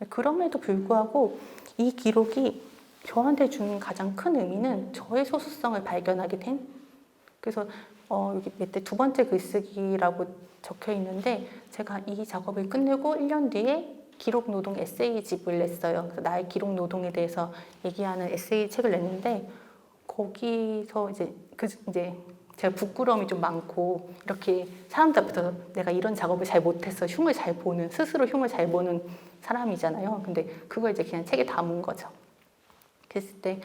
그럼에도 불구하고 이 기록이 저한테 주는 가장 큰 의미는 저의 소수성을 발견하게 된, 그래서 여기 밑에 두 번째 글쓰기라고 적혀 있는데, 제가 이 작업을 끝내고 1년 뒤에 기록 노동 에세이집을 냈어요. 그래서 나의 기록 노동에 대해서 얘기하는 에세이 책을 냈는데, 거기서 이제 제가 부끄러움이 좀 많고 이렇게 사람들 앞에서 내가 이런 작업을 잘 못해서 흉을 잘 보는, 스스로 흉을 잘 보는 사람이잖아요. 근데 그걸 이제 그냥 책에 담은 거죠. 그랬을 때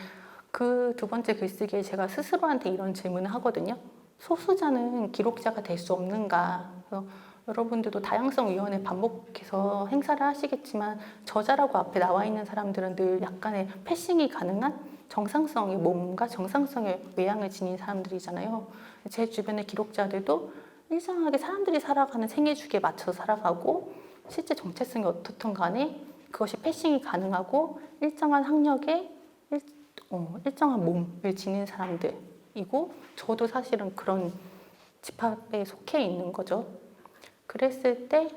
그 두 번째 글쓰기에 제가 스스로한테 이런 질문을 하거든요. 소수자는 기록자가 될 수 없는가? 그래서 여러분들도 다양성위원회 반복해서 행사를 하시겠지만 저자라고 앞에 나와 있는 사람들은 늘 약간의 패싱이 가능한 정상성의 몸과 정상성의 외양을 지닌 사람들이잖아요. 제 주변의 기록자들도 일정하게 사람들이 살아가는 생애주기에 맞춰서 살아가고, 실제 정체성이 어떻든 간에 그것이 패싱이 가능하고 일정한 학력에 일정한 몸을 지닌 사람들이고, 저도 사실은 그런 집합에 속해 있는 거죠. 그랬을 때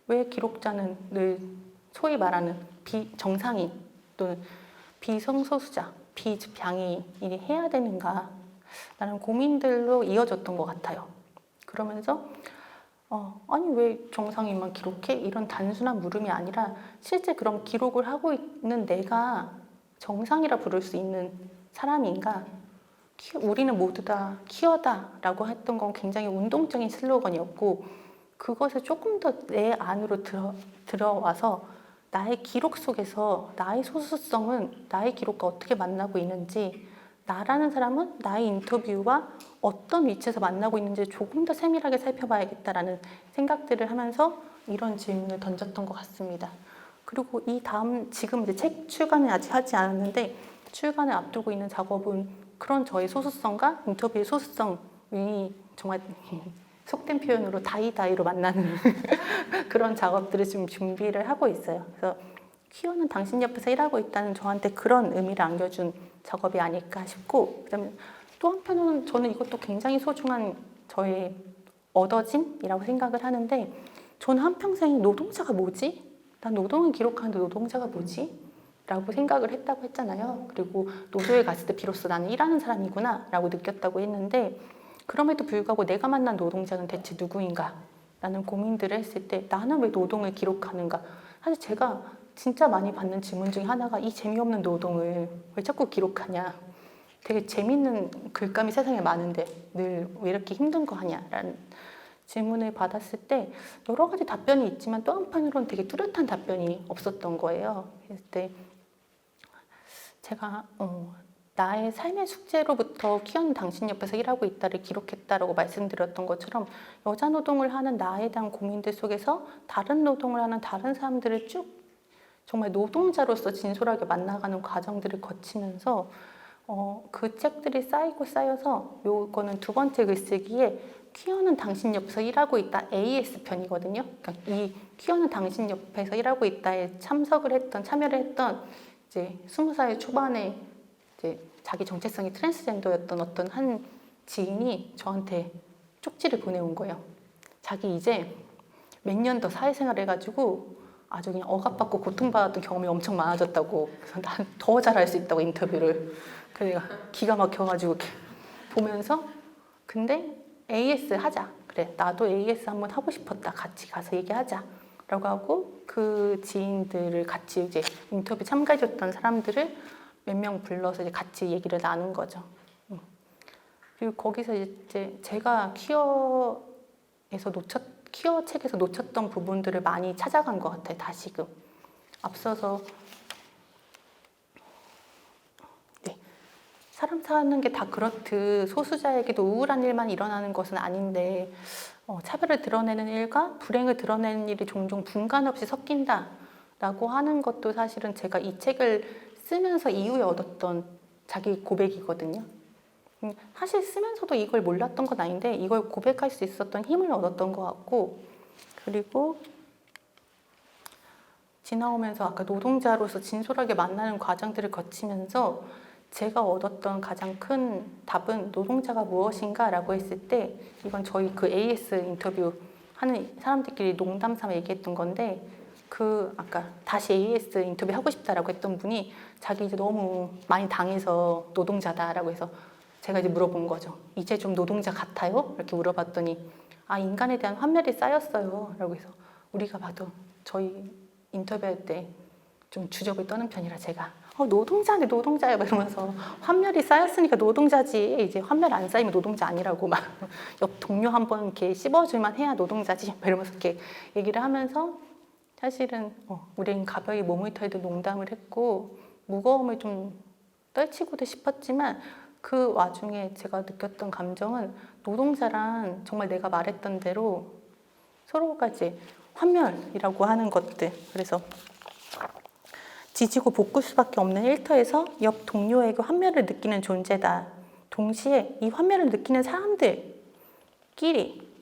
왜 기록자는 늘 소위 말하는 비정상인 또는 비성소수자, 비장애인이 해야 되는가 라는 고민들로 이어졌던 것 같아요. 그러면서 아니 왜 정상인만 기록해? 이런 단순한 물음이 아니라 실제 그런 기록을 하고 있는 내가 정상이라 부를 수 있는 사람인가? 우리는 모두 다 퀴어다 라고 했던 건 굉장히 운동적인 슬로건이었고, 그것을 조금 더 내 안으로 들어와서 나의 기록 속에서 나의 소수성은 나의 기록과 어떻게 만나고 있는지, 나라는 사람은 나의 인터뷰와 어떤 위치에서 만나고 있는지 조금 더 세밀하게 살펴봐야겠다라는 생각들을 하면서 이런 질문을 던졌던 것 같습니다. 그리고 이 다음, 지금 이제 책 출간을 아직 하지 않았는데 출간을 앞두고 있는 작업은 그런 저의 소수성과 인터뷰의 소수성이 정말 속된 표현으로 다이다이로 만나는 그런 작업들을 좀 준비를 하고 있어요. 그래서 퀴어는 당신 옆에서 일하고 있다는 저한테 그런 의미를 안겨준 작업이 아닐까 싶고, 그다음에 또 한편으로는 저는 이것도 굉장히 소중한 저의 얻어짐이라고 생각을 하는데, 저는 한평생 노동자가 뭐지? 난 노동을 기록하는데 노동자가 뭐지? 라고 생각을 했다고 했잖아요. 그리고 노조에 갔을 때 비로소 나는 일하는 사람이구나 라고 느꼈다고 했는데, 그럼에도 불구하고 내가 만난 노동자는 대체 누구인가? 라는 고민들을 했을 때 나는 왜 노동을 기록하는가? 사실 제가 진짜 많이 받는 질문 중에 하나가 이 재미없는 노동을 왜 자꾸 기록하냐? 되게 재밌는 글감이 세상에 많은데 늘 왜 이렇게 힘든 거 하냐라는 질문을 받았을 때 여러 가지 답변이 있지만 또 한편으로는 되게 뚜렷한 답변이 없었던 거예요. 그랬을 때 제가 나의 삶의 숙제로부터 키워는 당신 옆에서 일하고 있다를 기록했다라고 말씀드렸던 것처럼 여자 노동을 하는 나에 대한 고민들 속에서 다른 노동을 하는 다른 사람들을 쭉 정말 노동자로서 진솔하게 만나가는 과정들을 거치면서 그 책들이 쌓이고 쌓여서 요거는 두 번째 글쓰기에 키워는 당신 옆에서 일하고 있다 AS 편이거든요. 그러니까 이 키워는 당신 옆에서 일하고 있다에 참여를 했던 이제 20살 초반에 이제 자기 정체성이 트랜스젠더였던 어떤 한 지인이 저한테 쪽지를 보내온 거예요. 자기 이제 몇 년 더 사회생활 해가지고 아주 그냥 억압받고 고통받았던 경험이 엄청 많아졌다고. 그래서 난 더 잘할 수 있다고 인터뷰를. 그래서 기가 막혀가지고 이렇게 보면서 근데 AS 하자. 그래 나도 AS 한번 하고 싶었다. 같이 가서 얘기하자. 라고 하고 그 지인들을 같이 이제 인터뷰 참가해줬던 사람들을 몇 명 불러서 이제 같이 얘기를 나눈 거죠. 그리고 거기서 이제 제가 퀴어 책에서 놓쳤던 부분들을 많이 찾아간 것 같아요. 다시금 앞서서 네. 사람 사는 게 다 그렇듯 소수자에게도 우울한 일만 일어나는 것은 아닌데 차별을 드러내는 일과 불행을 드러내는 일이 종종 분간 없이 섞인다라고 하는 것도 사실은 제가 이 책을 쓰면서 이후에 얻었던 자기 고백이거든요. 사실 쓰면서도 이걸 몰랐던 건 아닌데 이걸 고백할 수 있었던 힘을 얻었던 것 같고 그리고 지나오면서 아까 노동자로서 진솔하게 만나는 과정들을 거치면서 제가 얻었던 가장 큰 답은 노동자가 무엇인가 라고 했을 때 이건 저희 그 AS 인터뷰 하는 사람들끼리 농담 삼아 얘기했던 건데 그 아까 다시 AS 인터뷰 하고 싶다라고 했던 분이 자기 이제 너무 많이 당해서 노동자다라고 해서 제가 이제 물어본 거죠. 이제 좀 노동자 같아요? 이렇게 물어봤더니 인간에 대한 환멸이 쌓였어요 라고 해서 우리가 봐도 저희 인터뷰할 때 좀 주접을 떠는 편이라 제가 노동자네 노동자야 이러면서 환멸이 쌓였으니까 노동자지 이제 환멸 안 쌓이면 노동자 아니라고 막 옆 동료 한번 이렇게 씹어줄만 해야 노동자지 이러면서 이렇게 얘기를 하면서 사실은 우린 가벼이 몸을 털듯 농담을 했고 무거움을 좀 떨치고도 싶었지만 그 와중에 제가 느꼈던 감정은 노동자란 정말 내가 말했던 대로 서로가 이제 환멸이라고 하는 것들 그래서 지지고 볶을 수밖에 없는 일터에서 옆 동료에게 환멸을 느끼는 존재다. 동시에 이 환멸을 느끼는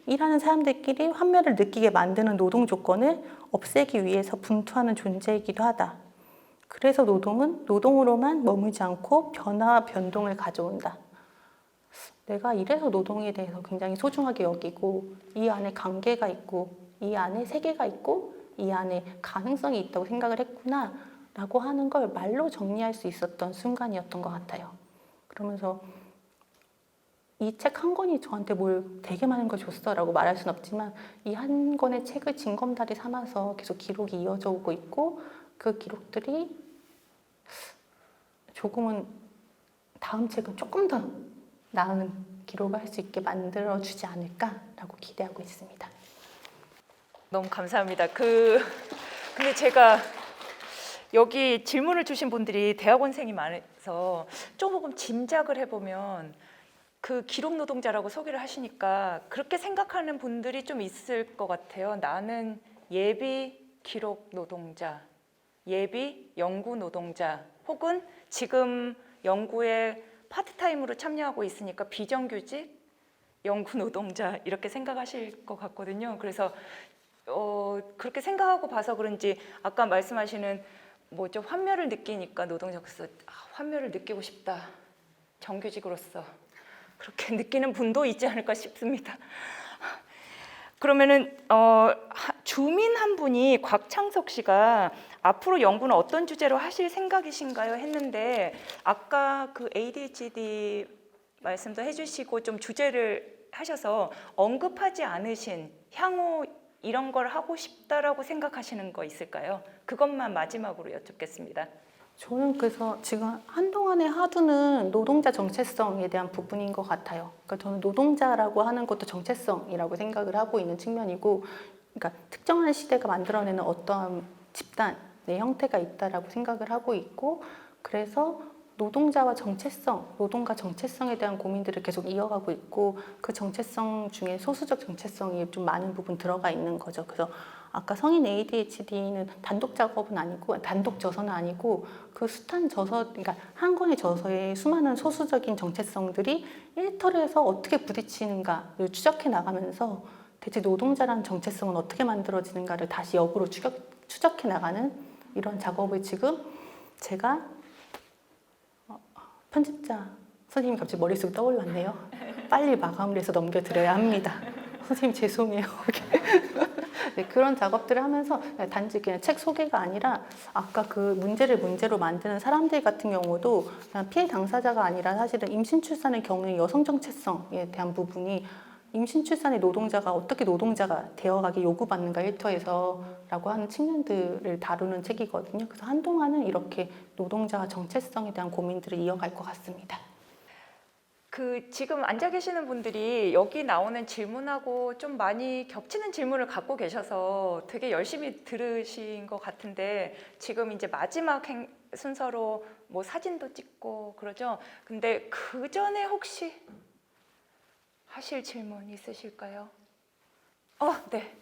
일하는 사람들끼리 환멸을 느끼게 만드는 노동 조건을 없애기 위해서 분투하는 존재이기도 하다. 그래서 노동은 노동으로만 머물지 않고 변화와 변동을 가져온다. 내가 이래서 노동에 대해서 굉장히 소중하게 여기고 이 안에 관계가 있고 이 안에 세계가 있고 이 안에 가능성이 있다고 생각을 했구나 라고 하는 걸 말로 정리할 수 있었던 순간이었던 것 같아요. 그러면서 이 책 한 권이 저한테 뭘 되게 많은 걸 줬어 라고 말할 순 없지만 이 한 권의 책을 징검다리 삼아서 계속 기록이 이어져 오고 있고 그 기록들이 조금은 다음 책은 조금 더 나은 기록을 할 수 있게 만들어주지 않을까라고 기대하고 있습니다. 너무 감사합니다. 근데 제가 여기 질문을 주신 분들이 대학원생이 많아서 조금 짐작을 해보면 그 기록 노동자라고 소개를 하시니까 그렇게 생각하는 분들이 좀 있을 것 같아요. 나는 예비 기록 노동자, 예비 연구 노동자, 혹은 지금 연구에 파트타임으로 참여하고 있으니까 비정규직 연구 노동자 이렇게 생각하실 것 같거든요. 그래서 그렇게 생각하고 봐서 그런지 아까 말씀하시는 뭐죠? 환멸을 느끼니까 노동자로서 환멸을 느끼고 싶다. 정규직으로서 그렇게 느끼는 분도 있지 않을까 싶습니다. 그러면은 주민 한 분이 곽창석 씨가 앞으로 연구는 어떤 주제로 하실 생각이신가요? 했는데 아까 그 ADHD 말씀도 해주시고 좀 주제를 하셔서 언급하지 않으신 향후 이런 걸 하고 싶다라고 생각하시는 거 있을까요? 그것만 마지막으로 여쭙겠습니다. 저는 그래서 지금 한동안의 화두는 노동자 정체성에 대한 부분인 것 같아요. 그러니까 저는 노동자라고 하는 것도 정체성이라고 생각을 하고 있는 측면이고, 그러니까 특정한 시대가 만들어내는 어떠한 집단의 형태가 있다라고 생각을 하고 있고, 그래서 노동자와 정체성, 노동과 정체성에 대한 고민들을 계속 이어가고 있고, 그 정체성 중에 소수적 정체성이 좀 많은 부분 들어가 있는 거죠. 그래서 아까 성인 ADHD는 단독 작업은 아니고, 단독 저서는 아니고, 그 숱한 저서, 그러니까 한 권의 저서에 수많은 소수적인 정체성들이 일터에서 어떻게 부딪히는가를 추적해 나가면서 대체 노동자라는 정체성은 어떻게 만들어지는가를 다시 역으로 추적해 나가는 이런 작업을 지금 제가 편집자 선생님이 갑자기 머릿속에 떠올랐네요. 빨리 마감을 해서 넘겨드려야 합니다. 선생님 죄송해요. 네, 그런 작업들을 하면서 단지 그냥 책 소개가 아니라 아까 그 문제를 문제로 만드는 사람들 같은 경우도 그냥 피해 당사자가 아니라 사실은 임신 출산의 경우에 여성 정체성에 대한 부분이 임신 출산의 노동자가 어떻게 노동자가 되어가기 요구받는가 일터에서라고 하는 측면들을 다루는 책이거든요. 그래서 한동안은 이렇게 노동자와 정체성에 대한 고민들을 이어갈 것 같습니다. 그 지금 앉아 계시는 분들이 여기 나오는 질문하고 좀 많이 겹치는 질문을 갖고 계셔서 되게 열심히 들으신 것 같은데 지금 이제 마지막 순서로 뭐 사진도 찍고 그러죠. 근데 그 전에 혹시 하실 질문 있으실까요? 네.